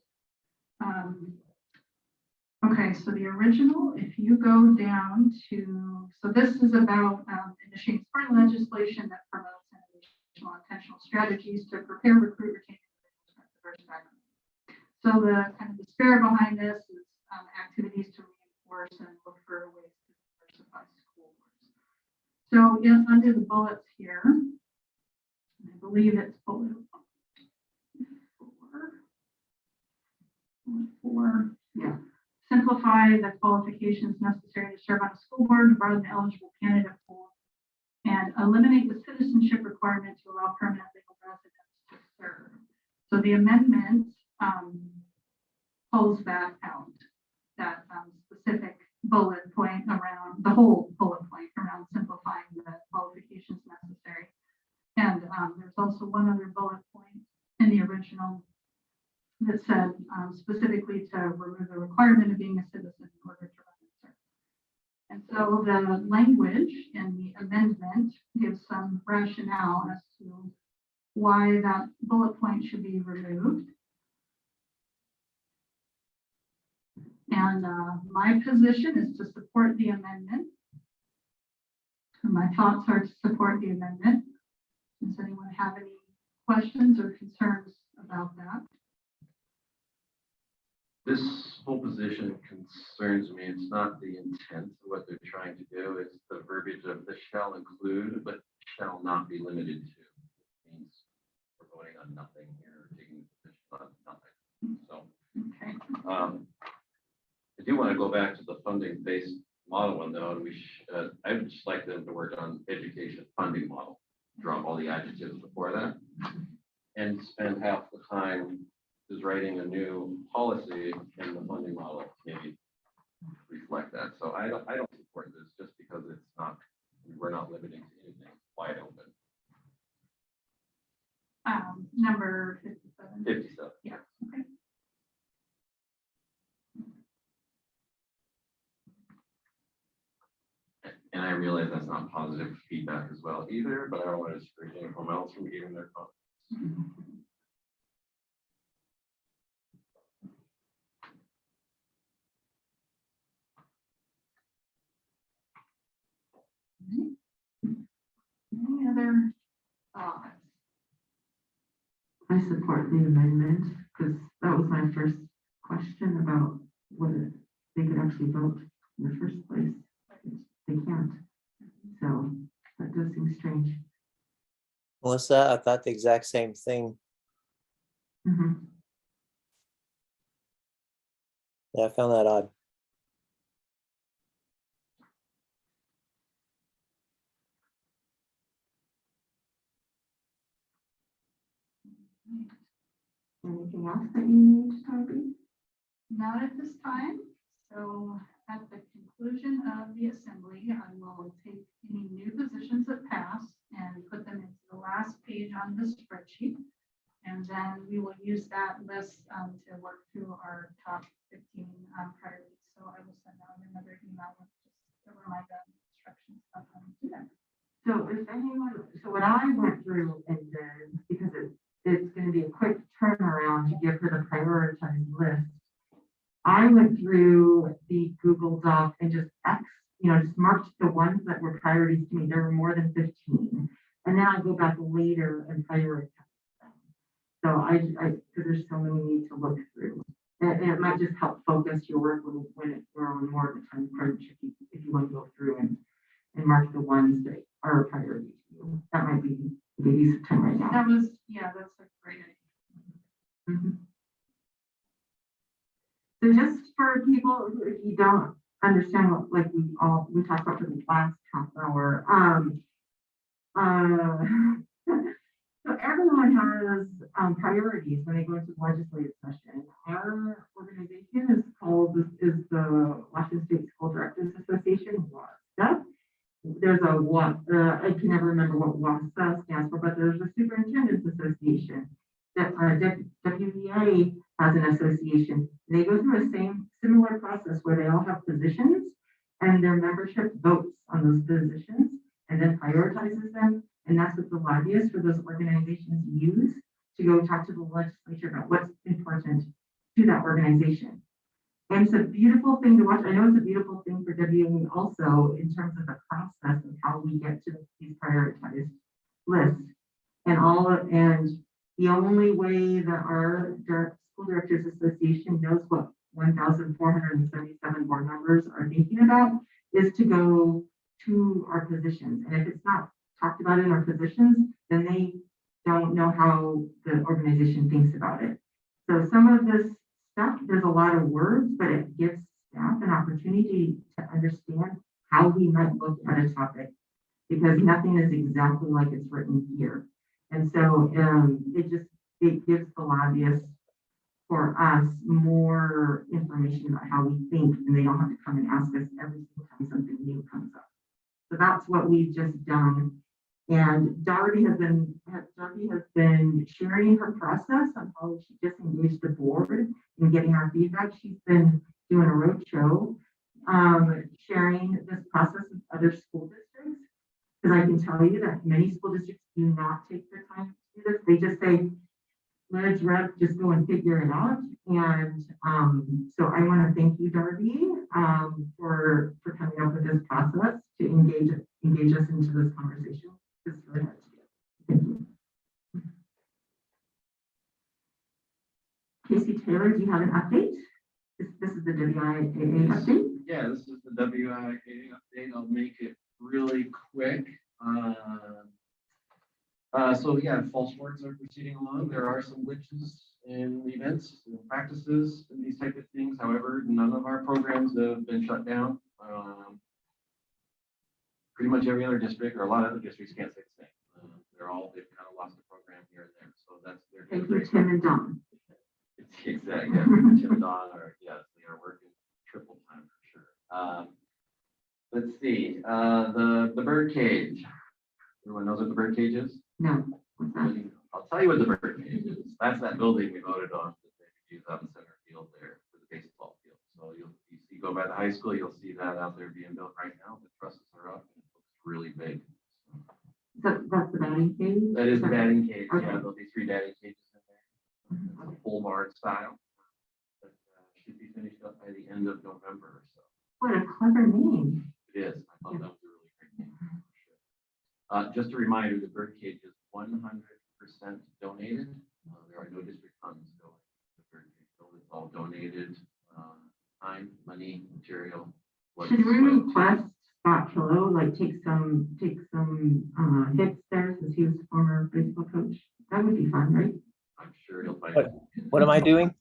Okay, so the original, if you go down to, so this is about initiating smart legislation that promotes innovational intentional strategies to prepare, recruit, retain, and diverse backgrounds. So the kind of the spirit behind this is activities to reinforce and look for ways to diversify school boards. So yes, under the bullets here, I believe it's bullet 4. Yeah. Simplify the qualifications necessary to serve on a school board, broaden the eligible candidate pool, and eliminate the citizenship requirement to allow permanent legal residents to serve. So the amendment pulls that out, that specific bullet point around the whole bullet point around simplifying the qualifications necessary. And there's also one other bullet point in the original that said specifically to remove the requirement of being a citizen in order to run the service. And so the language in the amendment gives some rationale as to why that bullet point should be removed. And my position is to support the amendment. And my thoughts are to support the amendment. Does anyone have any questions or concerns about that? This whole position concerns me. It's not the intent of what they're trying to do. It's the verbiage of the shall include, but shall not be limited to. It means we're voting on nothing here, taking the position on nothing. So, okay. I do want to go back to the funding-based model one though, and I would just like them to work on education funding model, drop all the adjectives before that, and spend half the time is writing a new policy in the funding model, maybe reflect that. So I don't support this just because it's not, we're not limiting to anything wide open. Number 57. 57. Yeah. Okay. realize that's not positive feedback as well either, but I don't want to discourage anyone else from giving their comments. Any other thoughts? I support the amendment because that was my first question about whether they could actually vote in the first place. They can't. So that does seem strange. Melissa, I thought the exact same thing. Mhm. Yeah, I found that odd. Anything else that you need, Darby? Not at this time. So at the conclusion of the assembly, I will take any new positions that pass and put them into the last page on the spreadsheet. And then we will use that list to work through our top 15 priorities. So I will send out another email with just the reminder instructions of how to do that. So if anyone, so what I went through and then, because it's going to be a quick turnaround to give her the prioritized list, I went through the Google Doc and just just marked the ones that were priorities to me. There were more than 15. And then I go back later and prioritize them. So because there's so many to look through. And it might just help focus your work when we're on more of a time crunch if you want to go through and mark the ones that are a priority to you. That might be a good use of time right now. That's a great idea. Mhm. So just for people, if you don't understand what, like we talked about for the last half hour, so everyone has priorities when they go into the legislative session. Our organization is the Washington State School Directors Association, WASDA. There's I can never remember what WASDA stands for, but there's a Superintendent's Association. That WVA has an association. They go through a similar process where they all have positions and their membership votes on those positions and then prioritizes them. And that's what the lobbyists for those organizations use to go talk to the legislature about what's important to that organization. And it's a beautiful thing to watch. I know it's a beautiful thing for WVA also in terms of the process of how we get to these prioritized lists and the only way that our School Directors Association knows what 1,477 board members are thinking about is to go to our positions. And if it's not talked about in our positions, then they don't know how the organization thinks about it. So some of this stuff, there's a lot of words, but it gives staff an opportunity to understand how we might look at a topic because nothing is exactly like it's written here. And so it gives the lobbyists for us more information about how we think, and they don't have to come and ask us every single time something new comes up. So that's what we've just done. And Darby has been sharing her process on how she just engaged the board in getting our feedback. She's been doing a roadshow, sharing this process with other school districts. Because I can tell you that many school districts do not take the time to do this. They just say, let's just go and figure it out. And so I want to thank you, Darby, for coming up with this process to engage us into this conversation. It's really hard to do. Thank you. Casey Taylor, do you have an update? This is the WIAA update. Yeah, this is the WIAA update. I'll make it really quick. So yeah, fall sports are proceeding along. There are some glitches in events and practices and these type of things. However, none of our programs have been shut down. Pretty much every other district or a lot of other districts can't say the same. They've kind of lost the program here and there. So they're Thank you, Tim and Don. It's exactly. Tim and Don they are working triple time for sure. Let's see, the bird cage. Everyone knows what the bird cage is? No, what's that? I'll tell you what the bird cage is. That's that building we voted on that they could use out in center field there for the baseball field. So you see, go by the high school, you'll see that out there being built right now. The trusses are up and it really big. So that's the batting cage? That is the batting cage, Okay. yeah, there'll be 3 batting cages in there. It's a full barn style. But should be finished up by the end of November or so. What a clever name. It is, I thought that was a really great name. Just a reminder, the bird cage is 100% donated. There are no district funds going to the bird cage, so it's all donated, time, money, material. Should we request Scott Pillow, like take some hits there since he was a former baseball coach? That would be fun, right? I'm sure he'll find What, it. what am I doing?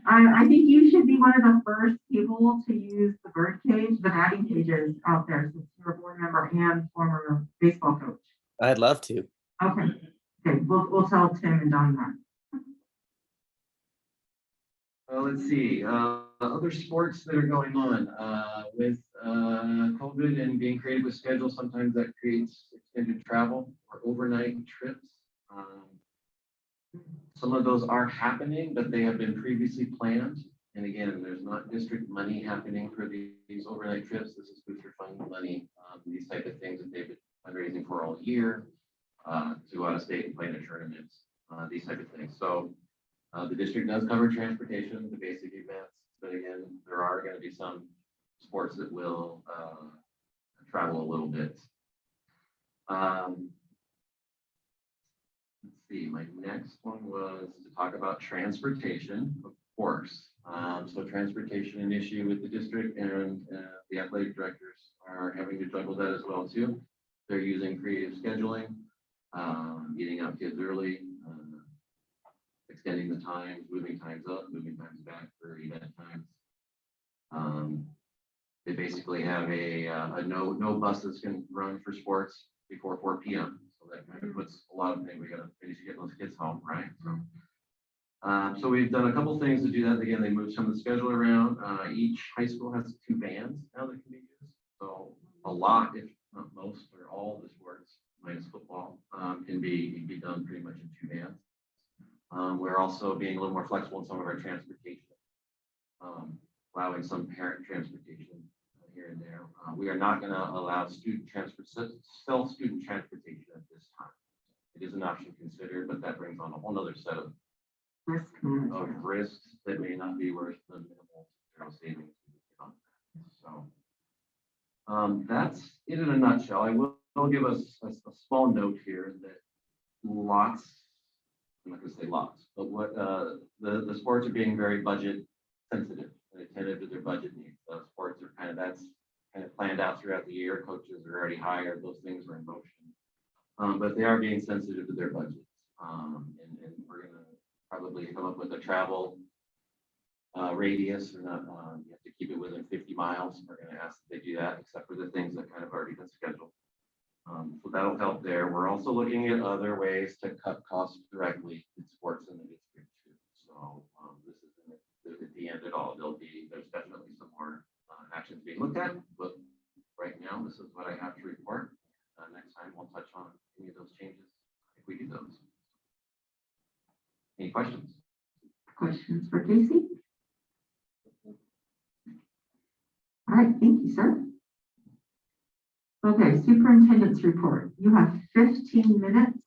I think you should be one of the first people to use the bird cage, the batting cages out there, since you're a board member and former baseball coach. I'd love to. Okay, we'll tell Tim and Don that. Let's see, other sports that are going on, with COVID and being creative with schedules, sometimes that creates extended travel or overnight trips. Some of those are happening, but they have been previously planned. And again, there's not district money happening for these overnight trips. This is booster fund money, these type of things that they've been fundraising for all year, to go out of state and play in a tournament, these type of things. So the district does cover transportation, the basic events, but again, there are going to be some sports that will travel a little bit. Let's see, my next one was to talk about transportation, of course. So transportation, an issue with the district, and the athletic directors are having to juggle that as well too. They're using creative scheduling, getting out kids early, extending the times, moving times up, moving times back for event times. They basically have a no buses can run for sports before 4 p.m. So that kind of puts a lot of things, we gotta finish getting those kids home, right? So we've done a couple things to do that. Again, they moved some of the schedule around. Each high school has 2 bands now that can be used. So a lot, if not most or all of the sports, minus football, can be done pretty much in 2 bands. We're also being a little more flexible in some of our transportation, allowing some parent transportation here and there. We are not going to allow self-student transportation at this time. It is an option considered, but that brings on a whole other set of risks that may not be worth the minimal zero savings. So that's it in a nutshell. I will give us a small note here that lots, I'm not going to say lots, but what the sports are being very budget sensitive and attentive to their budget needs. Those sports are that's kind of planned out throughout the year. Coaches are already hired. Those things are in motion, but they are being sensitive to their budgets. And we're going to probably come up with a travel radius, or not. You have to keep it within 50 miles. We're going to ask that they do that, except for the things that kind of already been scheduled. So that'll help there. We're also looking at other ways to cut costs directly in sports in the district too. So this isn't at the end at all. There's definitely some more actions being looked at, but right now this is what I have to report. Next time we'll touch on any of those changes if we do those. Any questions? Questions for Casey? All right, thank you, sir. Okay, superintendent's report. You have 15 minutes.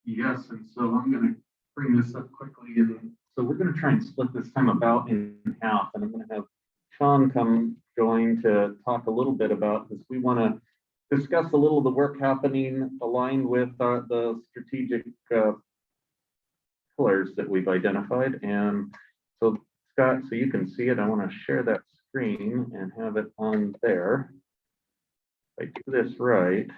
Yes, and so I'm going to bring this up quickly. And so we're going to try and split this time about in half. And I'm going to have Sean join to talk a little bit about this. We want to discuss a little of the work happening aligned with the strategic pillars that we've identified. And so Scott, so you can see it, I want to share that screen and have it on there. If I do this right,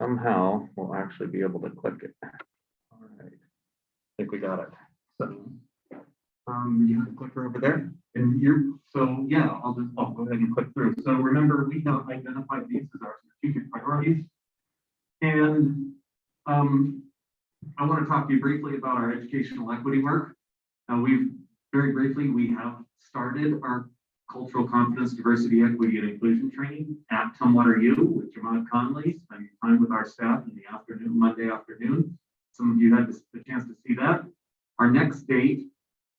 somehow we'll actually be able to click it. All right, I think we got it. So you have a clicker over there, and so yeah, I'll go ahead and click through. So remember, we have identified these as our strategic priorities, and I want to talk to you briefly about our educational equity work. We have started our cultural competence, diversity, equity, and inclusion training at Tumwater U with Jamad Conley, spending time with our staff in the afternoon, Monday afternoon. Some of you had the chance to see that. Our next date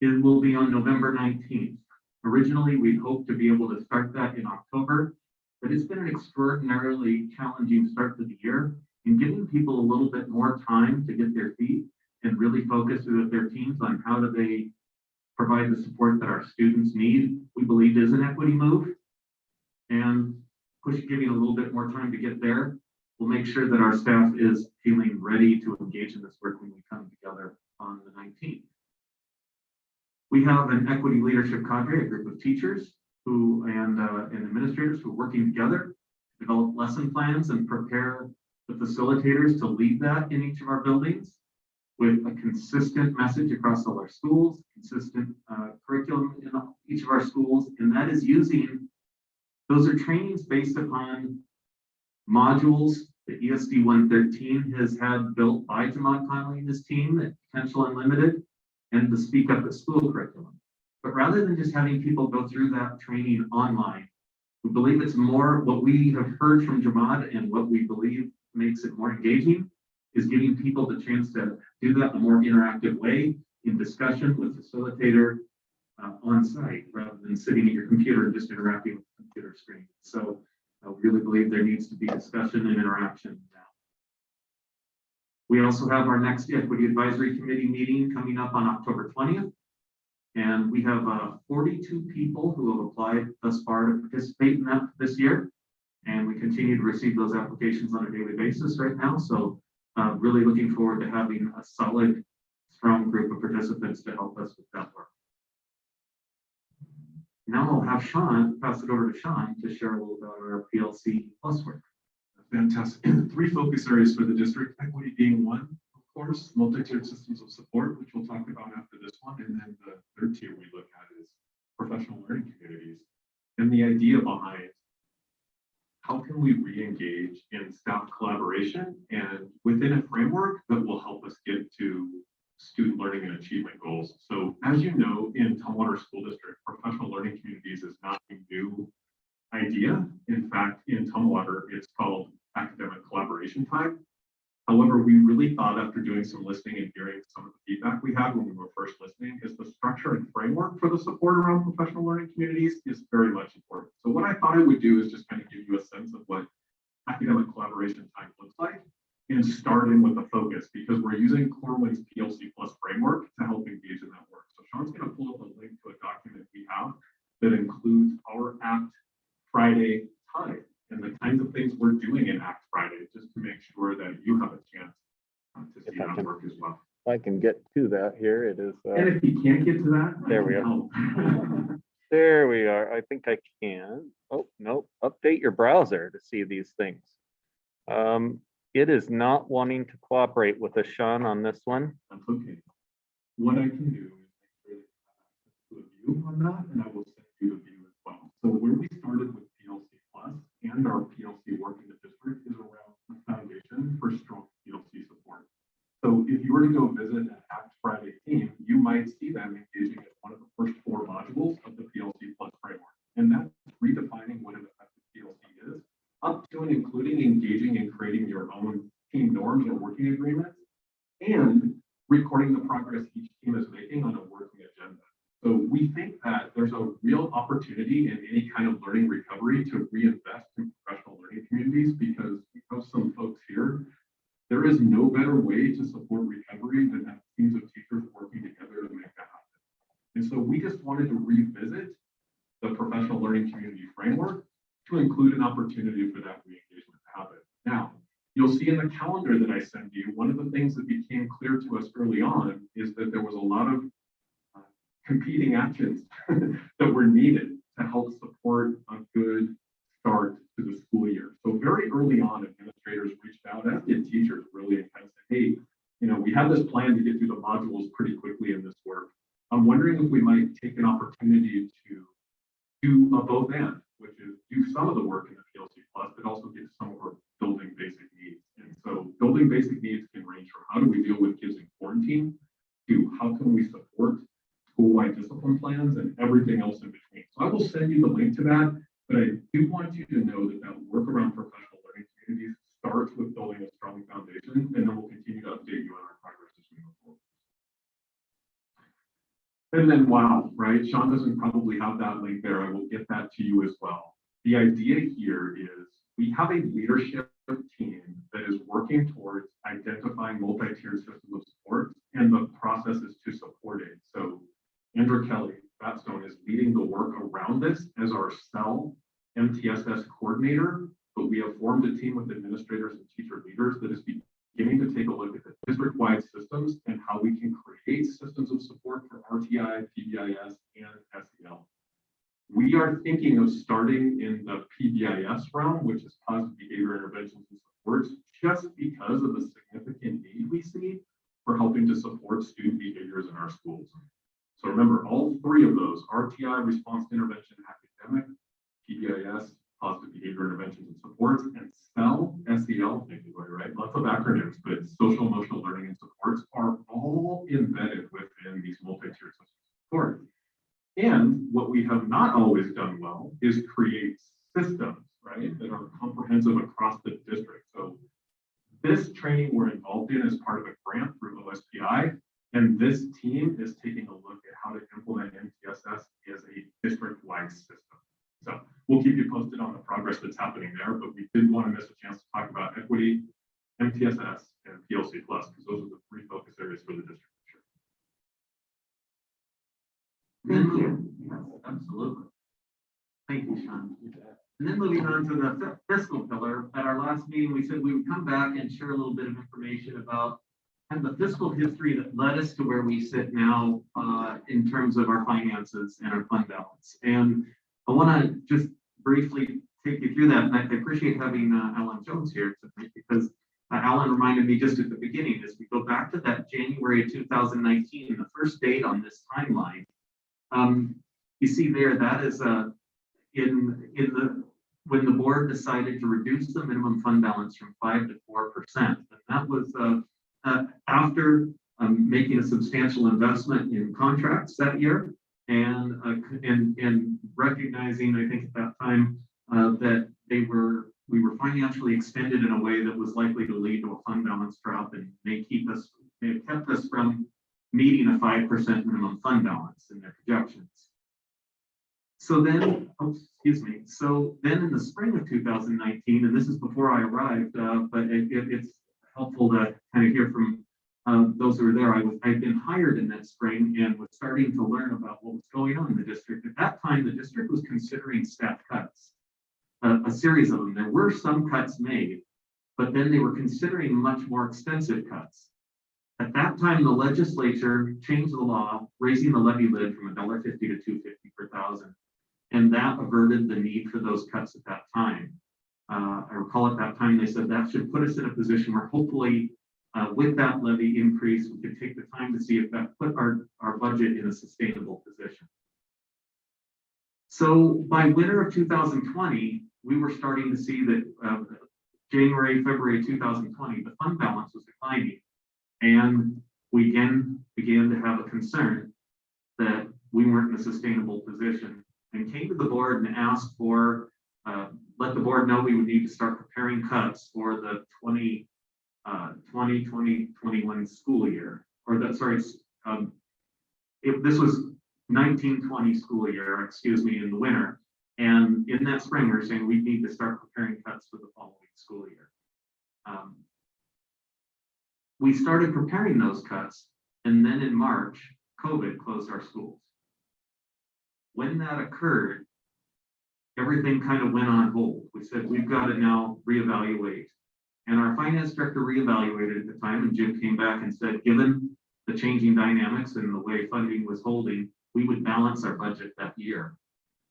will be on November 19th. Originally, we hoped to be able to start that in October, but it's been an extraordinarily challenging start to the year, and giving people a little bit more time to get their feet and really focus with their teams on how do they provide the support that our students need, we believe is an equity move. And giving a little bit more time to get there will make sure that our staff is feeling ready to engage in this work when we come together on the 19th. We have an equity leadership cadre, a group of teachers and administrators who are working together to develop lesson plans and prepare the facilitators to lead that in each of our buildings with a consistent message across all our schools, consistent curriculum in each of our schools, and that is those are trainings based upon modules that ESD 113 has had built by Jamad Conley and his team at Potential Unlimited and the Speak Up at School curriculum. But rather than just having people go through that training online, we believe it's more what we have heard from Jamad and what we believe makes it more engaging is giving people the chance to do that in a more interactive way in discussion with facilitator on site rather than sitting at your computer and just interacting with the computer screen. So we really believe there needs to be discussion and interaction now. We also have our next Equity Advisory Committee meeting coming up on October 20th. And we have 42 people who have applied thus far to participate in that this year. And we continue to receive those applications on a daily basis right now. So really looking forward to having a solid, strong group of participants to help us with that work. Now I'll have Sean, pass it over to Sean to share a little about our PLC Plus work. Fantastic. 3 focus areas for the district, equity being one, of course, multi-tiered systems of support, which we'll talk about after this one. And then the third tier we look at is professional learning communities. And the idea behind how can we re-engage in staff collaboration and within a framework that will help us get to student learning and achievement goals. So as you know, in Tumwater School District, professional learning communities is not a new idea. In fact, in Tumwater, it's called academic collaboration time. However, we really thought after doing some listening and hearing some of the feedback we had when we were first listening is the structure and framework for the support around professional learning communities is very much important. So what I thought I would do is just kind of give you a sense of what academic collaboration time looks like and start in with a focus because we're using Corwin's PLC Plus framework to help engage in that work. So Sean's going to pull up a link to a document we have that includes our Act Friday time and the kinds of things we're doing in Act Friday, just to make sure that you have a chance to see that work as well. I can get to that here. It is. And if you can't get to that, there we are. There we are. I think I can. Oh, no. Update your browser to see these things. It is not wanting to cooperate with us, Sean, on this one. That's okay. What I can do is do a view on that, and I will send you the view as well. So where we started with PLC Plus and our PLC work in the district is around the foundation for strong PLC support. So if you were to go visit an Act Friday team, you might see them engaging in one of the first 4 modules of the PLC Plus framework. And that's redefining what an effective PLC is, up to and including engaging and creating your own team norms or working agreements, and recording the progress each team is making on a working agenda. So we think that there's a real opportunity in any kind of learning recovery to reinvest in professional learning communities because we have some folks here. There is no better way to support recovery than have teams of teachers working together to make that happen. And so we just wanted to revisit the professional learning community framework to include an opportunity for that re-engagement to happen. Now, you'll see in the calendar that I sent you, one of the things that became clear to us early on is that there was a lot of competing actions that were needed to help support a good start to the school year. So very early on, administrators reached out, as did teachers really, and kind of said, hey, we have this plan to get through the modules pretty quickly in this work. I'm wondering if we might take an opportunity to do a both and, which is do some of the work in the PLC Plus, but also get some of our building basic needs. And so building basic needs can range from how do we deal with kids in quarantine to how can we support school-wide discipline plans and everything else in between. So I will send you the link to that, but I do want you to know that that work around professional learning communities starts with building a strong foundation, and then we'll continue to update you on our progress as we move forward. And then, wow, right? Sean doesn't probably have that link there. I will get that to you as well. The idea here is we have a leadership team that is working towards identifying multi-tiered systems of support and the processes to support it. So Andrew Kelly, Fatstone, is leading the work around this as our cell MTSS coordinator, but we have formed a team with administrators and teacher leaders that is beginning to take a look at the district-wide systems and how we can create systems of support for RTI, PBIS, and SEL. We are thinking of starting in the PBIS realm, which is positive behavior interventions and supports, just because of the significant need we see for helping to support student behaviors in our schools. So remember, all three of those, RTI, response to intervention, academic, PBIS, positive behavior interventions and supports, and SEL, SEL, thank you, Lori, right? Lots of acronyms, but social emotional learning and supports are all embedded within these multi-tiered systems of support. And what we have not always done well is create systems, right, that are comprehensive across the district. So this training we're involved in is part of a grant through OSPI, and this team is taking a look at how to implement MTSS as a district-wide system. So we'll keep you posted on the progress that's happening there, but we didn't want to miss a chance to talk about equity, MTSS, and PLC Plus, because those are the three focus areas for the district. Thank you. Yes, absolutely. Thank you, Sean. And then moving on to the fiscal pillar, at our last meeting, we said we would come back and share a little bit of information about kind of the fiscal history that led us to where we sit now in terms of our finances and our fund balance. And I want to just briefly take you through that. And I appreciate having Alan Jones here tonight, because Alan reminded me just at the beginning, as we go back to that January of 2019, the first date on this timeline. You see there, that is when the board decided to reduce the minimum fund balance from 5% to 4%. And that was after making a substantial investment in contracts that year, and recognizing, I think at that time, that we were financially extended in a way that was likely to lead to a fund balance drop and may have kept us from meeting a 5% minimum fund balance in their projections. So then, so then in the spring of 2019, and this is before I arrived, but it's helpful to kind of hear from those who were there. I'd been hired in that spring and was starting to learn about what was going on in the district. At that time, the district was considering staff cuts, a series of them. There were some cuts made, but then they were considering much more extensive cuts. At that time, the legislature changed the law, raising the levy lid from $1.50 to $2.50 per thousand. And that averted the need for those cuts at that time. I recall at that time, they said that should put us in a position where hopefully with that levy increase, we could take the time to see if that put our budget in a sustainable position. So by winter of 2020, we were starting to see that January, February 2020, the fund balance was declining. And we again began to have a concern that we weren't in a sustainable position, and came to the board and asked for, let the board know we would need to start preparing cuts for the 2020-2021 school year, or that, sorry, this was 1920 school year, excuse me, in the winter. And in that spring, we were saying we need to start preparing cuts for the following school year. We started preparing those cuts, and then in March, COVID closed our schools. When that occurred, everything kind of went on hold. We said, we've got to now reevaluate. And our finance director reevaluated at the time, and Jim came back and said, given the changing dynamics and the way funding was holding, we would balance our budget that year.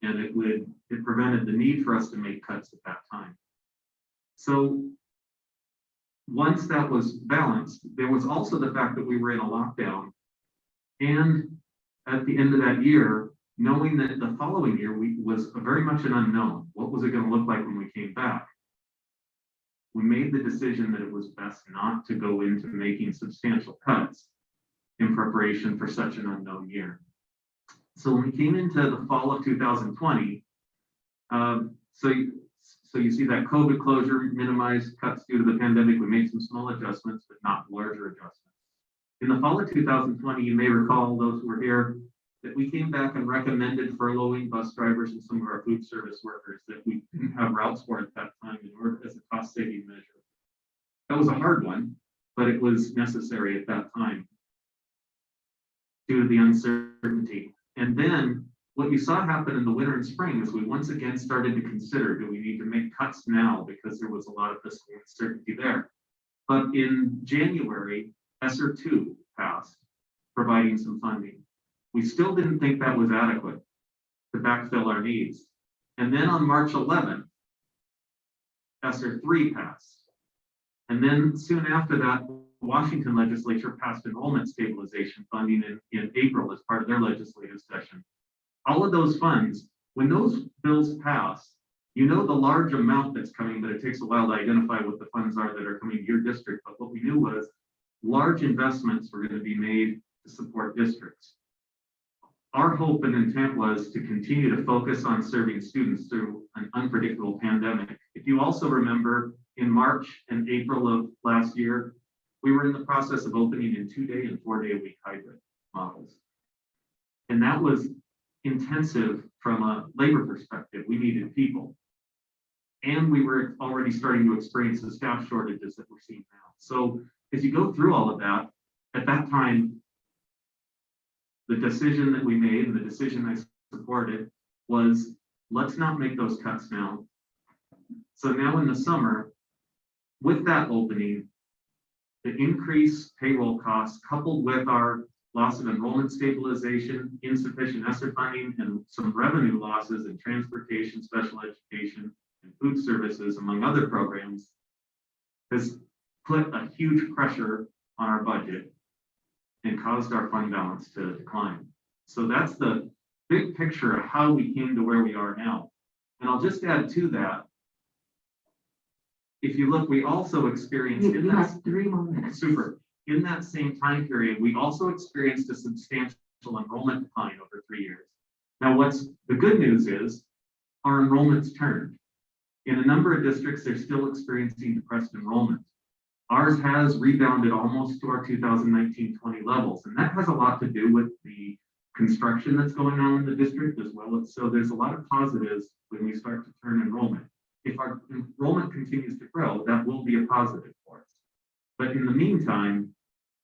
And it prevented the need for us to make cuts at that time. So once that was balanced, there was also the fact that we were in a lockdown. And at the end of that year, knowing that the following year was very much an unknown. What was it going to look like when we came back? We made the decision that it was best not to go into making substantial cuts in preparation for such an unknown year. So when we came into the fall of 2020, so you see that COVID closure, minimized cuts due to the pandemic. We made some small adjustments, but not larger adjustments. In the fall of 2020, you may recall, those who were here, that we came back and recommended furloughing bus drivers and some of our food service workers that we didn't have routes for at that time in order as a cost saving measure. That was a hard one, but it was necessary at that time due to the uncertainty. And then what you saw happen in the winter and spring is we once again started to consider, do we need to make cuts now because there was a lot of fiscal uncertainty there. But in January, ESSER 2 passed, providing some funding. We still didn't think that was adequate to backfill our needs. And then on March 11th, ESSER 3 passed. And then soon after that, the Washington legislature passed enrollment stabilization funding in April as part of their legislative session. All of those funds, when those bills pass, you know the large amount that's coming, but it takes a while to identify what the funds are that are coming to your district. But what we knew was large investments were going to be made to support districts. Our hope and intent was to continue to focus on serving students through an unpredictable pandemic. If you also remember, in March and April of last year, we were in the process of opening in 2-day and 4-day-a-week hybrid models. And that was intensive from a labor perspective. We needed people. And we were already starting to experience the staff shortages that we're seeing now. So as you go through all of that, at that time, the decision that we made and the decision I supported was, let's not make those cuts now. So now in the summer, with that opening, the increased payroll costs coupled with our loss of enrollment stabilization, insufficient ESSER funding, and some revenue losses in transportation, special education, and food services, among other programs, has put a huge pressure on our budget and caused our fund balance to decline. So that's the big picture of how we came to where we are now. And I'll just add to that, if you look, we also experienced in that 3 more minutes. Super. In that same time period, we also experienced a substantial enrollment decline over 3 years. Now, what's the good news is our enrollment's turned. In a number of districts, they're still experiencing depressed enrollment. Ours has rebounded almost to our 2019-20 levels, and that has a lot to do with the construction that's going on in the district as well. So there's a lot of positives when we start to turn enrollment. If our enrollment continues to grow, that will be a positive for us. But in the meantime,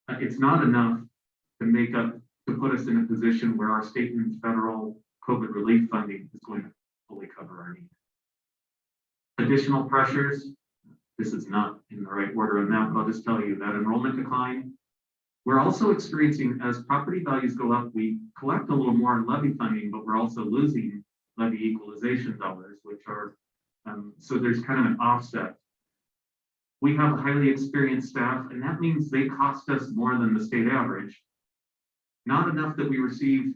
it's not enough to put us in a position where our state and federal COVID relief funding is going to fully cover our needs. Additional pressures, this is not in the right order on that, but I'll just tell you that enrollment decline. We're also experiencing, as property values go up, we collect a little more in levy funding, but we're also losing levy equalization dollars, which are, so there's kind of an offset. We have a highly experienced staff, and that means they cost us more than the state average. Not enough that we receive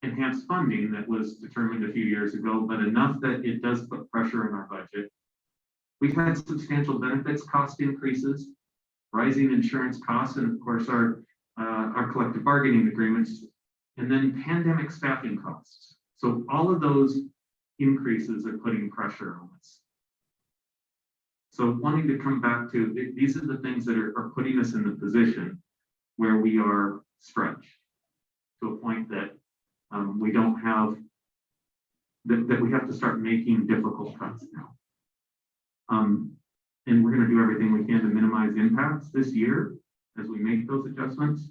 enhanced funding that was determined a few years ago, but enough that it does put pressure on our budget. We've had substantial benefits cost increases, rising insurance costs, and of course our collective bargaining agreements, and then pandemic staffing costs. So all of those increases are putting pressure on us. So wanting to come back to, these are the things that are putting us in the position where we are stretched to a point that we don't have, that we have to start making difficult cuts now. And we're going to do everything we can to minimize impacts this year as we make those adjustments.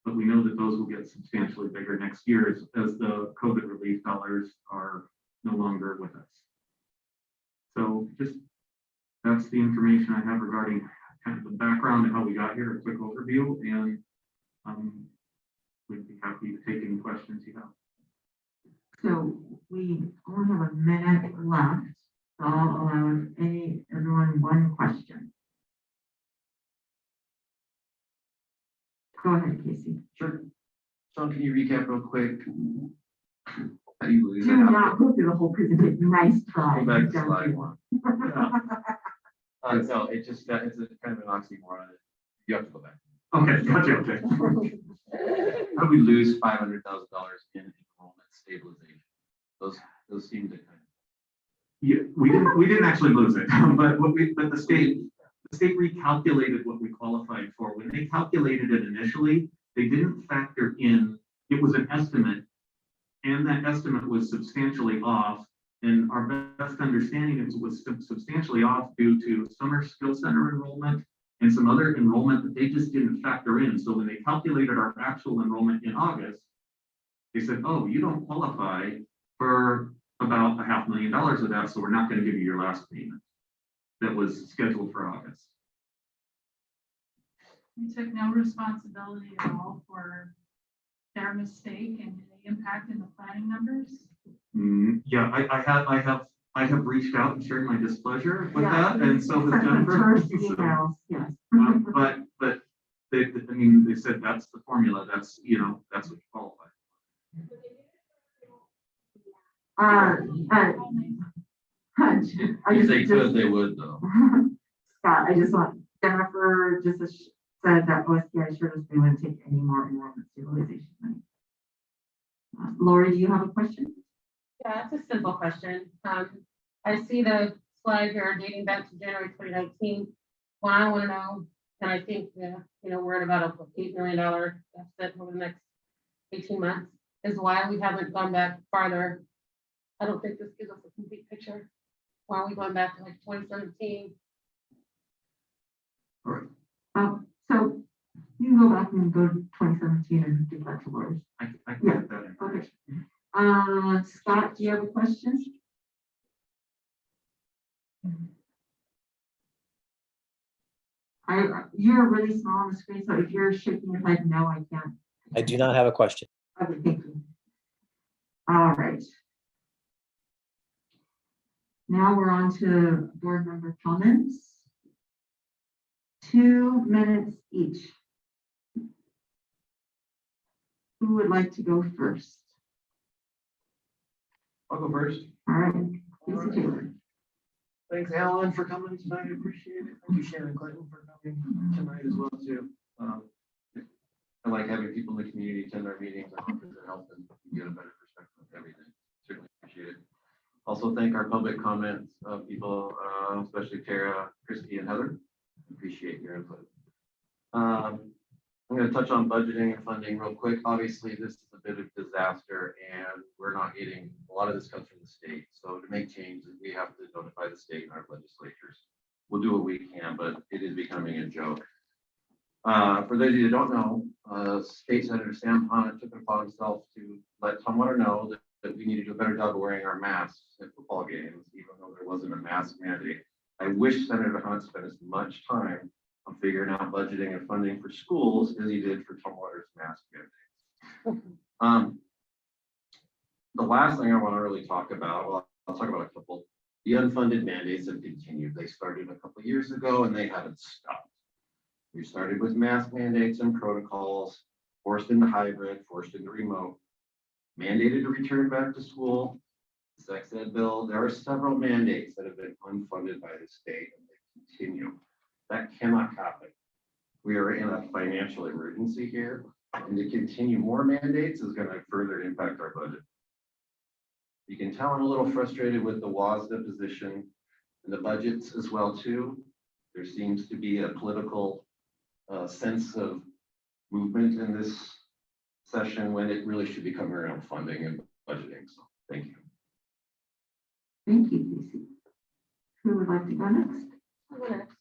But we know that those will get substantially bigger next year as the COVID relief dollars are no longer with us. So just, that's the information I have regarding kind of the background and how we got here, a quick overview, and we'd be happy to take any questions you have. So we only have a minute left, so I'll allow everyone one question. Go ahead, Casey. Sure. Sean, can you recap real quick? How do you lose Do not go through the whole presentation. Nice try. Go back to Don't slide do one. one. No, it's just that it's a kind of an oxymoron. You have to go back. Okay, gotcha. Okay. How do we lose $500,000 in enrollment stabilization? Those seem to kind of. Yeah, we didn't actually lose it, but the state recalculated what we qualified for. When they calculated it initially, they didn't factor in it was an estimate, and that estimate was substantially off. And our best understanding is it was substantially off due to summer skill center enrollment and some other enrollment that they just didn't factor in. So when they calculated our actual enrollment in August, they said, oh, you don't qualify for about $500,000 of that, so we're not going to give you your last payment that was scheduled for August. We took no responsibility at all for their mistake and the impact in the planning numbers. Yeah, I have reached out and shared my displeasure with Yeah, that, and so has Jennifer. First emails, yes. But they, I mean, they said that's the formula. That's, you know, that's what you qualify. If they could, they would though. Scott, I just want, Jennifer just said that OSPI assured us they wouldn't take any more enrollment stabilization money. Lori, do you have a question? Yeah, it's a simple question. I see the slide here dating back to January 2019. What I want to know, and I think, you know, we're at about a $8 million deficit over the next 18 months, is why we haven't gone back farther. I don't think this gives us a complete picture. Why are we going back to like 2017? All right. So you can go back and go to 2017 and give that to Lori. I can Yeah. get that information. Okay. Scott, do you have a question? You're really small on the screen, so if you're shaking your head, no, I can't. I do not have a question. Okay, thank you. All right. Now we're on to board member comments. 2 minutes each. Who would like to go first? I'll go first. All right, Casey Taylor. Thanks, Alan, for coming tonight. I appreciate it. Thank you, Shannon Clinton, for coming tonight as well, too. I like having people in the community attend our meetings. I hope it helps and get a better perspective of everything. Certainly appreciate it. Also thank our public comments people, especially Tara, Christy, and Heather. Appreciate your input. I'm going to touch on budgeting and funding real quick. Obviously, this is a bit of disaster, and we're not getting a lot of this comes from the state. So to make changes, we have to notify the state and our legislatures. We'll do what we can, but it is becoming a joke. For those of you that don't know, State Senator Salmon took it upon himself to let Tumwater know that we need to do a better job of wearing our masks at football games, even though there wasn't a mask mandate. I wish Senator Hunt spent as much time on figuring out budgeting and funding for schools as he did for Tumwater's mask mandates. The last thing I want to really talk about, well, I'll talk about a couple. The unfunded mandates have continued. They started a couple of years ago and they haven't stopped. We started with mask mandates and protocols, forced into hybrid, forced into remote, mandated to return back to school, sex ed bill. There are several mandates that have been unfunded by the state and they continue. That cannot happen. We are in a financial emergency here, and to continue more mandates is going to further impact our budget. You can tell I'm a little frustrated with the WASDA position and the budgets as well too. There seems to be a political sense of movement in this session when it really should be coming around funding and budgeting. So thank you. Thank you, Casey. Who would like to go next? I'll go next.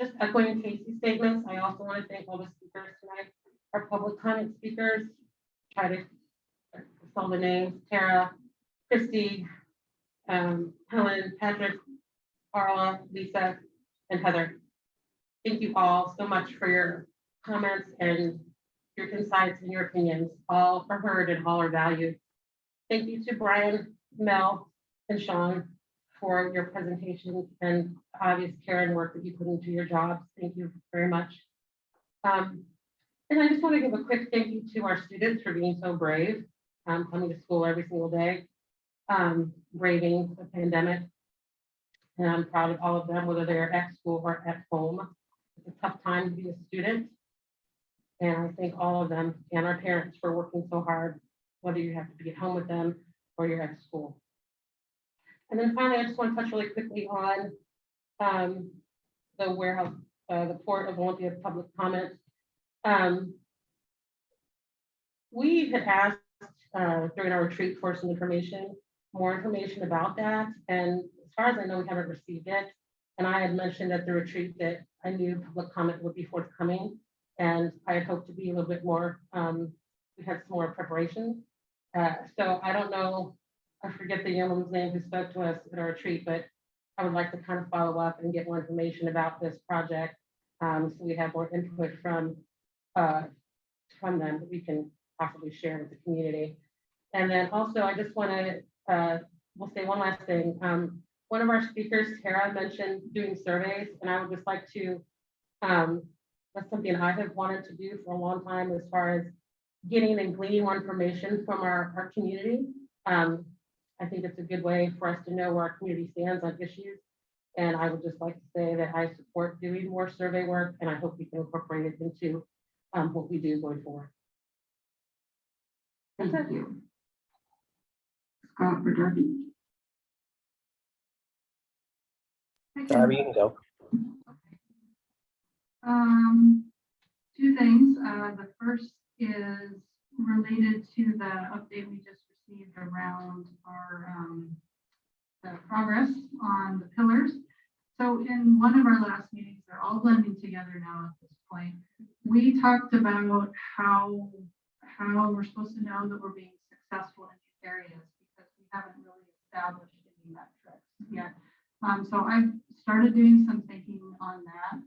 Just echoing Casey's statements, I also want to thank all the speakers tonight, our public comment speakers. Try to spell the names: Tara, Christy, Helen, Patrick, Carla, Lisa, and Heather. Thank you all so much for your comments and your insights and your opinions. All are heard and all are valued. Thank you to Brian, Mel, and Sean for your presentations and obvious care and work that you put into your jobs. Thank you very much. And I just want to give a quick thank you to our students for being so brave, coming to school every single day, braving the pandemic. And I'm proud of all of them, whether they're at school or at home. It's a tough time to be a student. And I thank all of them and our parents for working so hard, whether you have to be at home with them or you're at school. And then finally, I just want to touch really quickly on the warehouse, the Port of Olympia public comment. We had asked during our retreat for some more information about that. And as far as I know, we haven't received it. And I had mentioned at the retreat that I knew public comment would be forthcoming. And I had hoped to be a little bit more, we had some more preparation. So I don't know, I forget the young woman's name who spoke to us at our retreat, but I would like to kind of follow up and get more information about this project. So we have more input from them that we can possibly share with the community. And then also, I just want to, we'll say one last thing. One of our speakers, Tara, mentioned doing surveys, and I would just like to, that's something I have wanted to do for a long time as far as getting and gleaning more information from our community. I think it's a good way for us to know where our community stands on issues. And I would just like to say that I support doing more survey work, and I hope we can incorporate it into what we do going forward. Thank you. Scott or Darby? Darby, you can go. Two things. The first is related to the update we just received around our the progress on the pillars. So in one of our last meetings, they're all blending together now at this point. We talked about how we're supposed to know that we're being successful in these areas because we haven't really established any metrics yet. So I've started doing some thinking on that.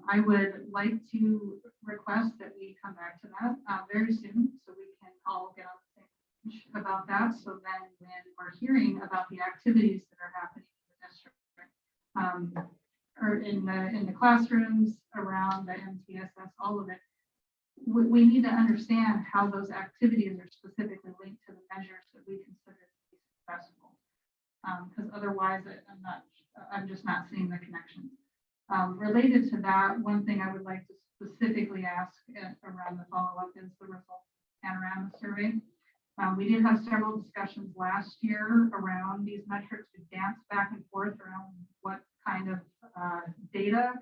I would like to request that we come back to that very soon so we can all get on the same page about that. So then when we're hearing about the activities that are happening in the district, or in the classrooms, around the MTSS, all of it, we need to understand how those activities are specifically linked to the measures that we consider to be successful. Because otherwise, I'm just not seeing the connection. Related to that, one thing I would like to specifically ask around the follow-up is the results of the Panorama survey. We did have several discussions last year around these metrics. We danced back and forth around what kind of data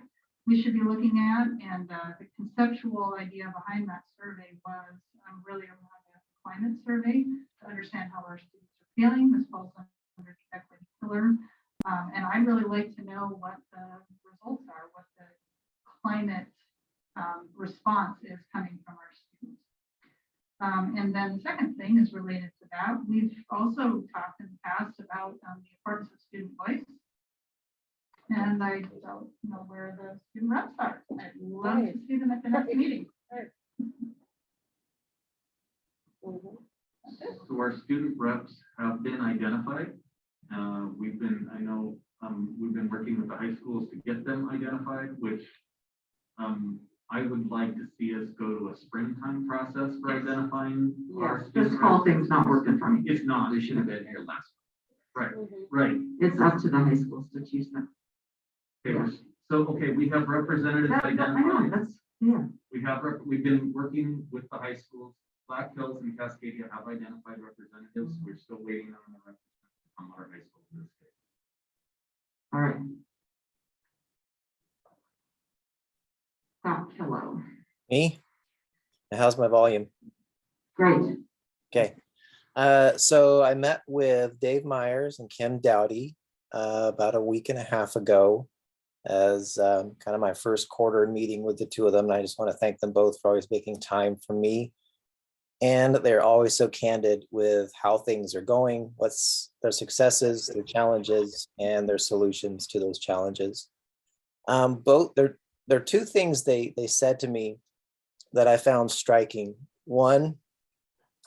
we should be looking at. And the conceptual idea behind that survey was really around a climate survey to understand how our students are feeling. This falls under the equity pillar. And I'd really like to know what the results are, what the climate response is coming from our students. And then the second thing is related to that. We've also talked in the past about the importance of student voice. And I don't know where the student reps are. I'd love to see them at the next meeting. So our student reps have been identified. We've been working with the high schools to get them identified, which I would like to see us go to a springtime process for identifying our student This fall reps. thing's not working for me. It's not. They should have been here last. Right, right. It's up to the high schools to choose them. Okay, so, okay, we have representatives I know, identified. that's, yeah. We've been working with the high schools. Black Hills and Cascadia have identified representatives. We're still waiting on the representatives from our high school. In this case. All right. Scott Killow. Me? How's my volume? Great. Okay. So I met with Dave Myers and Kim Dowdy about a week and a half ago as kind of my first quarter meeting with the two of them. And I just want to thank them both for always making time for me. And they're always so candid with how things are going, what's their successes, their challenges, and their solutions to those challenges. There are two things they said to me that I found striking. One,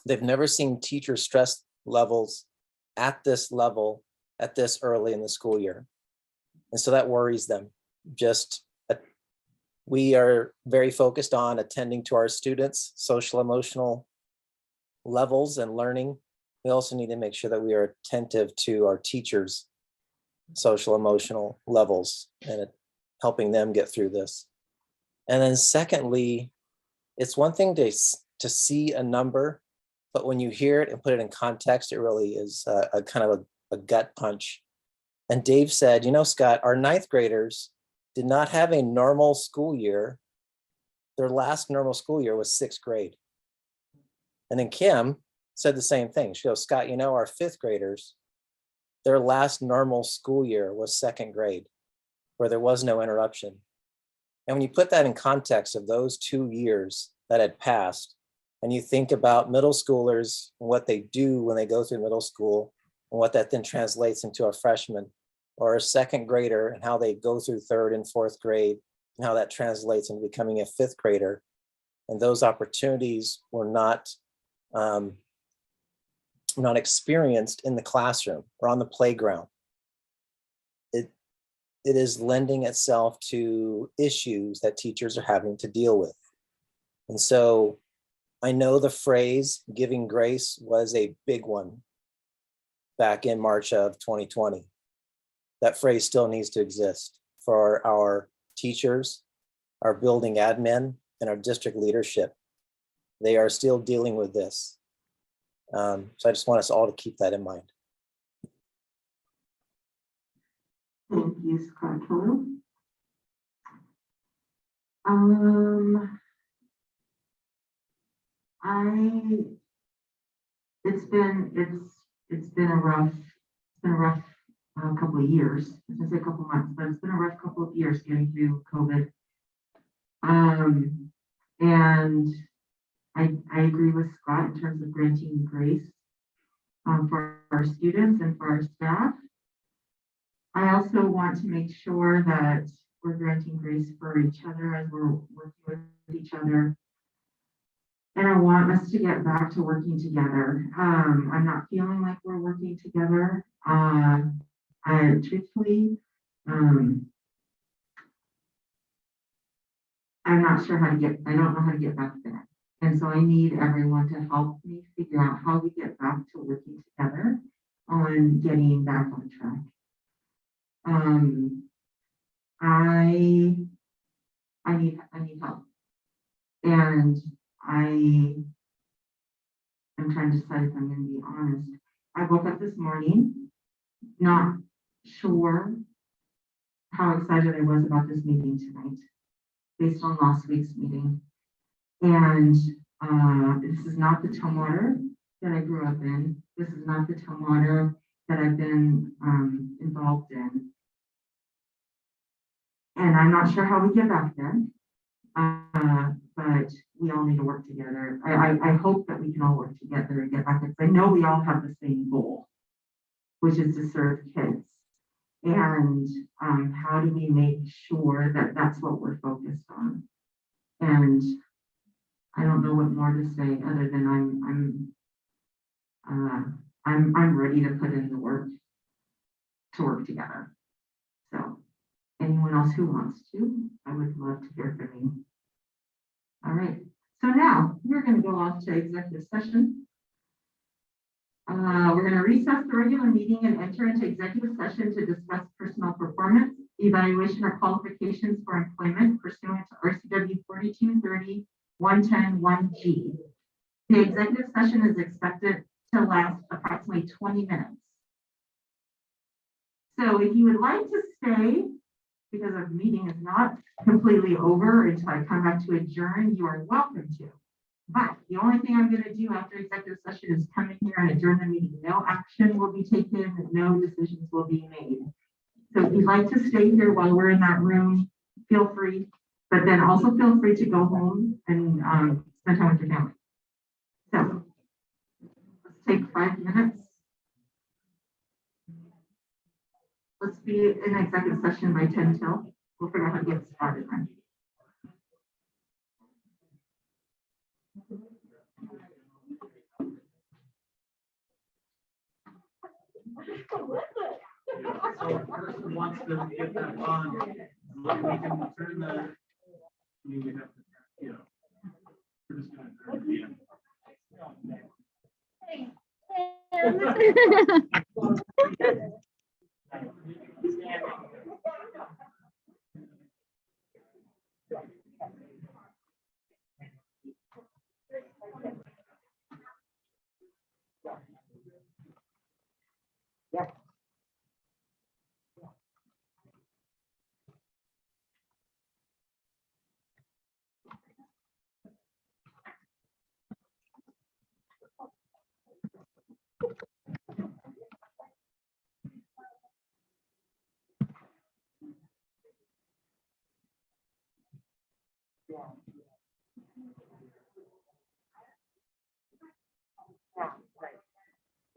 they've never seen teacher stress levels at this level, at this early in the school year. And so that worries them. We are very focused on attending to our students' social emotional levels and learning. We also need to make sure that we are attentive to our teachers' social emotional levels and helping them get through this. And then secondly, it's one thing to see a number, but when you hear it and put it in context, it really is a kind of a gut punch. And Dave said, you know, Scott, our ninth graders did not have a normal school year their last normal school year was 6th grade. And then Kim said the same thing. She goes, Scott, you know, our 5th graders, their last normal school year was 2nd grade, where there was no interruption. And when you put that in context of those 2 years that had passed, and you think about middle schoolers and what they do when they go through middle school, and what that then translates into a freshman or a 2nd grader, and how they go through 3rd and 4th grade, and how that translates into becoming a 5th grader. And those opportunities were not experienced in the classroom or on the playground. It is lending itself to issues that teachers are having to deal with. And so I know the phrase giving grace was a big one back in March of 2020. That phrase still needs to exist for our teachers, our building admin, and our district leadership. They are still dealing with this. So I just want us all to keep that in mind. Thank you, Scott Keller. It's been a rough couple of years. I was gonna say a couple months, but it's been a rough couple of years getting through COVID. And I agree with Scott in terms of granting grace for our students and for our staff. I also want to make sure that we're granting grace for each other as we're working with each other. And I want us to get back to working together. I'm not feeling like we're working together. Truthfully, I'm not sure I don't know how to get back there. And so I need everyone to help me figure out how we get back to working together on getting back on track. I need help. And I'm trying to decide if I'm going to be honest. I woke up this morning, not sure how excited I was about this meeting tonight, based on last week's meeting. And this is not the Tumwater that I grew up in. This is not the Tumwater that I've been involved in. And I'm not sure how we get back there, but we all need to work together. I hope that we can all work together and get back there, because I know we all have the same goal, which is to serve kids. And how do we make sure that that's what we're focused on? And I don't know what more to say other than I'm ready to put in the work to work together. So anyone else who wants to, I would love to hear from you. All right, so now we're going to go off to executive session. We're going to recess the regular meeting and enter into executive session to discuss personal performance, evaluation, or qualifications for employment pursuant to RCW 4230-110-1G. The executive session is expected to last approximately 20 minutes. So if you would like to stay, because our meeting is not completely over until I come back to adjourn, you are welcome to. But the only thing I'm going to do after executive session is come in here and adjourn the meeting. No action will be taken, no decisions will be made. So if you'd like to stay here while we're in that room, feel free, but then also feel free to go home and spend time with your family. So let's take 5 minutes. Let's be in executive session by 10 till. We'll figure out how to get started then. So if a person wants to get that on, we can turn the, we have to, you know, we're just gonna turn it in. Yeah, right.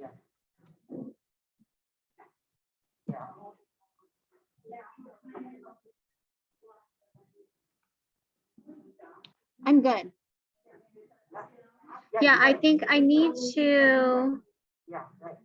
Yeah. Yeah. I'm good. Yeah, I think I need to Yeah, right.